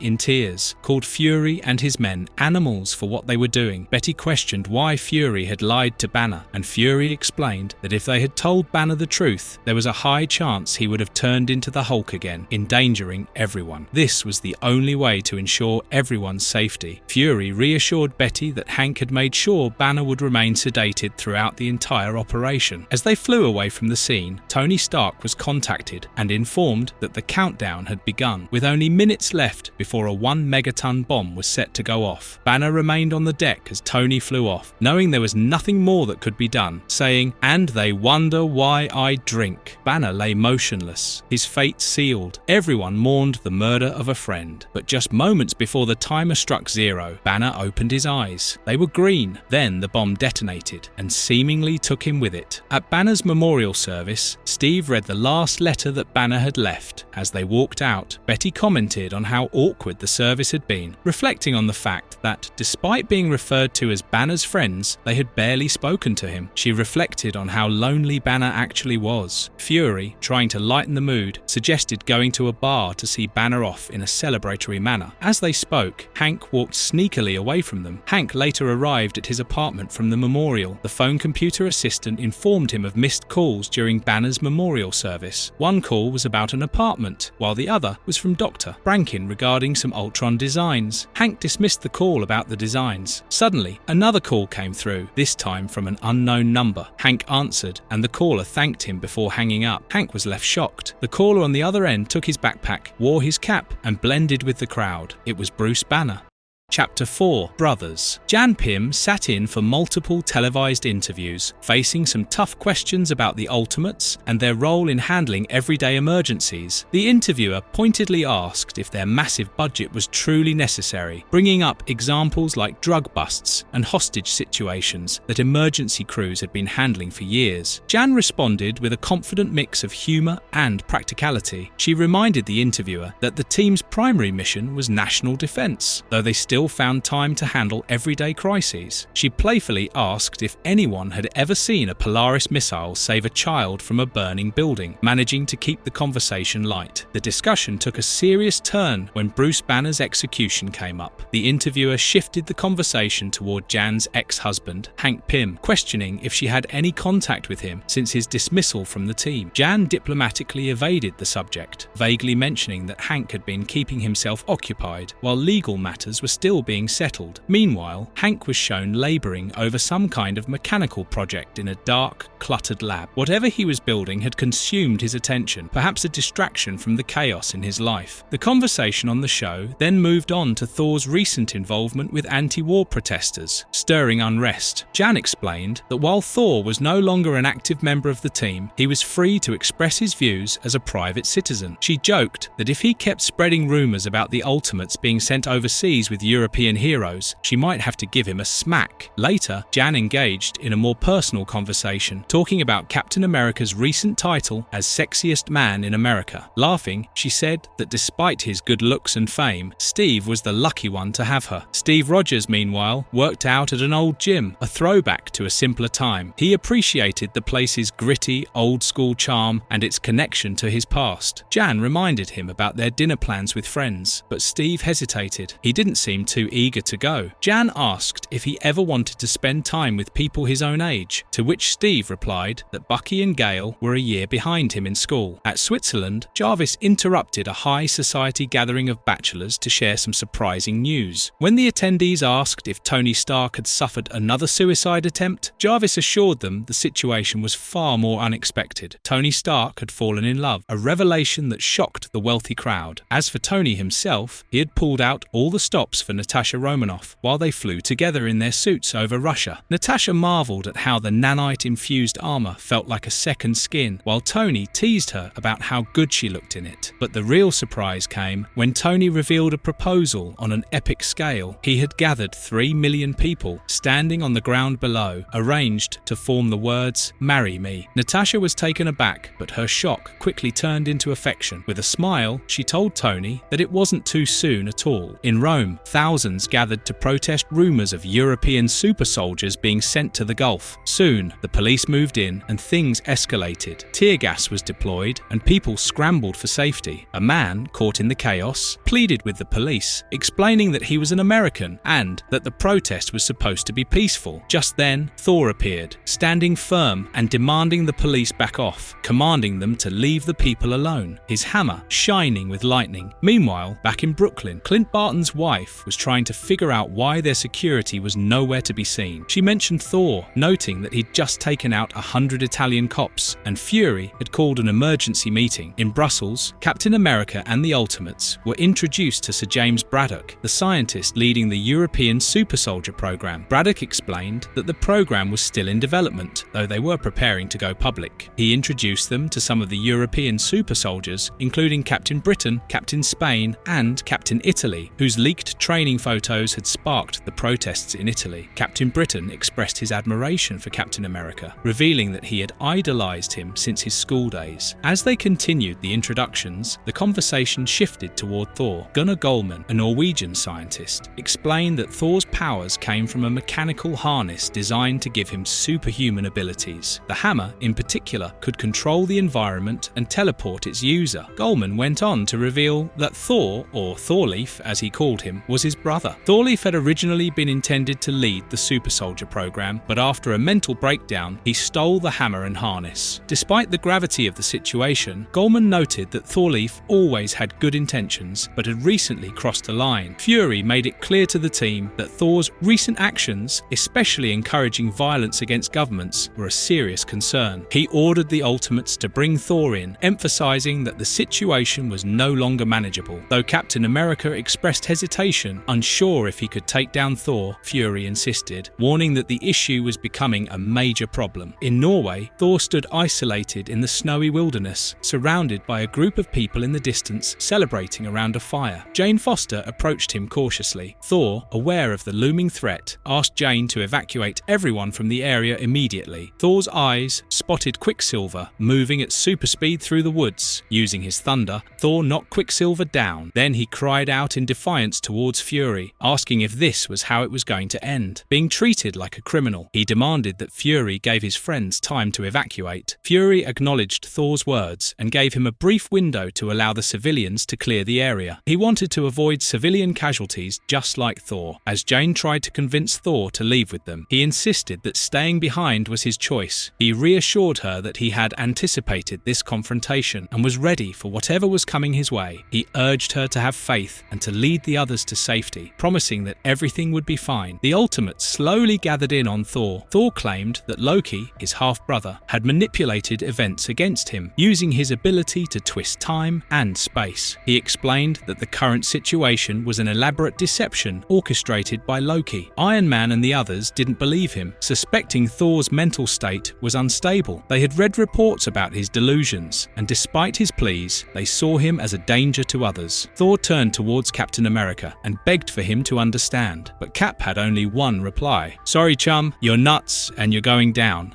in tears, called Fury and his men animals for what they were doing. Betty questioned why Fury had lied to Banner, and Fury explained that if they had told Banner the truth, there was a high chance he would have turned into the Hulk again, endangering everyone. This was the only way to ensure everyone's safety. Fury reassured Betty that Hank had made sure Banner would remain sedated throughout the entire operation. As they flew away from the scene, Tony Stark was contacted and informed that the countdown had begun, with only minutes left before a 1-megaton bomb was set to go off. Banner remained on the deck as Tony flew off, knowing there was nothing more that could be done, saying, "And they wonder why I drink." Banner lay motionless, his fate sealed. Everyone mourned the murder of a friend. But just moments before the timer struck 0, Banner opened his eyes. They were green. Then the bomb detonated and seemingly took him with it. At Banner's memorial service, Steve read the last letter that Banner had left. As they walked out, Betty commented on how awkward the service had been, reflecting on the fact that, despite being referred to as Banner's friends, they had barely spoken to him. She reflected on how lonely Banner actually was. Fury, trying to lighten the mood, suggested going to a bar to see Banner off in a celebratory manner. As they spoke, Hank walked sneakily away from them. Hank later arrived at his apartment from the memorial. The phone computer assistant informed him of missed calls during Banner's memorial service. One call was about an apartment, while the other was from Dr. Brankin regarding some Ultron designs. Hank dismissed the call about the designs. Suddenly, another call came through, this time from an unknown number. Hank answered, and the caller thanked him before hanging up. Hank was left shocked. The caller on the other end took his backpack, wore his cap, and blended with the crowd. It was Bruce Banner. Chapter 4: Brothers. Jan Pym sat in for multiple televised interviews, facing some tough questions about the Ultimates and their role in handling everyday emergencies. The interviewer pointedly asked if their massive budget was truly necessary, bringing up examples like drug busts and hostage situations that emergency crews had been handling for years. Jan responded with a confident mix of humour and practicality. She reminded the interviewer that the team's primary mission was national defence, though they still found time to handle everyday crises. She playfully asked if anyone had ever seen a Polaris missile save a child from a burning building, managing to keep the conversation light. The discussion took a serious turn when Bruce Banner's execution came up. The interviewer shifted the conversation toward Jan's ex-husband, Hank Pym, questioning if she had any contact with him since his dismissal from the team. Jan diplomatically evaded the subject, vaguely mentioning that Hank had been keeping himself occupied while legal matters were still being settled. Meanwhile, Hank was shown labouring over some kind of mechanical project in a dark, cluttered lab. Whatever he was building had consumed his attention, perhaps a distraction from the chaos in his life. The conversation on the show then moved on to Thor's recent involvement with anti-war protesters, stirring unrest. Jan explained that while Thor was no longer an active member of the team, he was free to express his views as a private citizen. She joked that if he kept spreading rumours about the Ultimates being sent overseas with European heroes, she might have to give him a smack. Later, Jan engaged in a more personal conversation, talking about Captain America's recent title as Sexiest Man in America. Laughing, she said that despite his good looks and fame, Steve was the lucky one to have her. Steve Rogers, meanwhile, worked out at an old gym, a throwback to a simpler time. He appreciated the place's gritty, old-school charm and its connection to his past. Jan reminded him about their dinner plans with friends, but Steve hesitated. He didn't seem too eager to go. Jan asked if he ever wanted to spend time with people his own age, to which Steve replied that Bucky and Gale were a year behind him in school. At Switzerland, Jarvis interrupted a high society gathering of bachelors to share some surprising news. When the attendees asked if Tony Stark had suffered another suicide attempt, Jarvis assured them the situation was far more unexpected. Tony Stark had fallen in love, a revelation that shocked the wealthy crowd. As for Tony himself, he had pulled out all the stops for Natasha Romanoff while they flew together in their suits over Russia. Natasha marveled at how the nanite-infused armor felt like a second skin, while Tony teased her about how good she looked in it. But the real surprise came when Tony revealed a proposal on an epic scale. He had gathered 3 million people standing on the ground below, arranged to form the words, "Marry me." Natasha was taken aback, but her shock quickly turned into affection. With a smile, she told Tony that it wasn't too soon at all. In Rome, thousands gathered to protest rumors of European super soldiers being sent to the Gulf. Soon, the police moved in and things escalated. Tear gas was deployed and people scrambled for safety. A man, caught in the chaos, pleaded with the police, explaining that he was an American and that the protest was supposed to be peaceful. Just then, Thor appeared, standing firm and demanding the police back off, commanding them to leave the people alone, his hammer shining with lightning. Meanwhile, back in Brooklyn, Clint Barton's wife was trying to figure out why their security was nowhere to be seen. She mentioned Thor, noting that he'd just taken out 100 Italian cops, and Fury had called an emergency meeting. In Brussels, Captain America and the Ultimates were introduced to Sir James Braddock, the scientist leading the European Super Soldier program. Braddock explained that the program was still in development, though they were preparing to go public. He introduced them to some of the European super soldiers, including Captain Britain, Captain Spain, and Captain Italy, whose leaked training photos had sparked the protests in Italy. Captain Britain expressed his admiration for Captain America, revealing that he had idolized him since his school days. As they continued the introductions, the conversation shifted toward Thor. Gunnar Goldman, a Norwegian scientist, explained that Thor's powers came from a mechanical harness designed to give him superhuman abilities. The hammer, in particular, could control the environment and teleport its user. Goldman went on to reveal that Thor, or Thorleif as he called him, was his brother. Thorleif had originally been intended to lead the Super Soldier program, but after a mental breakdown, he stole the hammer and harness. Despite the gravity of the situation, Goldman noted that Thorleif always had good intentions, but had recently crossed the line. Fury made it clear to the team that Thor's recent actions, especially encouraging violence against governments, were a serious concern. He ordered the Ultimates to bring Thor in, emphasizing that the situation was no longer manageable. Though Captain America expressed hesitation, unsure if he could take down Thor, Fury insisted, warning that the issue was becoming a major problem. In Norway, Thor stood isolated in the snowy wilderness, surrounded by a group of people in the distance celebrating around a fire. Jane Foster approached him cautiously. Thor, aware of the looming threat, asked Jane to evacuate everyone from the area immediately. Thor's eyes spotted Quicksilver moving at super speed through the woods. Using his thunder, Thor knocked Quicksilver down. Then he cried out in defiance towards Fury, asking if this was how it was going to end. Being treated like a criminal, he demanded that Fury gave his friends time to evacuate. Fury acknowledged Thor's words and gave him a brief window to allow the civilians to clear the area. He wanted to avoid civilian casualties just like Thor. As Jane tried to convince Thor to leave with them, he insisted that staying behind was his choice. He reassured her that he had anticipated this confrontation and was ready for whatever was coming his way. He urged her to have faith and to lead the others to safety, promising that everything would be fine. The Ultimates slowly gathered in on Thor. Thor claimed that Loki, his half-brother, had manipulated events against him, using his ability to twist time and space. He explained that the current situation was an elaborate deception orchestrated by Loki. Iron Man and the others didn't believe him, suspecting Thor's mental state was unstable. They had read reports about his delusions, and despite his pleas, they saw him as a danger to others. Thor turned towards Captain America and and begged for him to understand, but Cap had only one reply. "Sorry, chum, you're nuts and you're going down."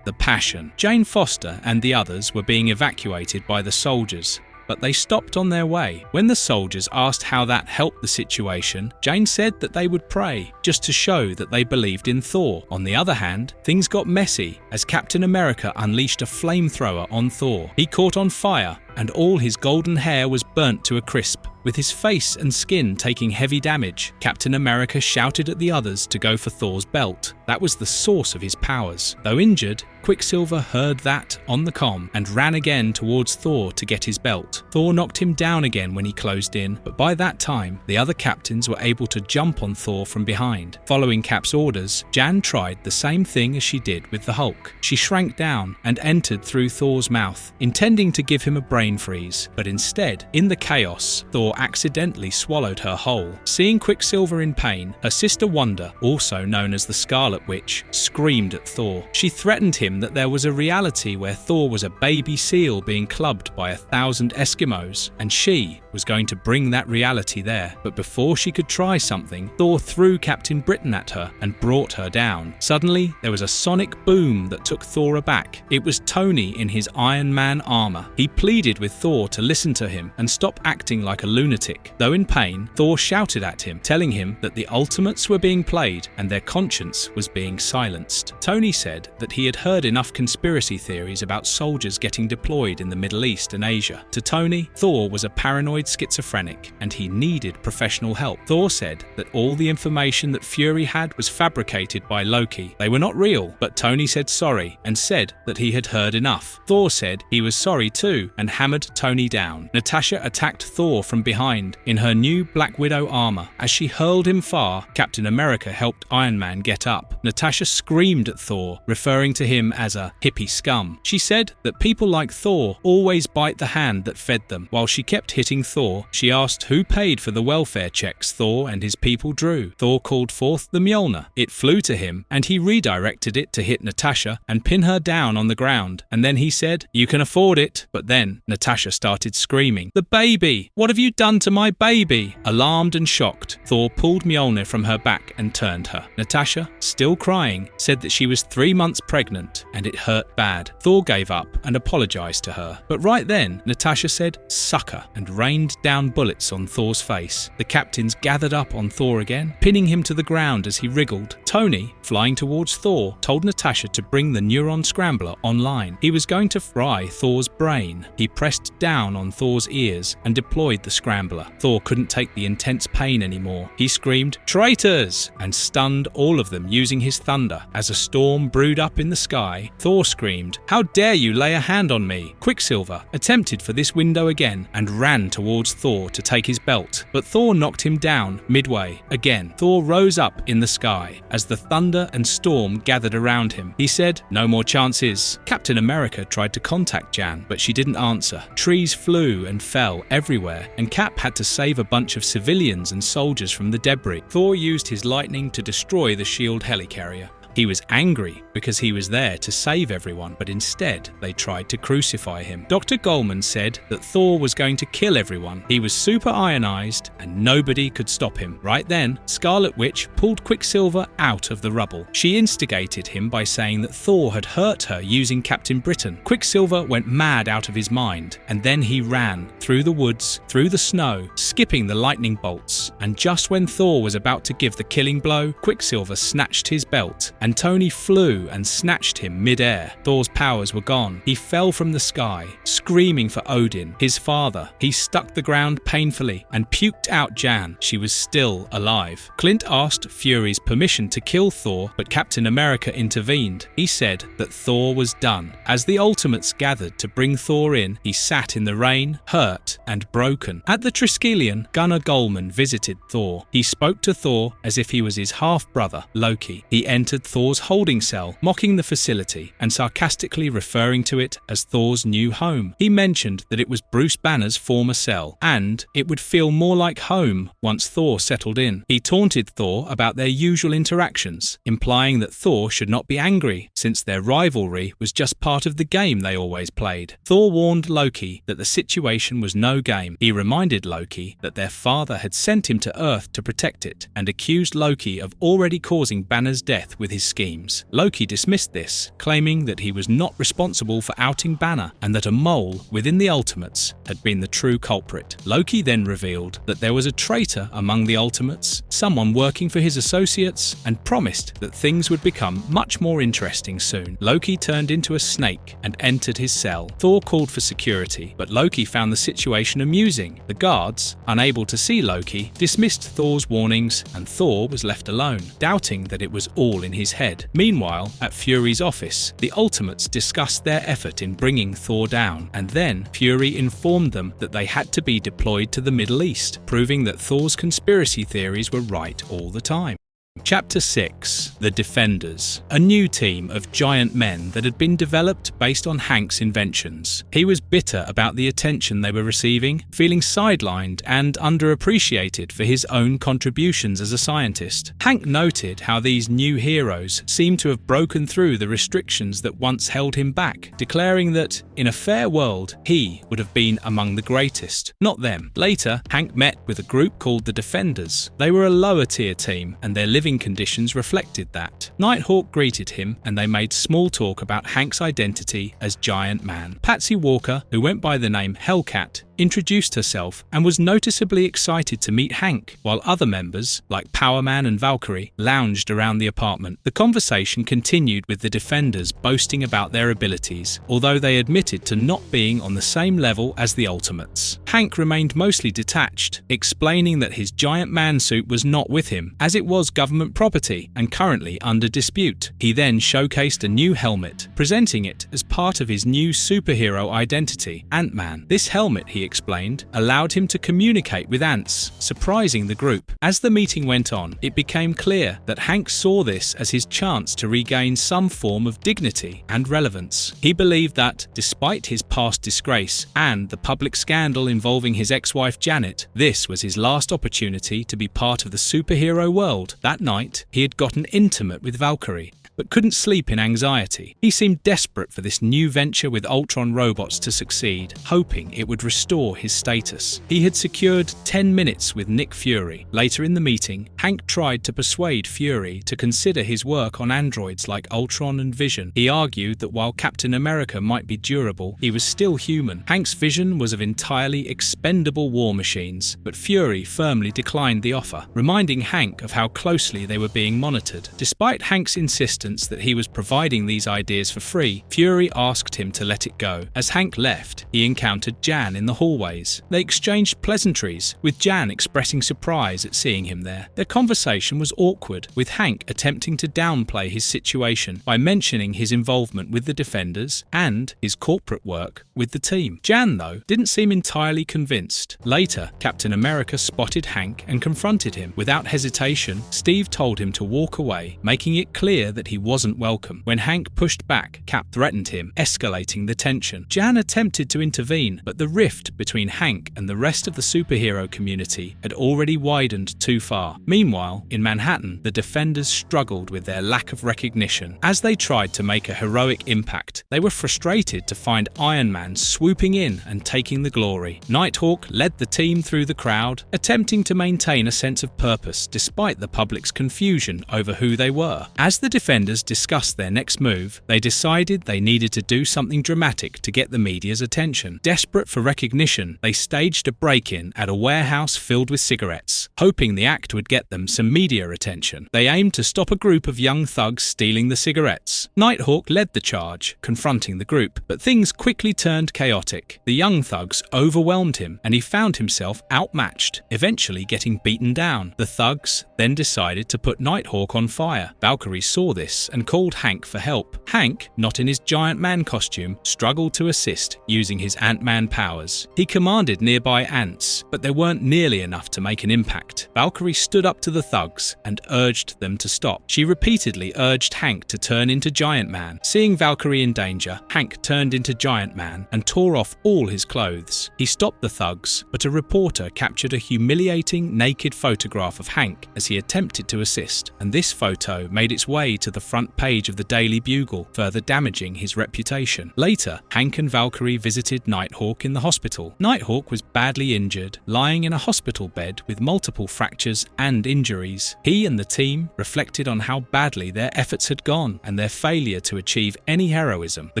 The passion. Jane Foster and the others were being evacuated by the soldiers, but they stopped on their way. When the soldiers asked how that helped the situation, Jane said that they would pray, just to show that they believed in Thor. On the other hand, things got messy as Captain America unleashed a flamethrower on Thor. He caught on fire, and all his golden hair was burnt to a crisp. With his face and skin taking heavy damage, Captain America shouted at the others to go for Thor's belt. That was the source of his powers. Though injured, Quicksilver heard that on the comm and ran again towards Thor to get his belt. Thor knocked him down again when he closed in, but by that time, the other captains were able to jump on Thor from behind. Following Cap's orders, Jan tried the same thing as she did with the Hulk. She shrank down and entered through Thor's mouth, intending to give him a brain freeze, but instead, in the chaos, Thor accidentally swallowed her whole. Seeing Quicksilver in pain, her sister Wanda, also known as the Scarlet Witch, screamed at Thor. She threatened him that there was a reality where Thor was a baby seal being clubbed by 1,000 Eskimos, and she was going to bring that reality there. But before she could try something, Thor threw Captain Britain at her and brought her down. Suddenly, there was a sonic boom that took Thor aback. It was Tony in his Iron Man armor. He pleaded with Thor to listen to him and stop acting like a lunatic. Though in pain, Thor shouted at him, telling him that the Ultimates were being played and their conscience was being silenced. Tony said that he had heard enough conspiracy theories about soldiers getting deployed in the Middle East and Asia. To Tony, Thor was a paranoid schizophrenic and he needed professional help. Thor said that all the information that Fury had was fabricated by Loki. They were not real, but Tony said sorry and said that he had heard enough. Thor said he was sorry too and hammered Tony down. Natasha attacked Thor from behind in her new Black Widow armor. As she hurled him far, Captain America helped Iron Man get up. Natasha screamed at Thor, referring to him as a hippie scum. She said that people like Thor always bite the hand that fed them. While she kept hitting Thor, she asked who paid for the welfare checks Thor and his people drew. Thor called forth the Mjolnir. It flew to him, and he redirected it to hit Natasha and pin her down on the ground. And then he said, "You can afford it." But then Natasha started screaming, "The baby! What have you done to my baby?" Alarmed and shocked, Thor pulled Mjolnir from her back and turned her. Natasha, still crying, said that she was 3 months pregnant and it hurt bad. Thor gave up and apologized to her. But right then, Natasha said, "Sucker," and rained down bullets on Thor's face. The captains gathered up on Thor again, pinning him to the ground as he wriggled. Tony, flying towards Thor, told Natasha to bring the neuron scrambler online. He was going to fry Thor's brain. He pressed down on Thor's ears and deployed the scrambler. Thor couldn't take the intense pain anymore. He screamed, "Traitors!" and stunned all of them using his thunder. As a storm brewed up in the sky, Thor screamed, "How dare you lay a hand on me!" Quicksilver attempted for this window again and ran towards Thor to take his belt, but Thor knocked him down midway. Again, Thor rose up in the sky. As the thunder and storm gathered around him, he said, "No more chances." Captain America tried to contact Jan, but she didn't answer. Trees flew and fell everywhere, and Cap had to save a bunch of civilians and soldiers from the debris. Thor used his lightning to destroy the shield helicarrier. He was angry because he was there to save everyone, but instead they tried to crucify him. Dr. Goldman said that Thor was going to kill everyone. He was super ionized and nobody could stop him. Right then, Scarlet Witch pulled Quicksilver out of the rubble. She instigated him by saying that Thor had hurt her using Captain Britain. Quicksilver went mad out of his mind, and then he ran through the woods, through the snow, skipping the lightning bolts. And just when Thor was about to give the killing blow, Quicksilver snatched his belt, and Tony flew and snatched him mid-air. Thor's powers were gone. He fell from the sky, screaming for Odin, his father. He stuck the ground painfully and puked out Jan. She was still alive. Clint asked Fury's permission to kill Thor, but Captain America intervened. He said that Thor was done. As the Ultimates gathered to bring Thor in, he sat in the rain, hurt and broken. At the Triskellion, Gunnar Goldman visited Thor. He spoke to Thor as if he was his half-brother, Loki. He entered Thor's holding cell, mocking the facility and sarcastically referring to it as Thor's new home. He mentioned that it was Bruce Banner's former cell, and it would feel more like home once Thor settled in. He taunted Thor about their usual interactions, implying that Thor should not be angry since their rivalry was just part of the game they always played. Thor warned Loki that the situation was no game. He reminded Loki that their father had sent him to Earth to protect it, and accused Loki of already causing Banner's death with his schemes. Loki dismissed this, claiming that he was not responsible for outing Banner and that a mole within the Ultimates had been the true culprit. Loki then revealed that there was a traitor among the Ultimates, someone working for his associates, and promised that things would become much more interesting soon. Loki turned into a snake and entered his cell. Thor called for security, but Loki found the situation amusing. The guards, unable to see Loki, dismissed Thor's warnings, and Thor was left alone, doubting that it was all in his head. Meanwhile, at Fury's office, the Ultimates discussed their effort in bringing Thor down, and then Fury informed them that they had to be deployed to the Middle East, proving that Thor's conspiracy theories were right all the time. Chapter 6: The Defenders, a new team of giant men that had been developed based on Hank's inventions. He was bitter about the attention they were receiving, feeling sidelined and underappreciated for his own contributions as a scientist. Hank noted how these new heroes seemed to have broken through the restrictions that once held him back, declaring that, in a fair world, he would have been among the greatest, not them. Later, Hank met with a group called the Defenders. They were a lower-tier team, and their living conditions reflected that. Nighthawk greeted him, and they made small talk about Hank's identity as Giant Man. Patsy Walker, who went by the name Hellcat, introduced herself and was noticeably excited to meet Hank, while other members, like Power Man and Valkyrie, lounged around the apartment. The conversation continued with the Defenders boasting about their abilities, although they admitted to not being on the same level as the Ultimates. Hank remained mostly detached, explaining that his giant man suit was not with him, as it was government property and currently under dispute. He then showcased a new helmet, presenting it as part of his new superhero identity, Ant-Man. This helmet, he explained, allowed him to communicate with ants, surprising the group. As the meeting went on, it became clear that Hank saw this as his chance to regain some form of dignity and relevance. He believed that, despite his past disgrace and the public scandal involving his ex-wife Janet, this was his last opportunity to be part of the superhero world. That night, he had gotten intimate with Valkyrie, but couldn't sleep in anxiety. He seemed desperate for this new venture with Ultron robots to succeed, hoping it would restore his status. He had secured 10 minutes with Nick Fury. Later in the meeting, Hank tried to persuade Fury to consider his work on androids like Ultron and Vision. He argued that while Captain America might be durable, he was still human. Hank's vision was of entirely expendable war machines, but Fury firmly declined the offer, reminding Hank of how closely they were being monitored. Despite Hank's insistence that he was providing these ideas for free, Fury asked him to let it go. As Hank left, he encountered Jan in the hallways. They exchanged pleasantries, with Jan expressing surprise at seeing him there. Their conversation was awkward, with Hank attempting to downplay his situation by mentioning his involvement with the Defenders and his corporate work with the team. Jan, though, didn't seem entirely convinced. Later, Captain America spotted Hank and confronted him. Without hesitation, Steve told him to walk away, making it clear that he wasn't welcome. When Hank pushed back, Cap threatened him, escalating the tension. Jan attempted to intervene, but the rift between Hank and the rest of the superhero community had already widened too far. Meanwhile, in Manhattan, the Defenders struggled with their lack of recognition. As they tried to make a heroic impact, they were frustrated to find Iron Man swooping in and taking the glory. Nighthawk led the team through the crowd, attempting to maintain a sense of purpose despite the public's confusion over who they were. As the Defenders discussed their next move, they decided they needed to do something dramatic to get the media's attention. Desperate for recognition, they staged a break-in at a warehouse filled with cigarettes, hoping the act would get them some media attention. They aimed to stop a group of young thugs stealing the cigarettes. Nighthawk led the charge, confronting the group, but things quickly turned chaotic. The young thugs overwhelmed him, and he found himself outmatched, eventually getting beaten down. The thugs then decided to put Nighthawk on fire. Valkyrie saw this and called Hank for help. Hank, not in his giant man costume, struggled to assist using his Ant-Man powers. He commanded nearby ants, but there weren't nearly enough to make an impact. Valkyrie stood up to the thugs and urged them to stop. She repeatedly urged Hank to turn into Giant Man. Seeing Valkyrie in danger, Hank turned into Giant Man and tore off all his clothes. He stopped the thugs, but a reporter captured a humiliating naked photograph of Hank as he attempted to assist, and this photo made its way to the front page of the Daily Bugle, further damaging his reputation. Later, Hank and Valkyrie visited Nighthawk in the hospital. Nighthawk was badly injured, lying in a hospital bed with multiple fractures and injuries. He and the team reflected on how badly their efforts had gone and their failure to achieve any heroism. The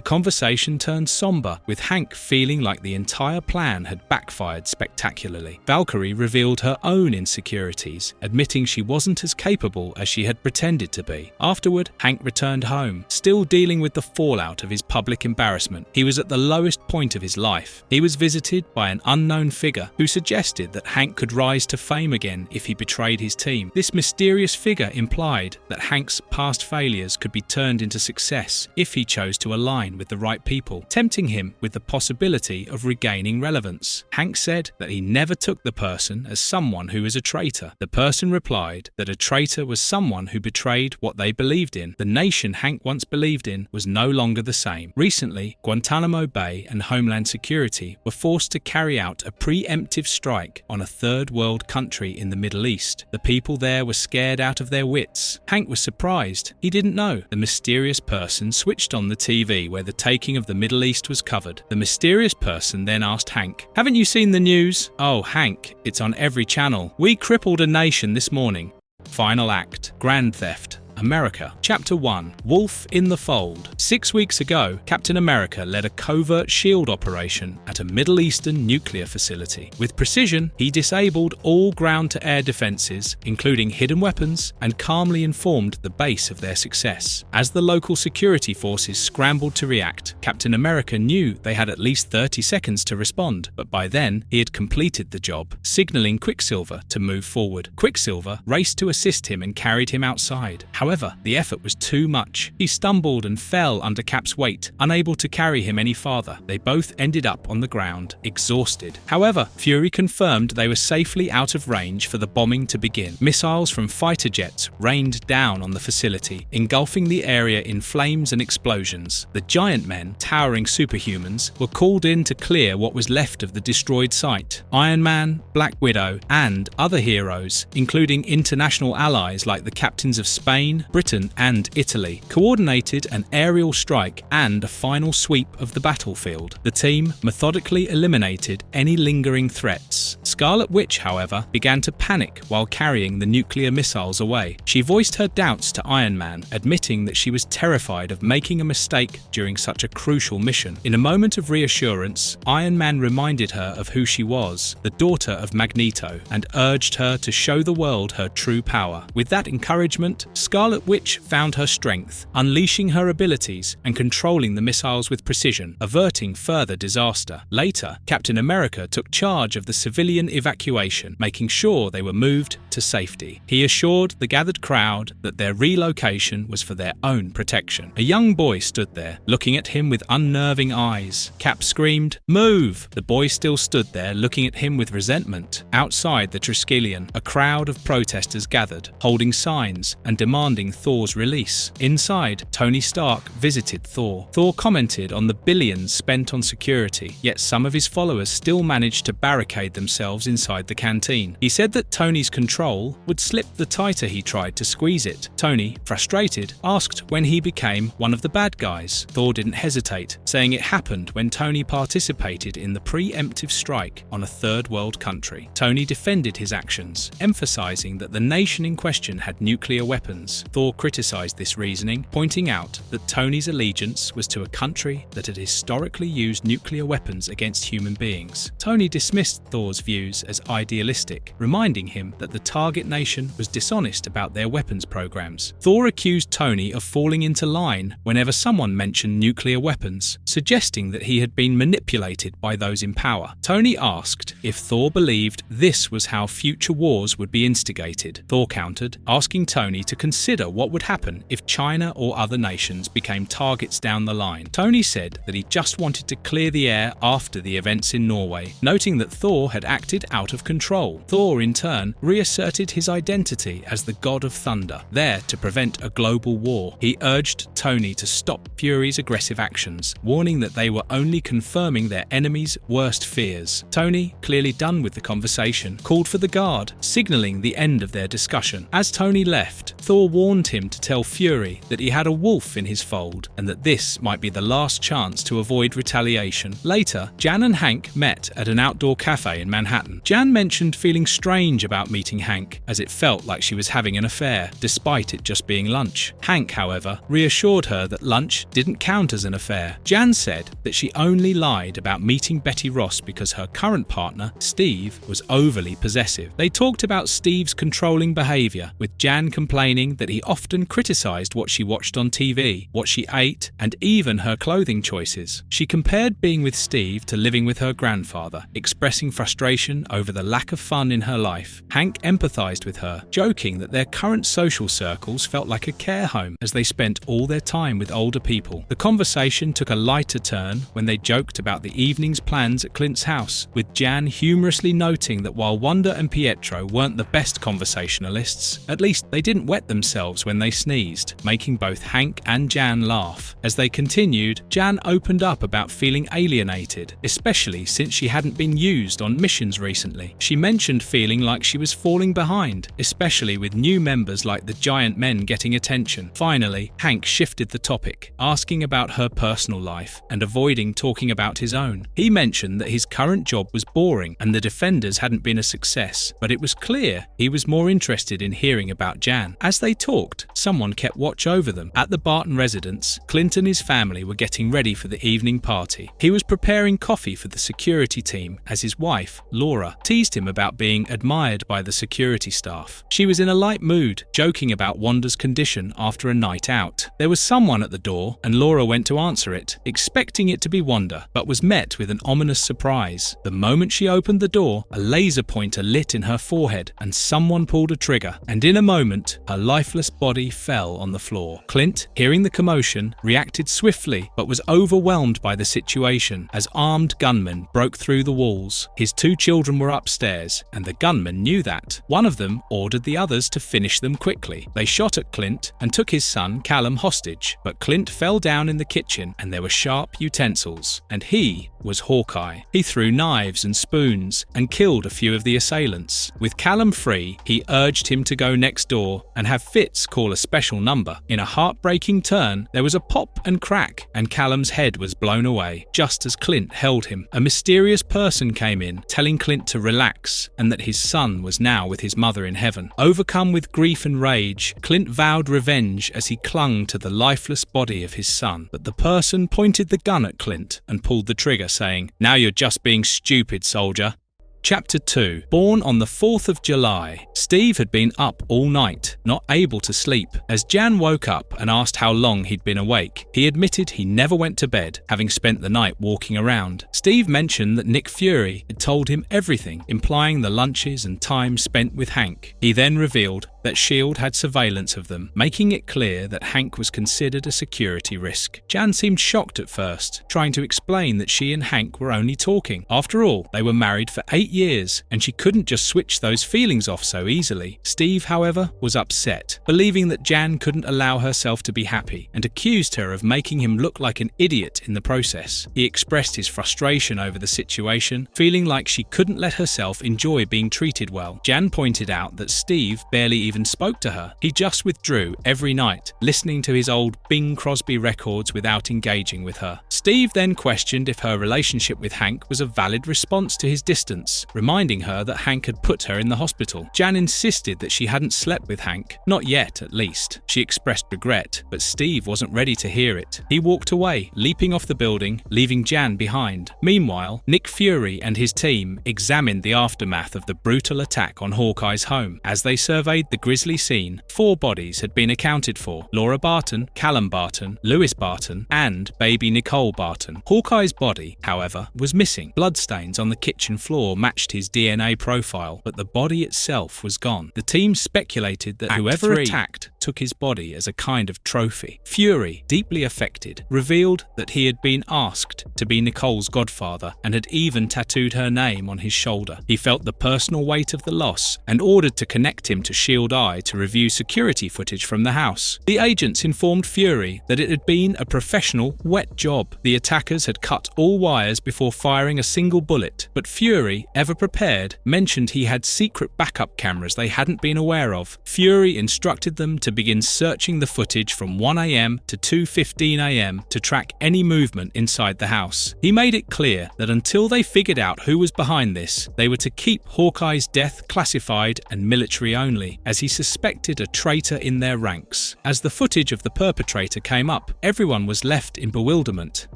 conversation turned somber, with Hank feeling like the entire plan had backfired spectacularly. Valkyrie revealed her own insecurities, admitting she wasn't as capable as she had pretended to be. Afterward, Hank returned home, still dealing with the fallout of his public embarrassment. He was at the lowest point of his life. He was visited by an unknown figure who suggested that Hank could rise to fame again if he betrayed his team. This mysterious figure implied that Hank's past failures could be turned into success if he chose to align with the right people, tempting him with the possibility of regaining relevance. Hank said that he never took the person as someone who was a traitor. The person replied that a traitor was someone who betrayed what they believed in. The nation Hank once believed in was no longer the same. Recently, Guantanamo Bay and Homeland Security were forced to carry out a preemptive strike on a third world country in the Middle East. The people there were scared out of their wits. Hank was surprised. He didn't know. The mysterious person switched on the TV where the taking of the Middle East was covered. The mysterious person then asked Hank, "Haven't you seen the news?" "Oh, Hank, it's on every channel. We crippled a nation this morning." Final act: Grand Theft. America. Chapter 1. Wolf in the Fold. 6 weeks ago, Captain America led a covert shield operation at a Middle Eastern nuclear facility. With precision, he disabled all ground-to-air defenses, including hidden weapons, and calmly informed the base of their success. As the local security forces scrambled to react, Captain America knew they had at least 30 seconds to respond, but by then, he had completed the job, signaling Quicksilver to move forward. Quicksilver raced to assist him and carried him outside. However, the effort was too much. He stumbled and fell under Cap's weight, unable to carry him any farther. They both ended up on the ground, exhausted. However, Fury confirmed they were safely out of range for the bombing to begin. Missiles from fighter jets rained down on the facility, engulfing the area in flames and explosions. The giant men, towering superhumans, were called in to clear what was left of the destroyed site. Iron Man, Black Widow, and other heroes, including international allies like the captains of Spain, Britain and Italy, coordinated an aerial strike and a final sweep of the battlefield. The team methodically eliminated any lingering threats. Scarlet Witch, however, began to panic while carrying the nuclear missiles away. She voiced her doubts to Iron Man, admitting that she was terrified of making a mistake during such a crucial mission. In a moment of reassurance, Iron Man reminded her of who she was, the daughter of Magneto, and urged her to show the world her true power. With that encouragement, Scarlet Witch found her strength, unleashing her abilities and controlling the missiles with precision, averting further disaster. Later, Captain America took charge of the civilian evacuation, making sure they were moved to safety. He assured the gathered crowd that their relocation was for their own protection. A young boy stood there, looking at him with unnerving eyes. Cap screamed, "Move!" The boy still stood there, looking at him with resentment. Outside the Triskellion, a crowd of protesters gathered, holding signs and demanding Thor's release. Inside, Tony Stark visited Thor. Thor commented on the billions spent on security, yet some of his followers still managed to barricade themselves inside the canteen. He said that Tony's control would slip the tighter he tried to squeeze it. Tony, frustrated, asked when he became one of the bad guys. Thor didn't hesitate, saying it happened when Tony participated in the preemptive strike on a third world country. Tony defended his actions, emphasizing that the nation in question had nuclear weapons. Thor criticized this reasoning, pointing out that Tony's allegiance was to a country that had historically used nuclear weapons against human beings. Tony dismissed Thor's view news as idealistic, reminding him that the target nation was dishonest about their weapons programs. Thor accused Tony of falling into line whenever someone mentioned nuclear weapons, suggesting that he had been manipulated by those in power. Tony asked if Thor believed this was how future wars would be instigated. Thor countered, asking Tony to consider what would happen if China or other nations became targets down the line. Tony said that he just wanted to clear the air after the events in Norway, noting that Thor had acted out of control. Thor, in turn, reasserted his identity as the god of thunder, there to prevent a global war. He urged Tony to stop Fury's aggressive actions, warning that they were only confirming their enemy's worst fears. Tony, clearly done with the conversation, called for the guard, signaling the end of their discussion. As Tony left, Thor warned him to tell Fury that he had a wolf in his fold and that this might be the last chance to avoid retaliation. Later, Jan and Hank met at an outdoor cafe in Manhattan. Jan mentioned feeling strange about meeting Hank, as it felt like she was having an affair, despite it just being lunch. Hank, however, reassured her that lunch didn't count as an affair. Jan said that she only lied about meeting Betty Ross because her current partner, Steve, was overly possessive. They talked about Steve's controlling behavior, with Jan complaining that he often criticized what she watched on TV, what she ate, and even her clothing choices. She compared being with Steve to living with her grandfather, expressing frustration over the lack of fun in her life. Hank empathized with her, joking that their current social circles felt like a care home as they spent all their time with older people. The conversation took a lighter turn when they joked about the evening's plans at Clint's house, with Jan humorously noting that while Wanda and Pietro weren't the best conversationalists, at least they didn't wet themselves when they sneezed, making both Hank and Jan laugh. As they continued, Jan opened up about feeling alienated, especially since she hadn't been used on missions recently. She mentioned feeling like she was falling behind, especially with new members like the giant men getting attention. Finally, Hank shifted the topic, asking about her personal life and avoiding talking about his own. He mentioned that his current job was boring and the Defenders hadn't been a success, but it was clear he was more interested in hearing about Jan. As they talked, someone kept watch over them. At the Barton residence, Clint and his family were getting ready for the evening party. He was preparing coffee for the security team as his wife, Laura, teased him about being admired by the security staff. She was in a light mood, joking about Wanda's condition after a night out. There was someone at the door and Laura went to answer it, expecting it to be Wanda, but was met with an ominous surprise. The moment she opened the door, a laser pointer lit in her forehead and someone pulled a trigger, and in a moment, her lifeless body fell on the floor. Clint, hearing the commotion, reacted swiftly but was overwhelmed by the situation as armed gunmen broke through the walls. His two children were upstairs, and the gunmen knew that. One of them ordered the others to finish them quickly. They shot at Clint and took his son Callum hostage, but Clint fell down in the kitchen and there were sharp utensils, and he was Hawkeye. He threw knives and spoons and killed a few of the assailants. With Callum free, he urged him to go next door and have Fitz call a special number. In a heartbreaking turn, there was a pop and crack and Callum's head was blown away. Just as Clint held him, a mysterious person came in, telling Clint to relax and that his son was now with his mother in heaven. Overcome with grief and rage, Clint vowed revenge as he clung to the lifeless body of his son. But the person pointed the gun at Clint and pulled the trigger, saying, "Now you're just being stupid, soldier." Chapter 2. Born on the 4th of July, Steve had been up all night, not able to sleep. As Jan woke up and asked how long he'd been awake, he admitted he never went to bed, having spent the night walking around. Steve mentioned that Nick Fury had told him everything, implying the lunches and time spent with Hank. He then revealed that S.H.I.E.L.D. had surveillance of them, making it clear that Hank was considered a security risk. Jan seemed shocked at first, trying to explain that she and Hank were only talking. After all, they were married for 8 years, and she couldn't just switch those feelings off so easily. Steve, however, was upset, believing that Jan couldn't allow herself to be happy, and accused her of making him look like an idiot in the process. He expressed his frustration over the situation, feeling like she couldn't let herself enjoy being treated well. Jan pointed out that Steve barely even even spoke to her. He just withdrew every night, listening to his old Bing Crosby records without engaging with her. Steve then questioned if her relationship with Hank was a valid response to his distance, reminding her that Hank had put her in the hospital. Jan insisted that she hadn't slept with Hank, not yet at least. She expressed regret, but Steve wasn't ready to hear it. He walked away, leaping off the building, leaving Jan behind. Meanwhile, Nick Fury and his team examined the aftermath of the brutal attack on Hawkeye's home. As they surveyed the grisly scene, 4 bodies had been accounted for: Laura Barton, Callum Barton, Lewis Barton, and baby Nicole Barton. Hawkeye's body, however, was missing. Bloodstains on the kitchen floor matched his DNA profile, but the body itself was gone. The team speculated that whoever attacked took his body as a kind of trophy. Fury, deeply affected, revealed that he had been asked to be Nicole's godfather and had even tattooed her name on his shoulder. He felt the personal weight of the loss and ordered to connect him to Shield Eye to review security footage from the house. The agents informed Fury that it had been a professional, wet job. The attackers had cut all wires before firing a single bullet, but Fury, ever prepared, mentioned he had secret backup cameras they hadn't been aware of. Fury instructed them to begin searching the footage from 1 a.m. to 2:15 a.m. to track any movement inside the house. He made it clear that until they figured out who was behind this, they were to keep Hawkeye's death classified and military only, as he suspected a traitor in their ranks. As the footage of the perpetrator came up, everyone was left in bewilderment.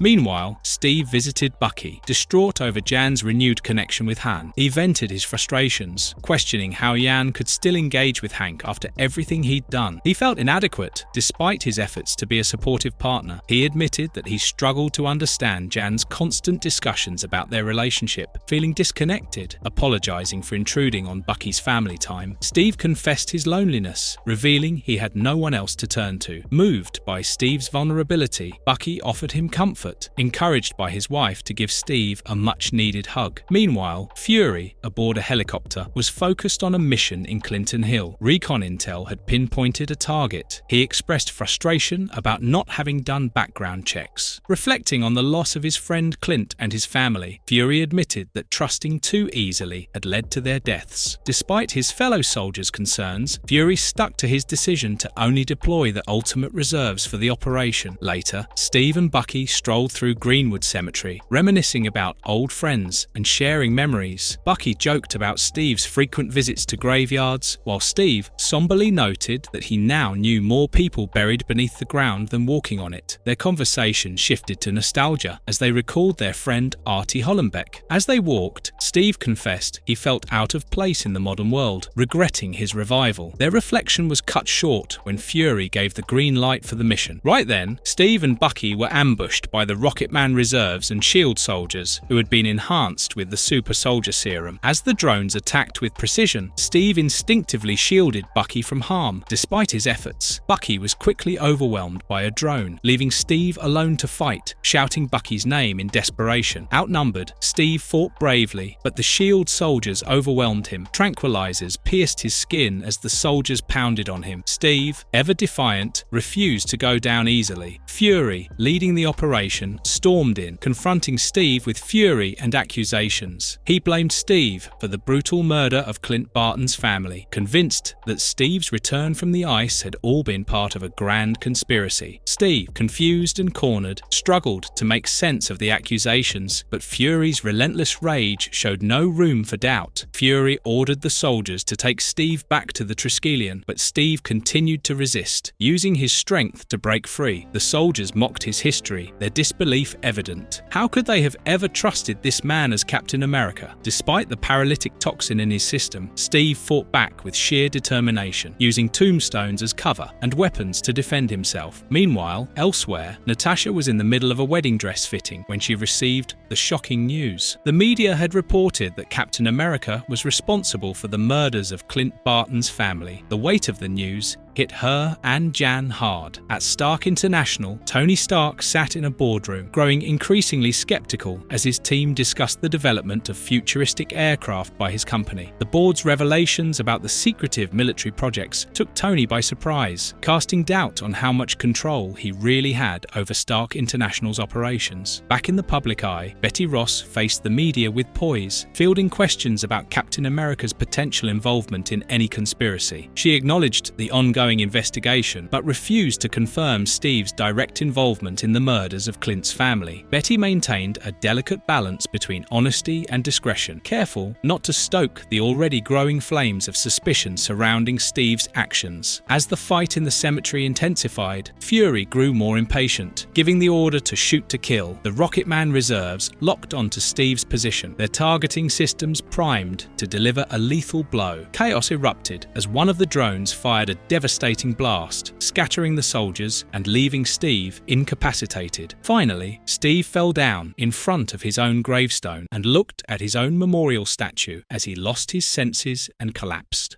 Meanwhile, Steve visited Bucky, distraught over Jan's renewed connection with Han. He vented his frustrations, questioning how Jan could still engage with Hank after everything he'd done. He felt inadequate, despite his efforts to be a supportive partner. He admitted that he struggled to understand Jan's constant discussions about their relationship, feeling disconnected, apologizing for intruding on Bucky's family time. Steve confessed his loneliness, revealing he had no one else to turn to. Moved by Steve's vulnerability, Bucky offered him comfort, encouraged by his wife to give Steve a much-needed hug. Meanwhile, Fury, aboard a helicopter, was focused on a mission in Clinton Hill. Recon intel had pinpointed a target. He expressed frustration about not having done background checks. Reflecting on the loss of his friend Clint and his family, Fury admitted that trusting too easily had led to their deaths. Despite his fellow soldiers' concerns, Fury stuck to his decision to only deploy the ultimate reserves for the operation. Later, Steve and Bucky strolled through Greenwood Cemetery, reminiscing about old friends and sharing memories. Bucky joked about Steve's frequent visits to graveyards, while Steve somberly noted that he now knew more people buried beneath the ground than walking on it. Their conversation shifted to nostalgia as they recalled their friend Artie Hollenbeck. As they walked, Steve confessed he felt out of place in the modern world, regretting his revival. Their reflection was cut short when Fury gave the green light for the mission. Right then, Steve and Bucky were ambushed by the Rocketman reserves and SHIELD soldiers who had been enhanced with the super soldier serum. As the drones attacked with precision, Steve instinctively shielded Bucky from harm. Despite his efforts, Bucky was quickly overwhelmed by a drone, leaving Steve alone to fight, shouting Bucky's name in desperation. Outnumbered, Steve fought bravely, but the SHIELD soldiers overwhelmed him. Tranquilizers pierced his skin as the soldiers pounded on him. Steve, ever defiant, refused to go down easily. Fury, leading the operation, stormed in, confronting Steve with fury and accusations. He blamed Steve for the brutal murder of Clint Barton's family, convinced that Steve's return from the ice had all been part of a grand conspiracy. Steve, confused and cornered, struggled to make sense of the accusations, but Fury's relentless rage showed no room for doubt. Fury ordered the soldiers to take Steve back to the Triskelion, but Steve continued to resist, using his strength to break free. The soldiers mocked his history, their disbelief evident. How could they have ever trusted this man as Captain America? Despite the paralytic toxin in his system, Steve fought back with sheer determination, using tombstones as cover and weapons to defend himself. Meanwhile, elsewhere, Natasha was in the middle of a wedding dress fitting when she received the shocking news. The media had reported that Captain America was responsible for the murders of Clint Barton's family. The weight of the news hit her and Jan hard. At Stark International, Tony Stark sat in a boardroom, growing increasingly skeptical as his team discussed the development of futuristic aircraft by his company. The board's revelations about the secretive military projects took Tony by surprise, casting doubt on how much control he really had over Stark International's operations. Back in the public eye, Betty Ross faced the media with poise, fielding questions about Captain America's potential involvement in any conspiracy. She acknowledged the ongoing investigation, but refused to confirm Steve's direct involvement in the murders of Clint's family. Betty maintained a delicate balance between honesty and discretion, careful not to stoke the already growing flames of suspicion surrounding Steve's actions. As the fight in the cemetery intensified, Fury grew more impatient, giving the order to shoot to kill. The Rocketman reserves locked onto Steve's position, their targeting systems primed to deliver a lethal blow. Chaos erupted as one of the drones fired a devastating blast, scattering the soldiers and leaving Steve incapacitated. Finally, Steve fell down in front of his own gravestone and looked at his own memorial statue as he lost his senses and collapsed.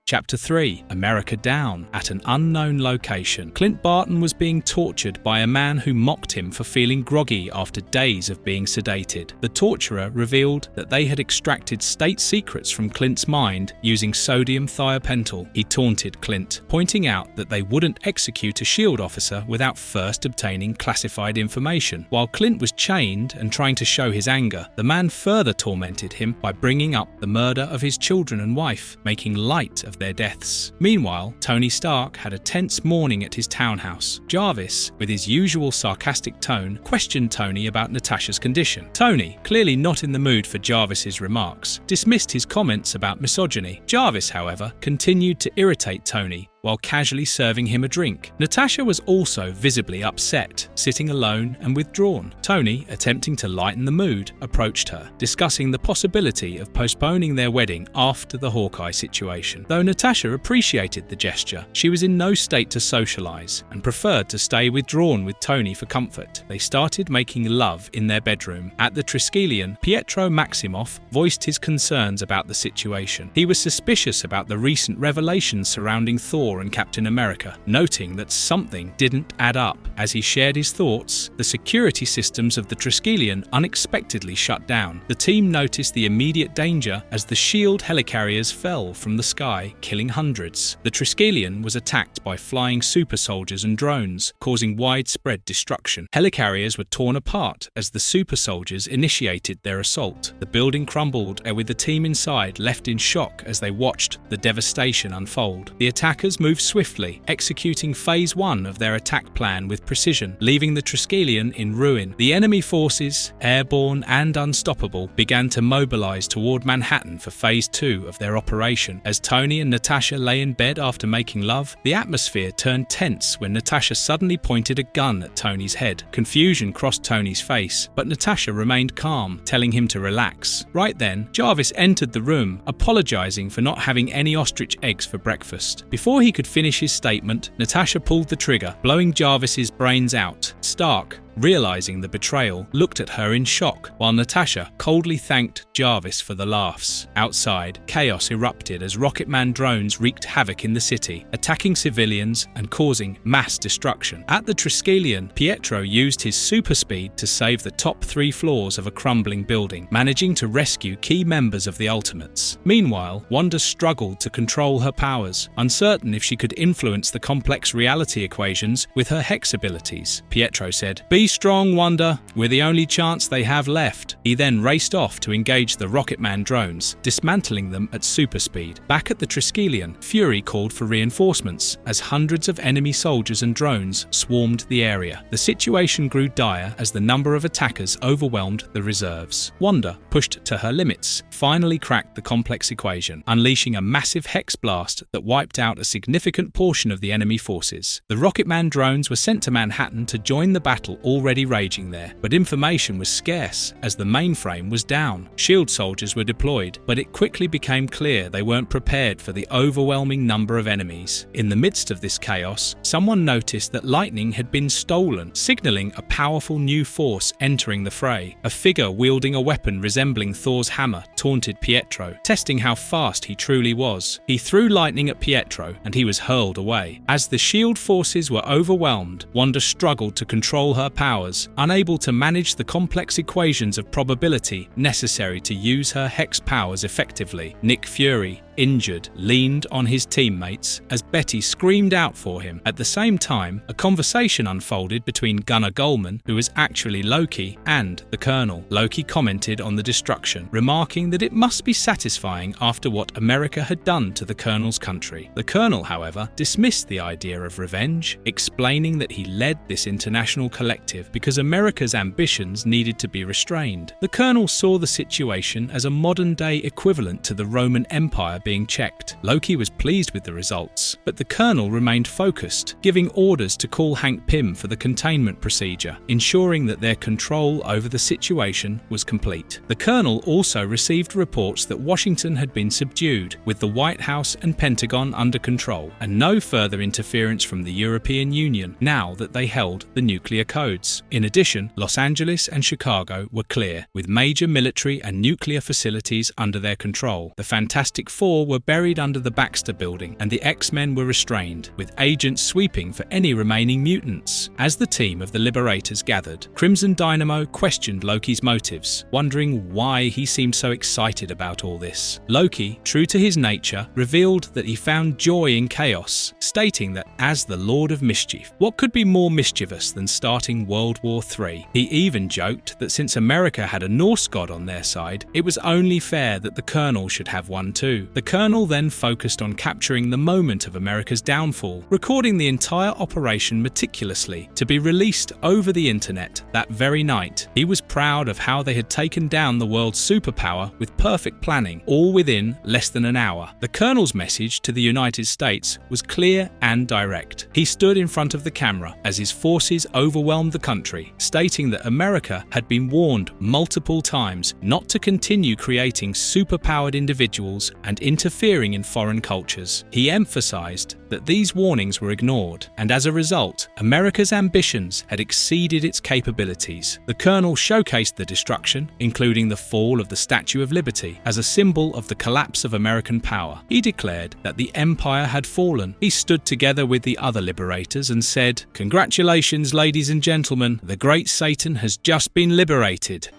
Chapter 3. America Down. At an unknown location, Clint Barton was being tortured by a man who mocked him for feeling groggy after days of being sedated. The torturer revealed that they had extracted state secrets from Clint's mind using sodium thiopental. He taunted Clint, pointing out that they wouldn't execute a SHIELD officer without first obtaining classified information. While Clint was chained and trying to show his anger, the man further tormented him by bringing up the murder of his children and wife, making light of their deaths. Meanwhile, Tony Stark had a tense morning at his townhouse. Jarvis, with his usual sarcastic tone, questioned Tony about Natasha's condition. Tony, clearly not in the mood for Jarvis's remarks, dismissed his comments about misogyny. Jarvis, however, continued to irritate Tony while casually serving him a drink. Natasha was also visibly upset, sitting alone and withdrawn. Tony, attempting to lighten the mood, approached her, discussing the possibility of postponing their wedding after the Hawkeye situation. Though Natasha appreciated the gesture, she was in no state to socialize and preferred to stay withdrawn with Tony for comfort. They started making love in their bedroom. At the Triskelion, Pietro Maximoff voiced his concerns about the situation. He was suspicious about the recent revelations surrounding Thor and Captain America, noting that something didn't add up. As he shared his thoughts, the security systems of the Triskelion unexpectedly shut down. The team noticed the immediate danger as the SHIELD helicarriers fell from the sky, killing hundreds. The Triskelion was attacked by flying super soldiers and drones, causing widespread destruction. Helicarriers were torn apart as the super soldiers initiated their assault. The building crumbled, with the team inside left in shock as they watched the devastation unfold. The attackers moved swiftly, executing Phase 1 of their attack plan with precision, leaving the Triskelion in ruin. The enemy forces, airborne and unstoppable, began to mobilize toward Manhattan for Phase 2 of their operation. As Tony and Natasha lay in bed after making love, the atmosphere turned tense when Natasha suddenly pointed a gun at Tony's head. Confusion crossed Tony's face, but Natasha remained calm, telling him to relax. Right then, Jarvis entered the room, apologizing for not having any ostrich eggs for breakfast. Before he could finish his statement, Natasha pulled the trigger, blowing Jarvis's brains out. Stark, realizing the betrayal, looked at her in shock, while Natasha coldly thanked Jarvis for the laughs. Outside, chaos erupted as Rocketman drones wreaked havoc in the city, attacking civilians and causing mass destruction. At the Triskelion, Pietro used his super speed to save the top 3 floors of a crumbling building, managing to rescue key members of the Ultimates. Meanwhile, Wanda struggled to control her powers, uncertain if she could influence the complex reality equations with her hex abilities. Pietro said, "Be strong, Wanda. We're the only chance they have left." He then raced off to engage the Rocketman drones, dismantling them at super speed. Back at the Triskelion, Fury called for reinforcements as hundreds of enemy soldiers and drones swarmed the area. The situation grew dire as the number of attackers overwhelmed the reserves. Wanda, pushed to her limits, finally cracked the complex equation, unleashing a massive hex blast that wiped out a significant portion of the enemy forces. The Rocketman drones were sent to Manhattan to join the battle already raging there, but information was scarce as the mainframe was down. SHIELD soldiers were deployed, but it quickly became clear they weren't prepared for the overwhelming number of enemies. In the midst of this chaos, someone noticed that lightning had been stolen, signaling a powerful new force entering the fray. A figure wielding a weapon resembling Thor's hammer taunted Pietro, testing how fast he truly was. He threw lightning at Pietro, and he was hurled away. As the SHIELD forces were overwhelmed, Wanda struggled to control her powers, unable to manage the complex equations of probability necessary to use her hex powers effectively. Nick Fury, injured, leaned on his teammates as Betty screamed out for him. At the same time, a conversation unfolded between Gunnar Goldman, who was actually Loki, and the Colonel. Loki commented on the destruction, remarking that it must be satisfying after what America had done to the Colonel's country. The Colonel, however, dismissed the idea of revenge, explaining that he led this international collective because America's ambitions needed to be restrained. The Colonel saw the situation as a modern-day equivalent to the Roman Empire being checked. Loki was pleased with the results, but the Colonel remained focused, giving orders to call Hank Pym for the containment procedure, ensuring that their control over the situation was complete. The Colonel also received reports that Washington had been subdued, with the White House and Pentagon under control, and no further interference from the European Union now that they held the nuclear codes. In addition, Los Angeles and Chicago were clear, with major military and nuclear facilities under their control. The Fantastic Four were buried under the Baxter Building, and the X-Men were restrained, with agents sweeping for any remaining mutants. As the team of the Liberators gathered, Crimson Dynamo questioned Loki's motives, wondering why he seemed so excited about all this. Loki, true to his nature, revealed that he found joy in chaos, stating that as the Lord of Mischief, what could be more mischievous than starting World War III? He even joked that since America had a Norse god on their side, it was only fair that the Colonel should have one too. The Colonel then focused on capturing the moment of America's downfall, recording the entire operation meticulously to be released over the internet that very night. He was proud of how they had taken down the world's superpower with perfect planning, all within less than an hour. The Colonel's message to the United States was clear and direct. He stood in front of the camera as his forces overwhelmed the country, stating that America had been warned multiple times not to continue creating superpowered individuals and interfering in foreign cultures. He emphasized that these warnings were ignored, and as a result, America's ambitions had exceeded its capabilities. The Colonel showcased the destruction, including the fall of the Statue of Liberty, as a symbol of the collapse of American power. He declared that the Empire had fallen. He stood together with the other liberators and said, "Congratulations, ladies and gentlemen, the great Satan has just been liberated."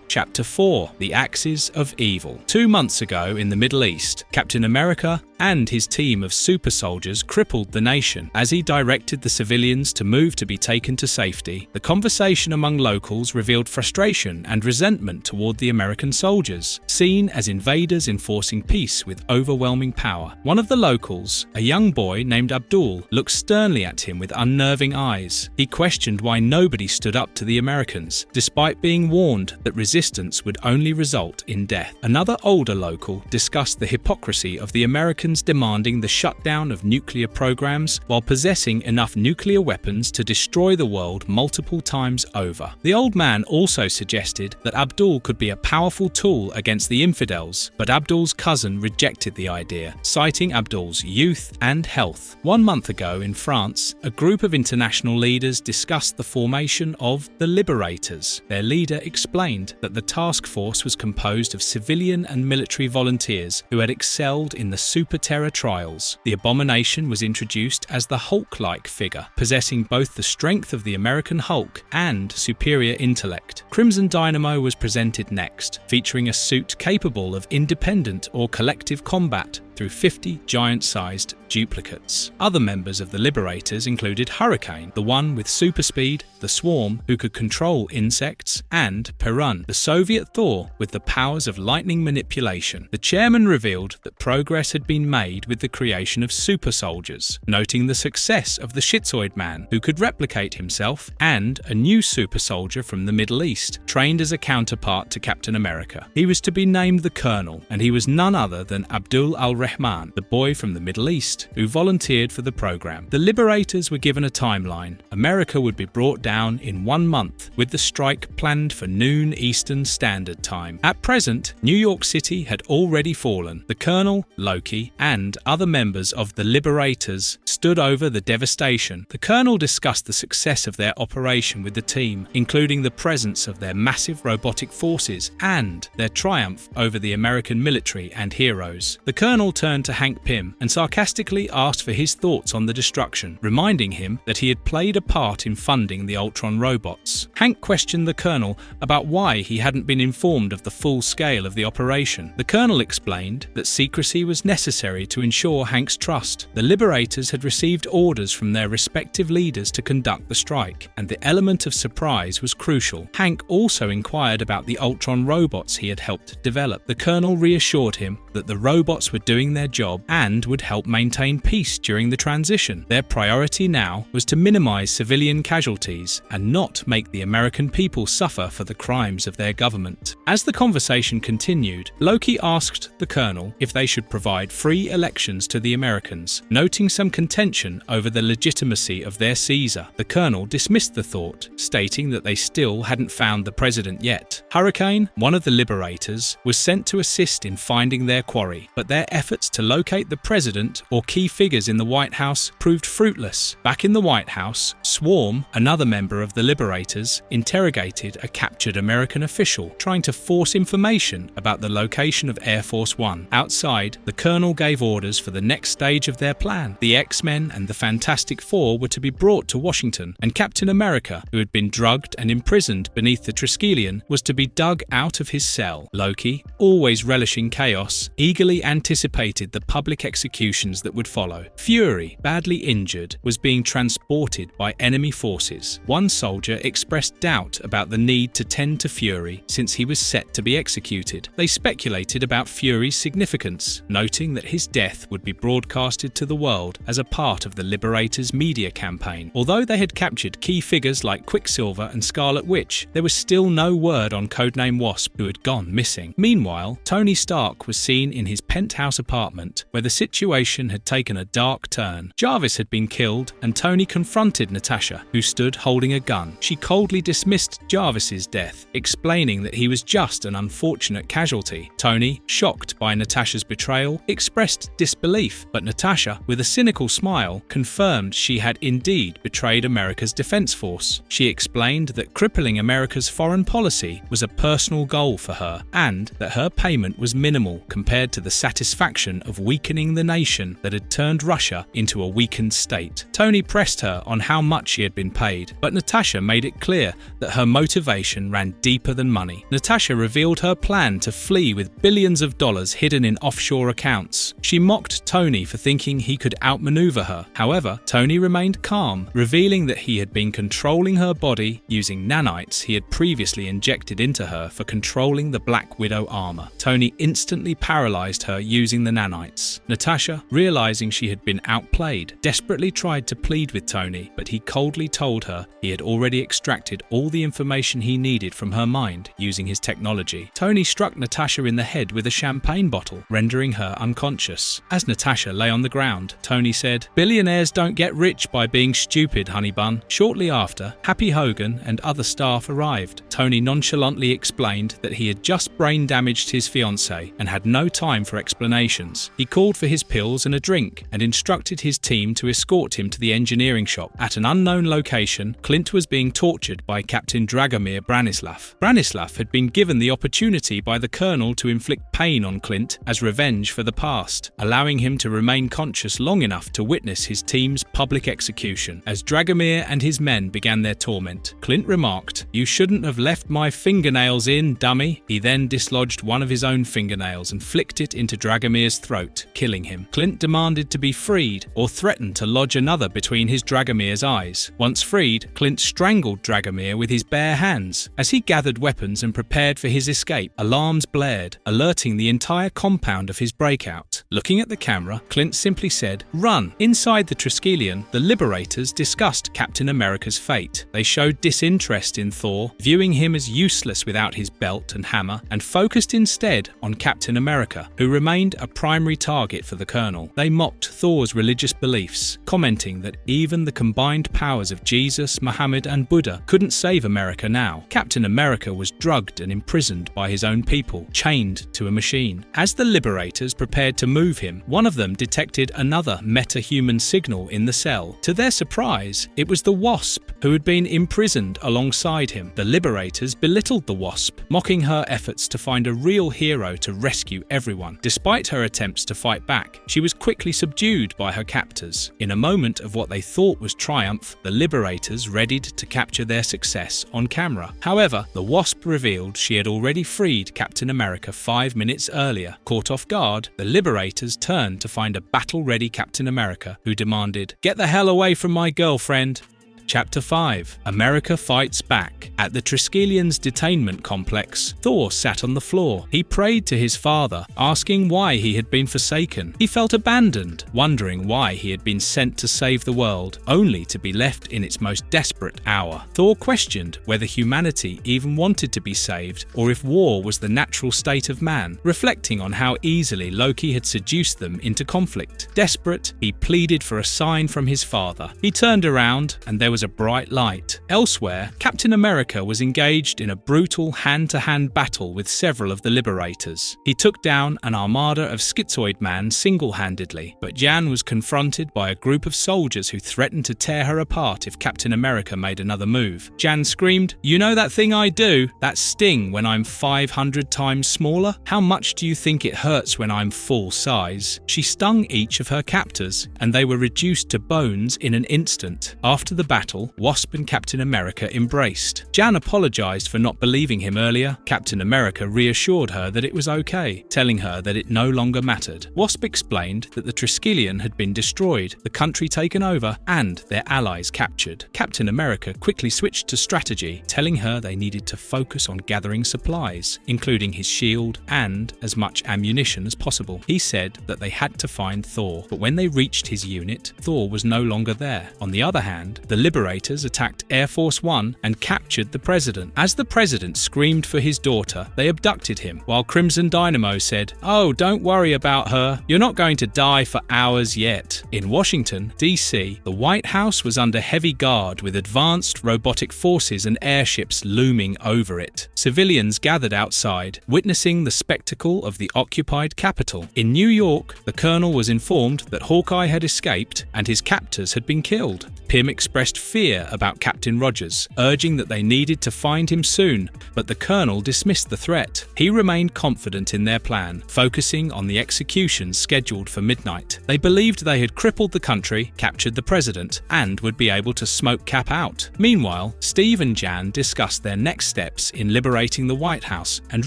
Chapter 4: The Axes of Evil. 2 months ago in the Middle East, Captain America and his team of super soldiers crippled the nation. As he directed the civilians to move to be taken to safety, the conversation among locals revealed frustration and resentment toward the American soldiers, seen as invaders enforcing peace with overwhelming power. One of the locals, a young boy named Abdul, looked sternly at him with unnerving eyes. He questioned why nobody stood up to the Americans, despite being warned that resistance would only result in death. Another older local discussed the hypocrisy of the Americans demanding the shutdown of nuclear programs while possessing enough nuclear weapons to destroy the world multiple times over. The old man also suggested that Abdul could be a powerful tool against the infidels, but Abdul's cousin rejected the idea, citing Abdul's youth and health. 1 month ago in France, a group of international leaders discussed the formation of the Liberators. Their leader explained that the task force was composed of civilian and military volunteers who had excelled in the super-terror trials. The abomination was introduced as the Hulk-like figure, possessing both the strength of the American Hulk and superior intellect. Crimson Dynamo was presented next, featuring a suit capable of independent or collective combat through 50 giant-sized duplicates. Other members of the Liberators included Hurricane, the one with super speed, the Swarm, who could control insects, and Perun, the Soviet Thor with the powers of lightning manipulation. The chairman revealed that progress had been made with the creation of super soldiers, noting the success of the Schizoid Man, who could replicate himself, and a new super soldier from the Middle East. East, trained as a counterpart to Captain America. He was to be named the Colonel, and he was none other than Abdul al-Rahman, the boy from the Middle East, who volunteered for the program. The Liberators were given a timeline. America would be brought down in 1 month, with the strike planned for noon Eastern Standard Time. At present, New York City had already fallen. The Colonel, Loki, and other members of the Liberators stood over the devastation. The Colonel discussed the success of their operation with the team, including the presence of their massive robotic forces and their triumph over the American military and heroes. The Colonel turned to Hank Pym and sarcastically asked for his thoughts on the destruction, reminding him that he had played a part in funding the Ultron robots. Hank questioned the Colonel about why he hadn't been informed of the full scale of the operation. The Colonel explained that secrecy was necessary to ensure Hank's trust. The Liberators had received orders from their respective leaders to conduct the strike, and the element of surprise was crucial. Hank also inquired about the Ultron robots he had helped develop. The Colonel reassured him that the robots were doing their job and would help maintain peace during the transition. Their priority now was to minimize civilian casualties and not make the American people suffer for the crimes of their government. As the conversation continued, Loki asked the Colonel if they should provide free elections to the Americans, noting some contention over the legitimacy of their Caesar. The Colonel dismissed the thought, stating that they still hadn't found the president yet. Hurricane, one of the Liberators, was sent to assist in finding their quarry, but their efforts to locate the president or key figures in the White House proved fruitless. Back in the White House, Swarm, another member of the Liberators, interrogated a captured American official, trying to force information about the location of Air Force One. Outside, the Colonel gave orders for the next stage of their plan. The X-Men and the Fantastic Four were to be brought to Washington, and Captain America, who had been drugged and imprisoned beneath the triskellion, was to be dug out of his cell. Loki, always relishing chaos, eagerly anticipated the public executions that would follow. Fury, badly injured, was being transported by enemy forces. One soldier expressed doubt about the need to tend to Fury since he was set to be executed. They speculated about Fury's significance, noting that his death would be broadcasted to the world as a part of the Liberators' media campaign. Although they had captured key figures like Quicksilver and Scarlet Witch, there was still no word on Codename Wasp, who had gone missing. Meanwhile, Tony Stark was seen in his penthouse apartment, where the situation had taken a dark turn. Jarvis had been killed, and Tony confronted Natasha, who stood holding a gun. She coldly dismissed Jarvis's death, explaining that he was just an unfortunate casualty. Tony, shocked by Natasha's betrayal, expressed disbelief, but Natasha, with a cynical smile, confirmed she had indeed betrayed America's defense force. She explained that crippling America's foreign policy was a personal goal for her, and that her payment was minimal compared to the satisfaction of weakening the nation that had turned Russia into a weakened state. Tony pressed her on how much she had been paid, but Natasha made it clear that her motivation ran deeper than money. Natasha revealed her plan to flee with billions of dollars hidden in offshore accounts. She mocked Tony for thinking he could outmaneuver her. However, Tony remained calm, revealing that he had been controlling her body using nanites he had previously injected into her for controlling the Black Widow armor. Tony instantly paralyzed her using the nanites. Natasha, realizing she had been outplayed, desperately tried to plead with Tony, but he coldly told her he had already extracted all the information he needed from her mind using his technology. Tony struck Natasha in the head with a champagne bottle, rendering her unconscious. As Natasha lay on the ground, Tony said, "Billionaires don't get rich by being stupid, honey bun." Shortly after, Happy Hogan and other staff arrived. Tony nonchalantly explained that he had just brain damaged his fiancée and had no time for explanations. He called for his pills and a drink and instructed his team to escort him to the engineering shop. At an unknown location, Clint was being tortured by Captain Dragomir Branislav. Branislav had been given the opportunity by the Colonel to inflict pain on Clint as revenge for the past, allowing him to remain conscious long enough to witness his team's public execution. As Dragomir and his men began their torment, Clint remarked, "You shouldn't have left my fingernails in, dummy." He then dislodged one of his own fingernails and flicked it into Dragomir's throat, killing him. Clint demanded to be freed or threatened to lodge another between his Dragomir's eyes. Once freed, Clint strangled Dragomir with his bare hands. As he gathered weapons and prepared for his escape, alarms blared, alerting the entire compound of his breakout. Looking at the camera, Clint simply said, "Run!" Inside the Triskelion, the Liberators discussed Captain America's fate. They showed disinterest in Thor Thor, viewing him as useless without his belt and hammer, and focused instead on Captain America, who remained a primary target for the Colonel. They mocked Thor's religious beliefs, commenting that even the combined powers of Jesus, Muhammad, and Buddha couldn't save America now. Captain America was drugged and imprisoned by his own people, chained to a machine. As the liberators prepared to move him, one of them detected another meta-human signal in the cell. To their surprise, it was the Wasp, who had been imprisoned alongside him. The liberators belittled the Wasp, mocking her efforts to find a real hero to rescue everyone. Despite her attempts to fight back, she was quickly subdued by her captors. In a moment of what they thought was triumph, the liberators readied to capture their success on camera. However, the Wasp revealed she had already freed Captain America 5 minutes earlier. Caught off guard, the liberators turned to find a battle-ready Captain America who demanded, "Get the hell away from my girlfriend." Chapter 5. America Fights Back. At the Triskellion's detainment complex, Thor sat on the floor. He prayed to his father, asking why he had been forsaken. He felt abandoned, wondering why he had been sent to save the world, only to be left in its most desperate hour. Thor questioned whether humanity even wanted to be saved, or if war was the natural state of man, reflecting on how easily Loki had seduced them into conflict. Desperate, he pleaded for a sign from his father. He turned around, and there was a bright light. Elsewhere, Captain America was engaged in a brutal hand-to-hand battle with several of the liberators. He took down an armada of schizoid man single-handedly, but Jan was confronted by a group of soldiers who threatened to tear her apart if Captain America made another move. Jan screamed, "You know that thing I do? That sting when I'm 500 times smaller? How much do you think it hurts when I'm full size?" She stung each of her captors, and they were reduced to bones in an instant. After the battle, Wasp and Captain America embraced. Jan apologized for not believing him earlier. Captain America reassured her that it was okay, telling her that it no longer mattered. Wasp explained that the Triskellion had been destroyed, the country taken over, and their allies captured. Captain America quickly switched to strategy, telling her they needed to focus on gathering supplies, including his shield and as much ammunition as possible. He said that they had to find Thor, but when they reached his unit, Thor was no longer there. On the other hand, the liberators attacked Air Force One and captured the president. As the president screamed for his daughter, they abducted him, while Crimson Dynamo said, "Oh, don't worry about her. You're not going to die for hours yet." In Washington, D.C., the White House was under heavy guard with advanced robotic forces and airships looming over it. Civilians gathered outside, witnessing the spectacle of the occupied Capitol. In New York, the colonel was informed that Hawkeye had escaped and his captors had been killed. Pym expressed fear about Captain Rogers, urging that they needed to find him soon, but the colonel dismissed the threat. He remained confident in their plan, focusing on the executions scheduled for midnight. They believed they had crippled the country, captured the president, and would be able to smoke Cap out. Meanwhile, Steve and Jan discussed their next steps in liberating the White House and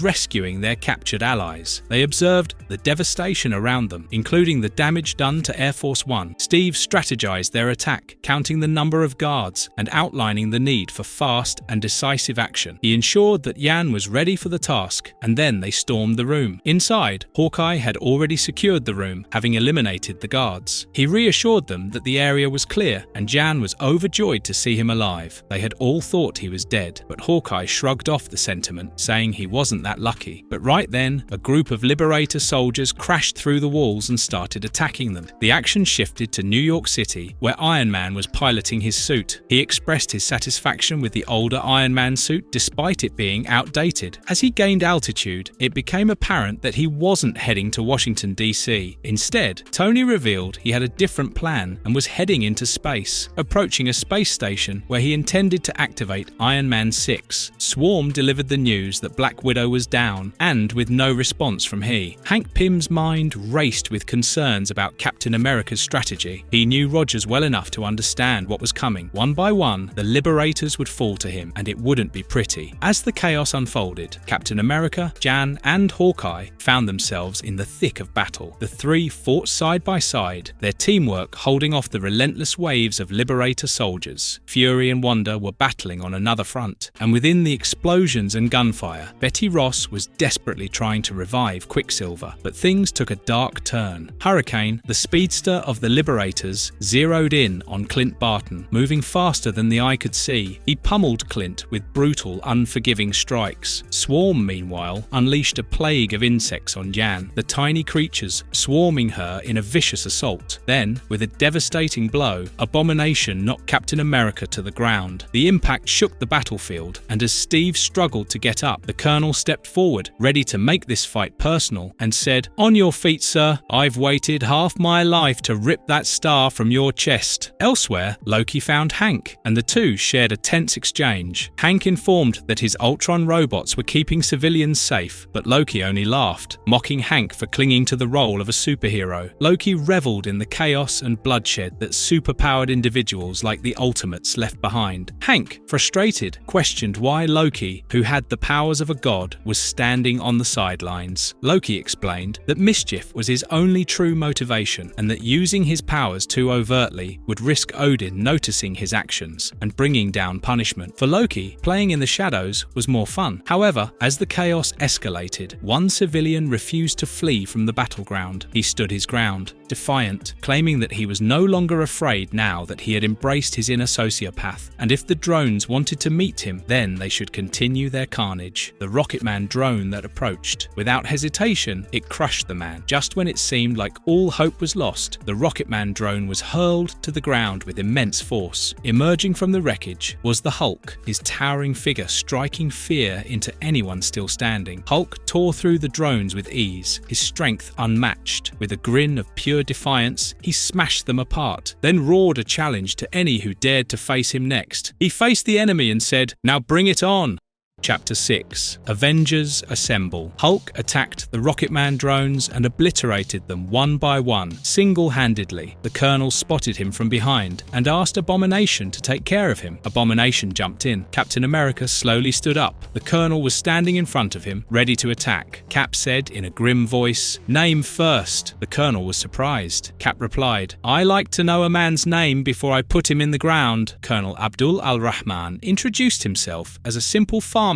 rescuing their captured allies. They observed the devastation around them, including the damage done to Air Force One. Steve strategized their attack, counting the number of guards and outlining the need for fast and decisive action. He ensured that Jan was ready for the task, and then they stormed the room. Inside, Hawkeye had already secured the room, having eliminated the guards. He reassured them that the area was clear, and Jan was overjoyed to see him alive. They had all thought he was dead, but Hawkeye shrugged off the sentiment, saying he wasn't that lucky. But right then, a group of Liberator soldiers crashed through the walls and started attacking them. The action shifted to New York City, where Iron Man was piloting his suit. He expressed his satisfaction with the older Iron Man suit despite it being outdated. As he gained altitude, it became apparent that he wasn't heading to Washington, D.C. Instead, Tony revealed he had a different plan and was heading into space, approaching a space station where he intended to activate Iron Man 6. Swarm delivered the news that Black Widow was down, and with no response from he. Hank Pym's mind raced with concerns about Captain America's strategy. He knew Rogers well enough to understand what was coming. One by one, the Liberators would fall to him, and it wouldn't be pretty. As the chaos unfolded, Captain America, Jan, and Hawkeye found themselves in the thick of battle. The three fought side by side, their teamwork holding off the relentless waves of Liberator soldiers. Fury and Wanda were battling on another front, and within the explosions and gunfire, Betty Ross was desperately trying to revive Quicksilver. But things took a dark turn. Hurricane, the speedster of the Liberators, zeroed in on Clint Barton, moving moving faster than the eye could see, he pummeled Clint with brutal, unforgiving strikes. Swarm, meanwhile, unleashed a plague of insects on Jan, the tiny creatures swarming her in a vicious assault. Then, with a devastating blow, Abomination knocked Captain America to the ground. The impact shook the battlefield, and as Steve struggled to get up, the Colonel stepped forward, ready to make this fight personal, and said, "On your feet, sir. I've waited half my life to rip that star from your chest." Elsewhere, Loki found Hank, and the two shared a tense exchange. Hank informed that his Ultron robots were keeping civilians safe, but Loki only laughed, mocking Hank for clinging to the role of a superhero. Loki reveled in the chaos and bloodshed that superpowered individuals like the Ultimates left behind. Hank, frustrated, questioned why Loki, who had the powers of a god, was standing on the sidelines. Loki explained that mischief was his only true motivation, and that using his powers too overtly would risk Odin noticing his actions and bringing down punishment. For Loki, playing in the shadows was more fun. However, as the chaos escalated, one civilian refused to flee from the battleground. He stood his ground, defiant, claiming that he was no longer afraid now that he had embraced his inner sociopath, and if the drones wanted to meet him, then they should continue their carnage. The Rocketman drone that approached. Without hesitation, it crushed the man. Just when it seemed like all hope was lost, the Rocketman drone was hurled to the ground with immense force. Emerging from the wreckage was the Hulk, his towering figure striking fear into anyone still standing. Hulk tore through the drones with ease, his strength unmatched. With a grin of pure defiance, he smashed them apart, then roared a challenge to any who dared to face him next. He faced the enemy and said, "Now bring it on!" Chapter 6. Avengers Assemble. Hulk attacked the Rocketman drones and obliterated them one by one, single-handedly. The Colonel spotted him from behind and asked Abomination to take care of him. Abomination jumped in. Captain America slowly stood up. The Colonel was standing in front of him, ready to attack. Cap said in a grim voice, "Name first." The Colonel was surprised. Cap replied, "I like to know a man's name before I put him in the ground." Colonel Abdul al-Rahman introduced himself as a simple farmhand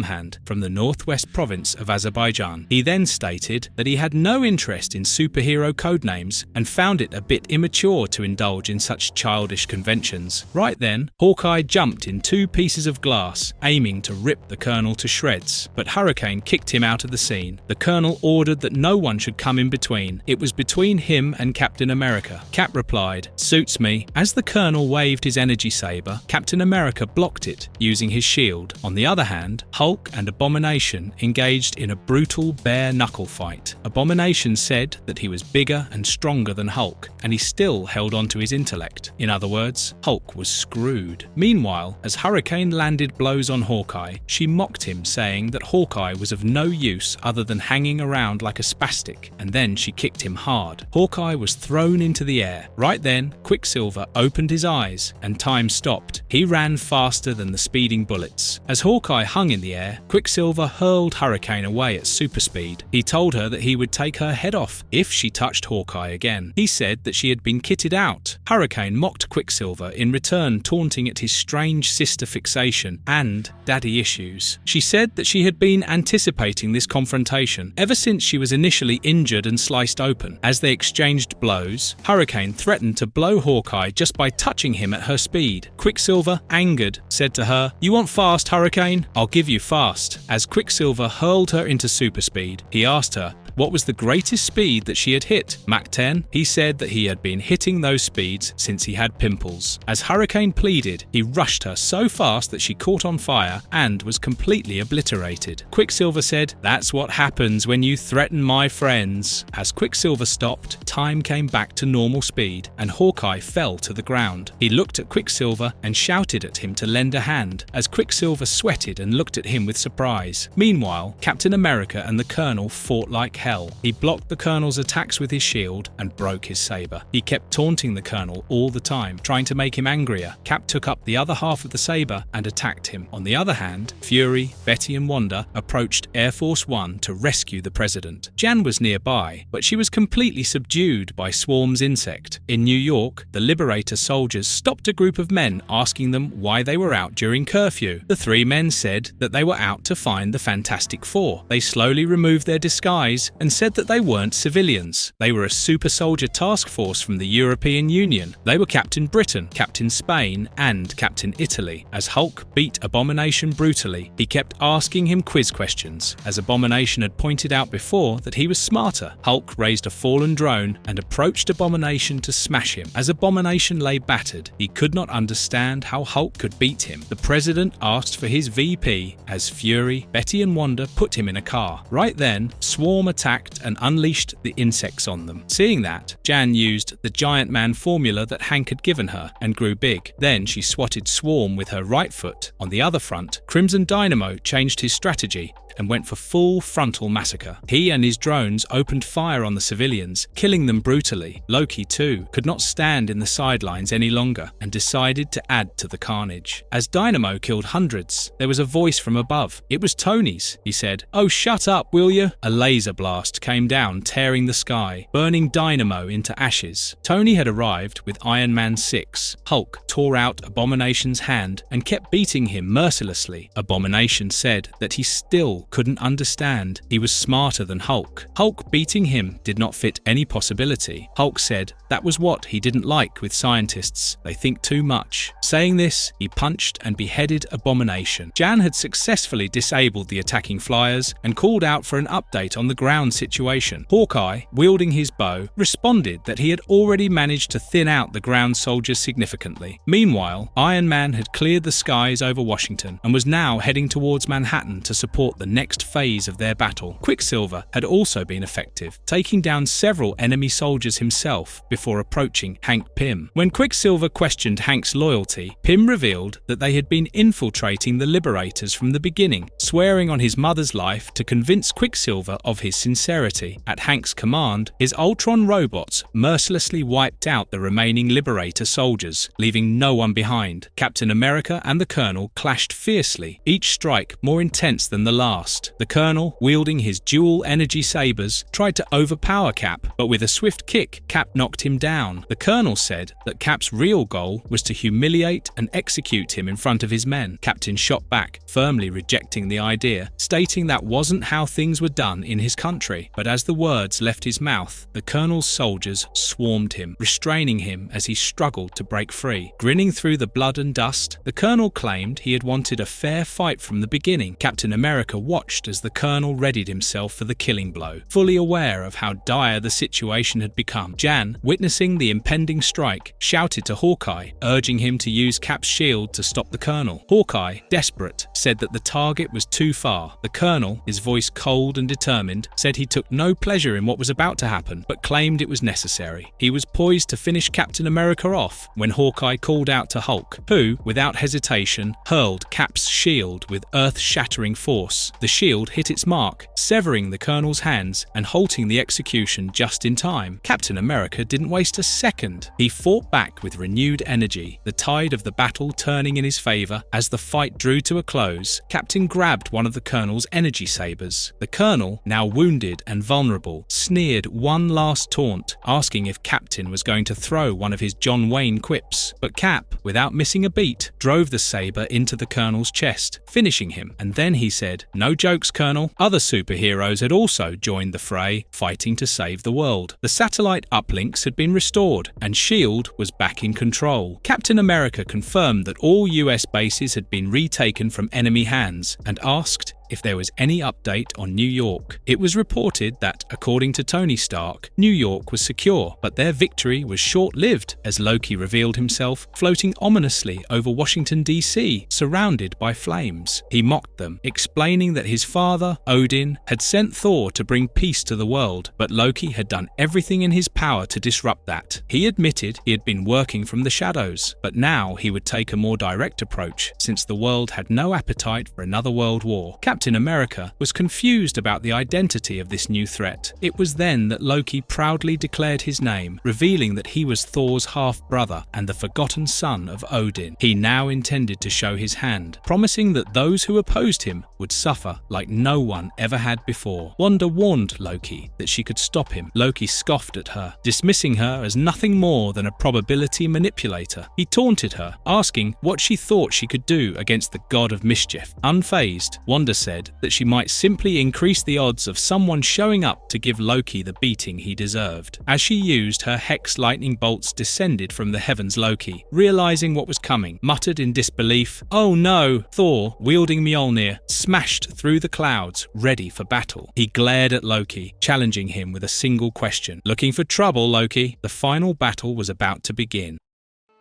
from the northwest province of Azerbaijan. He then stated that he had no interest in superhero codenames and found it a bit immature to indulge in such childish conventions. Right then, Hawkeye jumped in 2 pieces of glass, aiming to rip the Colonel to shreds, but Hurricane kicked him out of the scene. The Colonel ordered that no one should come in between. It was between him and Captain America. Cap replied, "Suits me." As the Colonel waved his energy saber, Captain America blocked it, using his shield. On the other hand, Hulk and Abomination engaged in a brutal bare-knuckle fight. Abomination said that he was bigger and stronger than Hulk, and he still held on to his intellect. In other words, Hulk was screwed. Meanwhile, as Hurricane landed blows on Hawkeye, she mocked him, saying that Hawkeye was of no use other than hanging around like a spastic, and then she kicked him hard. Hawkeye was thrown into the air. Right then, Quicksilver opened his eyes, and time stopped. He ran faster than the speeding bullets. As Hawkeye hung in the air, Quicksilver hurled Hurricane away at super speed. He told her that he would take her head off if she touched Hawkeye again. He said that she had been kitted out. Hurricane mocked Quicksilver, in return taunting at his strange sister fixation and daddy issues. She said that she had been anticipating this confrontation ever since she was initially injured and sliced open. As they exchanged blows, Hurricane threatened to blow Hawkeye just by touching him at her speed. Quicksilver, angered, said to her, "You want fast, Hurricane? I'll give you fast." As Quicksilver hurled her into super speed, he asked her what was the greatest speed that she had hit. Mach 10? He said that he had been hitting those speeds since he had pimples. As Hurricane pleaded, he rushed her so fast that she caught on fire and was completely obliterated. Quicksilver said, "That's what happens when you threaten my friends." As Quicksilver stopped, time came back to normal speed and Hawkeye fell to the ground. He looked at Quicksilver and shouted at him to lend a hand, as Quicksilver sweated and looked at him with surprise. Meanwhile, Captain America and the Colonel fought like hell. He blocked the Colonel's attacks with his shield and broke his saber. He kept taunting the Colonel all the time, trying to make him angrier. Cap took up the other half of the saber and attacked him. On the other hand, Fury, Betty and Wanda approached Air Force One to rescue the president. Jan was nearby, but she was completely subdued by Swarm's insect. In New York, the Liberator soldiers stopped a group of men asking them why they were out during curfew. The 3 men said that they were out to find the Fantastic Four. They slowly removed their disguise Nazis and said that they weren't civilians. They were a super soldier task force from the European Union. They were Captain Britain, Captain Spain, and Captain Italy. As Hulk beat Abomination brutally, he kept asking him quiz questions, as Abomination had pointed out before that he was smarter. Hulk raised a fallen drone and approached Abomination to smash him. As Abomination lay battered, he could not understand how Hulk could beat him. The President asked for his VP as Fury, Betty and Wanda put him in a car. Right then, Swarm attacked and unleashed the insects on them. Seeing that, Jan used the Giant Man formula that Hank had given her and grew big. Then she swatted Swarm with her right foot. On the other front, Crimson Dynamo changed his strategy and went for full frontal massacre. He and his drones opened fire on the civilians, killing them brutally. Loki, too, could not stand in the sidelines any longer and decided to add to the carnage. As Dynamo killed hundreds, there was a voice from above. It was Tony's. He said, "Oh, shut up, will you?" A laser blast came down, tearing the sky, burning Dynamo into ashes. Tony had arrived with Iron Man 6. Hulk tore out Abomination's hand and kept beating him mercilessly. Abomination said that he still couldn't understand. He was smarter than Hulk. Hulk beating him did not fit any possibility. Hulk said that was what he didn't like with scientists. They think too much. Saying this, he punched and beheaded Abomination. Jan had successfully disabled the attacking flyers and called out for an update on the ground situation. Hawkeye, wielding his bow, responded that he had already managed to thin out the ground soldiers significantly. Meanwhile, Iron Man had cleared the skies over Washington and was now heading towards Manhattan to support the next phase of their battle. Quicksilver had also been effective, taking down several enemy soldiers himself before approaching Hank Pym. When Quicksilver questioned Hank's loyalty, Pym revealed that they had been infiltrating the Liberators from the beginning, swearing on his mother's life to convince Quicksilver of his sincerity. At Hank's command, his Ultron robots mercilessly wiped out the remaining Liberator soldiers, leaving no one behind. Captain America and the Colonel clashed fiercely, each strike more intense than the last. The Colonel, wielding his dual energy sabers, tried to overpower Cap, but with a swift kick, Cap knocked him down. The Colonel said that Cap's real goal was to humiliate and execute him in front of his men. Captain shot back, firmly rejecting the idea, stating that wasn't how things were done in his country. But as the words left his mouth, the Colonel's soldiers swarmed him, restraining him as he struggled to break free. Grinning through the blood and dust, the Colonel claimed he had wanted a fair fight from the beginning. Captain America watched as the Colonel readied himself for the killing blow, fully aware of how dire the situation had become. Jan, witnessing the impending strike, shouted to Hawkeye, urging him to use Cap's shield to stop the Colonel. Hawkeye, desperate, said that the target was too far. The Colonel, his voice cold and determined, said he took no pleasure in what was about to happen, but claimed it was necessary. He was poised to finish Captain America off when Hawkeye called out to Hulk, who, without hesitation, hurled Cap's shield with earth-shattering force. The shield hit its mark, severing the Colonel's hands and halting the execution just in time. Captain America didn't waste a second. He fought back with renewed energy, the tide of the battle turning in his favor. As the fight drew to a close, Captain grabbed one of the Colonel's energy sabers. The Colonel, now wounded and vulnerable, sneered one last taunt, asking if Captain was going to throw one of his John Wayne quips. But Cap, without missing a beat, drove the saber into the Colonel's chest, finishing him. And then he said, "No jokes, Colonel." Other superheroes had also joined the fray, fighting to save the world. The satellite uplinks had been restored, and S.H.I.E.L.D. was back in control. Captain America confirmed that all US bases had been retaken from enemy hands, and asked if there was any update on New York. It was reported that, according to Tony Stark, New York was secure, but their victory was short-lived as Loki revealed himself floating ominously over Washington, D.C., surrounded by flames. He mocked them, explaining that his father, Odin, had sent Thor to bring peace to the world, but Loki had done everything in his power to disrupt that. He admitted he had been working from the shadows, but now he would take a more direct approach, since the world had no appetite for another world war. Captain America was confused about the identity of this new threat. It was then that Loki proudly declared his name, revealing that he was Thor's half-brother and the forgotten son of Odin. He now intended to show his hand, promising that those who opposed him would suffer like no one ever had before. Wanda warned Loki that she could stop him. Loki scoffed at her, dismissing her as nothing more than a probability manipulator. He taunted her, asking what she thought she could do against the god of mischief. Unfazed, Wanda said said that she might simply increase the odds of someone showing up to give Loki the beating he deserved. As she used her hex lightning bolts descended from the heavens, Loki, realizing what was coming, muttered in disbelief, "Oh no!" Thor, wielding Mjolnir, smashed through the clouds, ready for battle. He glared at Loki, challenging him with a single question. "Looking for trouble, Loki?" The final battle was about to begin.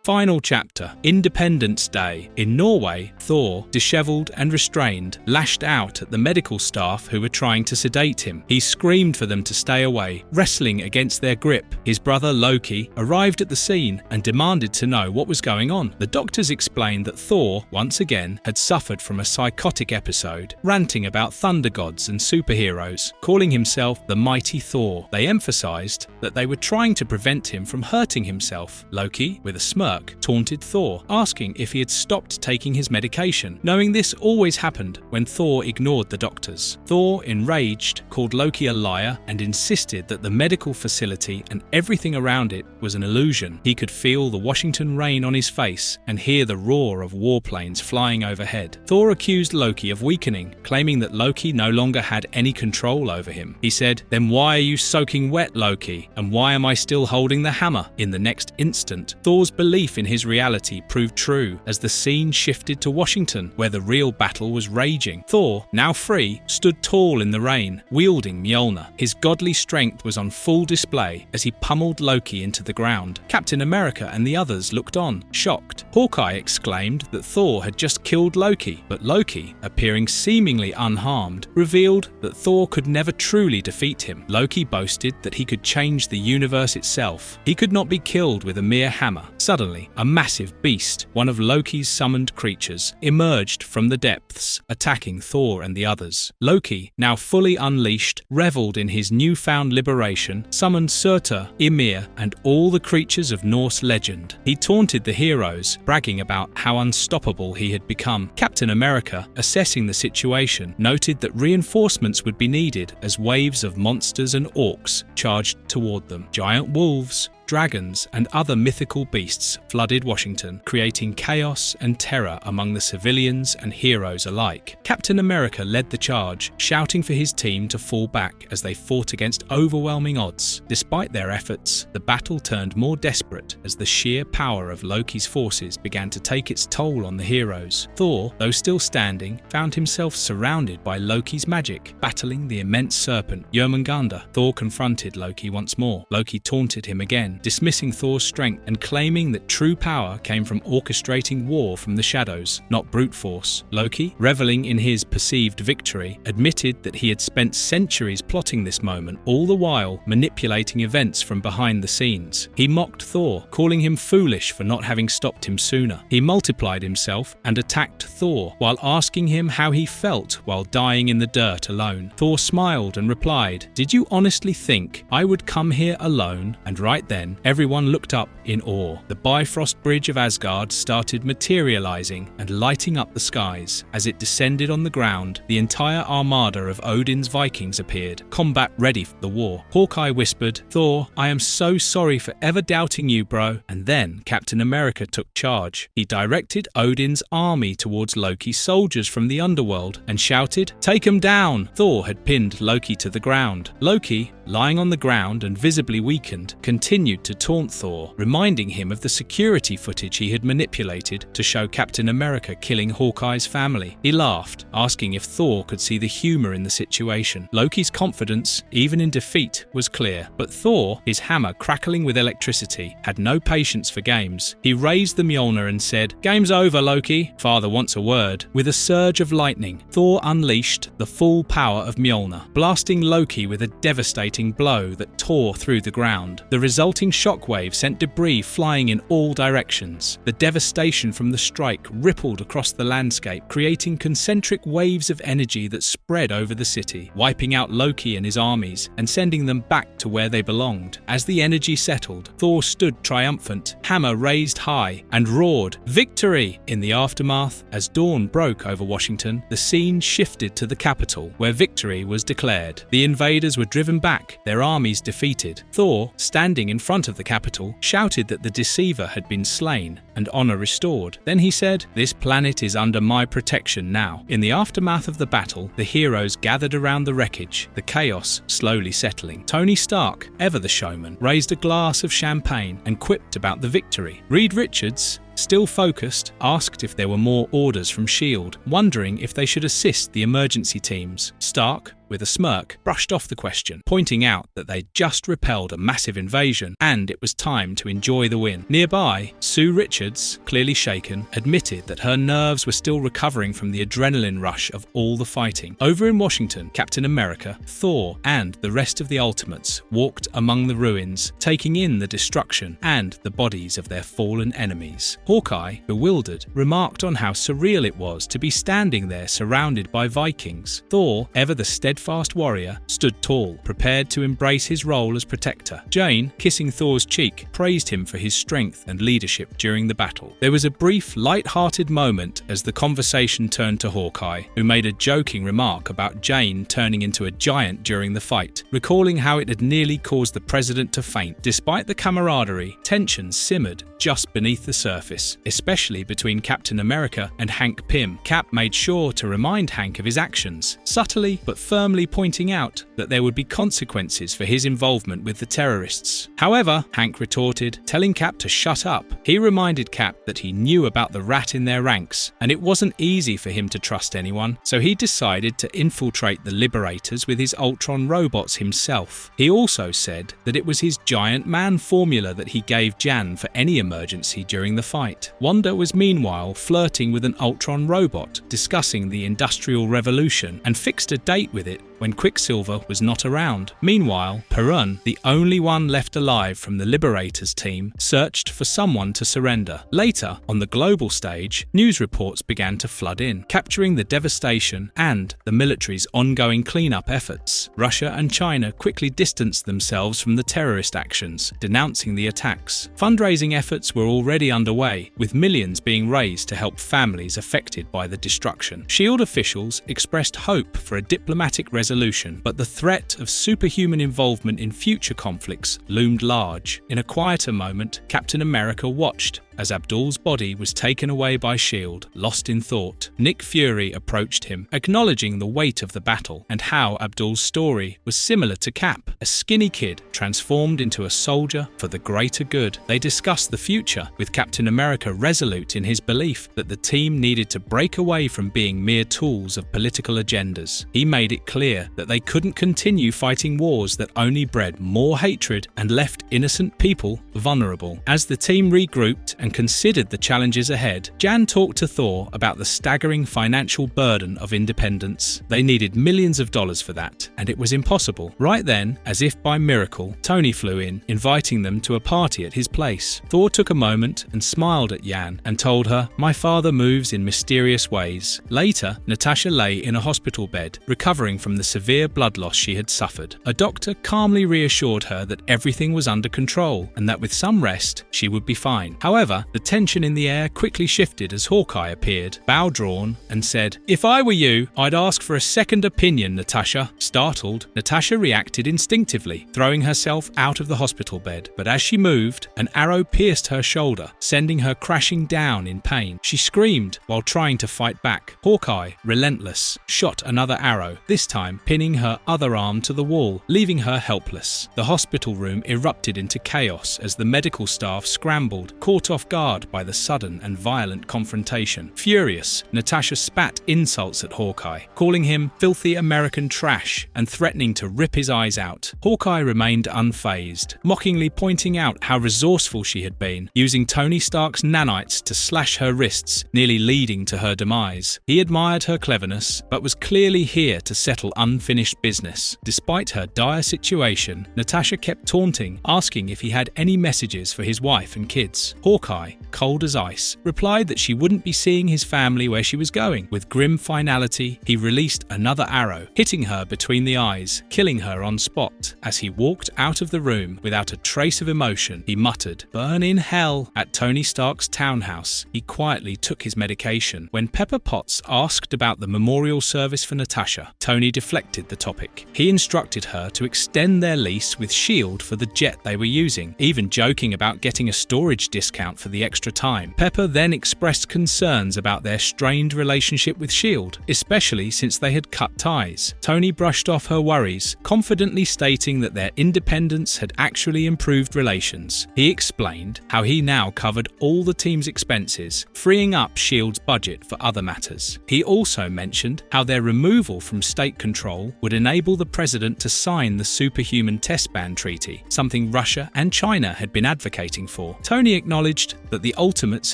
Final chapter, Independence Day. In Norway, Thor, disheveled and restrained, lashed out at the medical staff who were trying to sedate him. He screamed for them to stay away, wrestling against their grip. His brother Loki arrived at the scene and demanded to know what was going on. The doctors explained that Thor, once again, had suffered from a psychotic episode, ranting about thunder gods and superheroes, calling himself the mighty Thor. They emphasized that they were trying to prevent him from hurting himself. Loki, with a smirk, taunted Thor, asking if he had stopped taking his medication, knowing this always happened when Thor ignored the doctors. Thor, enraged, called Loki a liar and insisted that the medical facility and everything around it was an illusion. He could feel the Washington rain on his face and hear the roar of warplanes flying overhead. Thor accused Loki of weakening, claiming that Loki no longer had any control over him. He said, "Then why are you soaking wet, Loki? And why am I still holding the hammer?" In the next instant, Thor's belief in his reality proved true as the scene shifted to Washington, where the real battle was raging. Thor, now free, stood tall in the rain, wielding Mjolnir. His godly strength was on full display as he pummeled Loki into the ground. Captain America and the others looked on, shocked. Hawkeye exclaimed that Thor had just killed Loki, but Loki, appearing seemingly unharmed, revealed that Thor could never truly defeat him. Loki boasted that he could change the universe itself. He could not be killed with a mere hammer. Suddenly, a massive beast, one of Loki's summoned creatures, emerged from the depths, attacking Thor and the others. Loki, now fully unleashed, reveled in his newfound liberation, summoned Surtur, Ymir, and all the creatures of Norse legend. He taunted the heroes, bragging about how unstoppable he had become. Captain America, assessing the situation, noted that reinforcements would be needed as waves of monsters and orcs charged toward them. Giant wolves, dragons, and other mythical beasts flooded Washington, creating chaos and terror among the civilians and heroes alike. Captain America led the charge, shouting for his team to fall back as they fought against overwhelming odds. Despite their efforts, the battle turned more desperate as the sheer power of Loki's forces began to take its toll on the heroes. Thor, though still standing, found himself surrounded by Loki's magic, battling the immense serpent Jormungandr. Thor confronted Loki once more. Loki taunted him again, dismissing Thor's strength and claiming that true power came from orchestrating war from the shadows, not brute force. Loki, reveling in his perceived victory, admitted that he had spent centuries plotting this moment, all the while manipulating events from behind the scenes. He mocked Thor, calling him foolish for not having stopped him sooner. He multiplied himself and attacked Thor while asking him how he felt while dying in the dirt alone. Thor smiled and replied, "Did you honestly think I would come here alone?" And right then, everyone looked up in awe. The Bifrost Bridge of Asgard started materializing and lighting up the skies. As it descended on the ground, the entire armada of Odin's Vikings appeared, combat ready for the war. Hawkeye whispered, "Thor, I am so sorry for ever doubting you, bro." And then Captain America took charge. He directed Odin's army towards Loki's soldiers from the underworld and shouted, "Take 'em down!" Thor had pinned Loki to the ground. Loki, lying on the ground and visibly weakened, continued to taunt Thor, reminding him of the security footage he had manipulated to show Captain America killing Hawkeye's family. He laughed, asking if Thor could see the humor in the situation. Loki's confidence, even in defeat, was clear, but Thor, his hammer crackling with electricity, had no patience for games. He raised the Mjolnir and said, "Game's over, Loki. Father wants a word." With a surge of lightning, Thor unleashed the full power of Mjolnir, blasting Loki with a devastating blow that tore through the ground. The resulting shockwave sent debris flying in all directions. The devastation from the strike rippled across the landscape, creating concentric waves of energy that spread over the city, wiping out Loki and his armies and sending them back to where they belonged. As the energy settled, Thor stood triumphant, hammer raised high, and roared, "Victory!" In the aftermath, as dawn broke over Washington, the scene shifted to the capital, where victory was declared. The invaders were driven back, their armies defeated. Thor, standing in front front of the Capitol, shouted that the deceiver had been slain and honor restored. Then he said, "This planet is under my protection now." In the aftermath of the battle, the heroes gathered around the wreckage, the chaos slowly settling. Tony Stark, ever the showman, raised a glass of champagne and quipped about the victory. Reed Richards, still focused, asked if there were more orders from S.H.I.E.L.D., wondering if they should assist the emergency teams. Stark, with a smirk, brushed off the question, pointing out that they'd just repelled a massive invasion and it was time to enjoy the win. Nearby, Sue Richards, clearly shaken, admitted that her nerves were still recovering from the adrenaline rush of all the fighting. Over in Washington, Captain America, Thor, and the rest of the Ultimates walked among the ruins, taking in the destruction and the bodies of their fallen enemies. Hawkeye, bewildered, remarked on how surreal it was to be standing there surrounded by Vikings. Thor, ever the steadfast warrior, stood tall, prepared to embrace his role as protector. Jane, kissing Thor's cheek, praised him for his strength and leadership during the battle. There was a brief, light-hearted moment as the conversation turned to Hawkeye, who made a joking remark about Jane turning into a giant during the fight, recalling how it had nearly caused the president to faint. Despite the camaraderie, tensions simmered just beneath the surface, especially between Captain America and Hank Pym. Cap made sure to remind Hank of his actions, subtly but firmly pointing out that there would be consequences for his involvement with the terrorists. However, Hank retorted, telling Cap to shut up. He reminded Cap that he knew about the rat in their ranks, and it wasn't easy for him to trust anyone, so he decided to infiltrate the Liberators with his Ultron robots himself. He also said that it was his giant man formula that he gave Jan for any emergency during the fight. Wanda was meanwhile flirting with an Ultron robot, discussing the Industrial Revolution, and fixed a date with it when Quicksilver was not around. Meanwhile, Perun, the only one left alive from the Liberators team, searched for someone to surrender. Later, on the global stage, news reports began to flood in, capturing the devastation and the military's ongoing cleanup efforts. Russia and China quickly distanced themselves from the terrorist actions, denouncing the attacks. Fundraising efforts were already underway, with millions being raised to help families affected by the destruction. S.H.I.E.L.D. officials expressed hope for a diplomatic resolution, but the threat of superhuman involvement in future conflicts loomed large. In a quieter moment, Captain America watched as Abdul's body was taken away by S.H.I.E.L.D., lost in thought. Nick Fury approached him, acknowledging the weight of the battle and how Abdul's story was similar to Cap, a skinny kid transformed into a soldier for the greater good. They discussed the future, with Captain America resolute in his belief that the team needed to break away from being mere tools of political agendas. He made it clear that they couldn't continue fighting wars that only bred more hatred and left innocent people vulnerable. As the team regrouped and considered the challenges ahead, Jan talked to Thor about the staggering financial burden of independence. They needed millions of dollars for that, and it was impossible. Right then, as if by miracle, Tony flew in, inviting them to a party at his place. Thor took a moment and smiled at Jan and told her, "My father moves in mysterious ways." Later, Natasha lay in a hospital bed, recovering from the severe blood loss she had suffered. A doctor calmly reassured her that everything was under control and that with some rest, she would be fine. However, the tension in the air quickly shifted as Hawkeye appeared, bow drawn, and said, "If I were you, I'd ask for a second opinion, Natasha." Startled, Natasha reacted instinctively, throwing herself out of the hospital bed. But as she moved, an arrow pierced her shoulder, sending her crashing down in pain. She screamed while trying to fight back. Hawkeye, relentless, shot another arrow, this time pinning her other arm to the wall, leaving her helpless. The hospital room erupted into chaos as the medical staff scrambled, caught off guard by the sudden and violent confrontation. Furious, Natasha spat insults at Hawkeye, calling him filthy American trash and threatening to rip his eyes out. Hawkeye remained unfazed, mockingly pointing out how resourceful she had been, using Tony Stark's nanites to slash her wrists, nearly leading to her demise. He admired her cleverness, but was clearly here to settle unfinished business. Despite her dire situation, Natasha kept taunting, asking if he had any messages for his wife and kids. Hawkeye Hawkeye, cold as ice, replied that she wouldn't be seeing his family where she was going. With grim finality, he released another arrow, hitting her between the eyes, killing her on spot. As he walked out of the room without a trace of emotion, he muttered, "Burn in hell." At Tony Stark's townhouse, he quietly took his medication. When Pepper Potts asked about the memorial service for Natasha, Tony deflected the topic. He instructed her to extend their lease with S.H.I.E.L.D. for the jet they were using, even joking about getting a storage discount for the extra time. Pepper then expressed concerns about their strained relationship with S.H.I.E.L.D., especially since they had cut ties. Tony brushed off her worries, confidently stating that their independence had actually improved relations. He explained how he now covered all the team's expenses, freeing up S.H.I.E.L.D.'s budget for other matters. He also mentioned how their removal from state control would enable the president to sign the Superhuman Test Ban Treaty, something Russia and China had been advocating for. Tony acknowledged that the Ultimates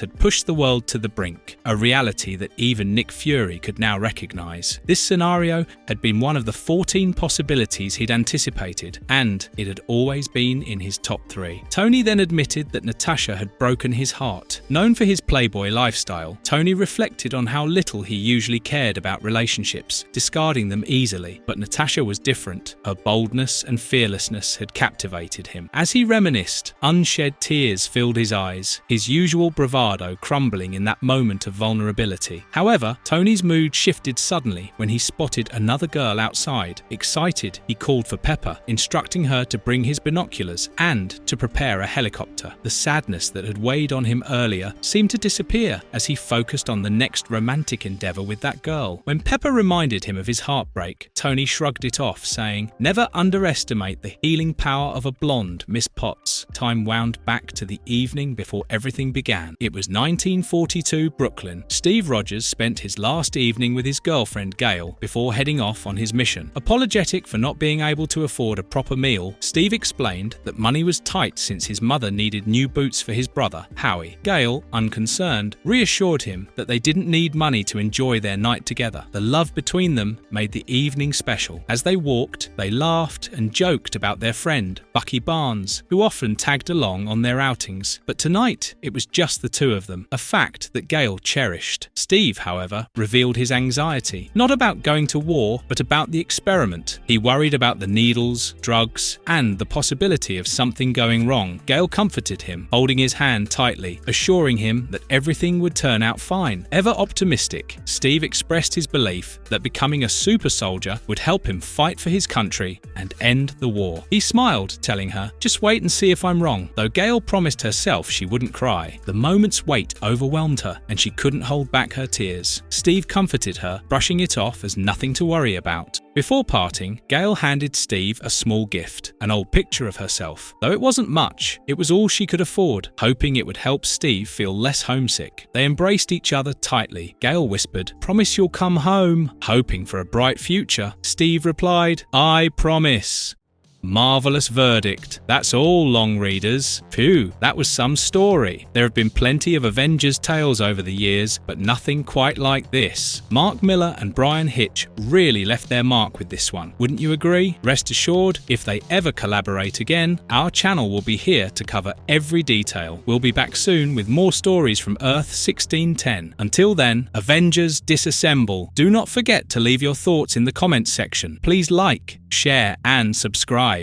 had pushed the world to the brink, a reality that even Nick Fury could now recognize. This scenario had been one of the 14 possibilities he'd anticipated, and it had always been in his top 3. Tony then admitted that Natasha had broken his heart. Known for his playboy lifestyle, Tony reflected on how little he usually cared about relationships, discarding them easily. But Natasha was different. Her boldness and fearlessness had captivated him. As he reminisced, unshed tears filled his eyes, his usual bravado crumbling in that moment of vulnerability. However, Tony's mood shifted suddenly when he spotted another girl outside. Excited, he called for Pepper, instructing her to bring his binoculars and to prepare a helicopter. The sadness that had weighed on him earlier seemed to disappear as he focused on the next romantic endeavour with that girl. When Pepper reminded him of his heartbreak, Tony shrugged it off, saying, "Never underestimate the healing power of a blonde, Miss Potts." Time wound back to the evening before everything began. It was 1942 Brooklyn. Steve Rogers spent his last evening with his girlfriend Gail before heading off on his mission. Apologetic for not being able to afford a proper meal, Steve explained that money was tight since his mother needed new boots for his brother, Howie. Gail, unconcerned, reassured him that they didn't need money to enjoy their night together. The love between them made the evening special. As they walked, they laughed and joked about their friend, Bucky Barnes, who often tagged along on their outings. But tonight, it was just the two of them, a fact that Gail cherished. Steve, however, revealed his anxiety, not about going to war, but about the experiment. He worried about the needles, drugs, and the possibility of something going wrong. Gail comforted him, holding his hand tightly, assuring him that everything would turn out fine. Ever optimistic, Steve expressed his belief that becoming a super soldier would help him fight for his country and end the war. He smiled, telling her, "Just wait and see if I'm wrong." Though Gail promised herself she wouldn't cry, the moment's weight overwhelmed her and she couldn't hold back her tears. Steve comforted her, brushing it off as nothing to worry about. Before parting, Gail handed Steve a small gift, an old picture of herself. Though it wasn't much, it was all she could afford, hoping it would help Steve feel less homesick. They embraced each other tightly. Gail whispered, "Promise you'll come home." Hoping for a bright future, Steve replied, "I promise." Marvellous verdict. That's all, long readers. Phew, that was some story. There have been plenty of Avengers tales over the years, but nothing quite like this. Mark Millar and Brian Hitch really left their mark with this one. Wouldn't you agree? Rest assured, if they ever collaborate again, our channel will be here to cover every detail. We'll be back soon with more stories from Earth 1610. Until then, Avengers disassemble. Do not forget to leave your thoughts in the comments section. Please like, share and subscribe.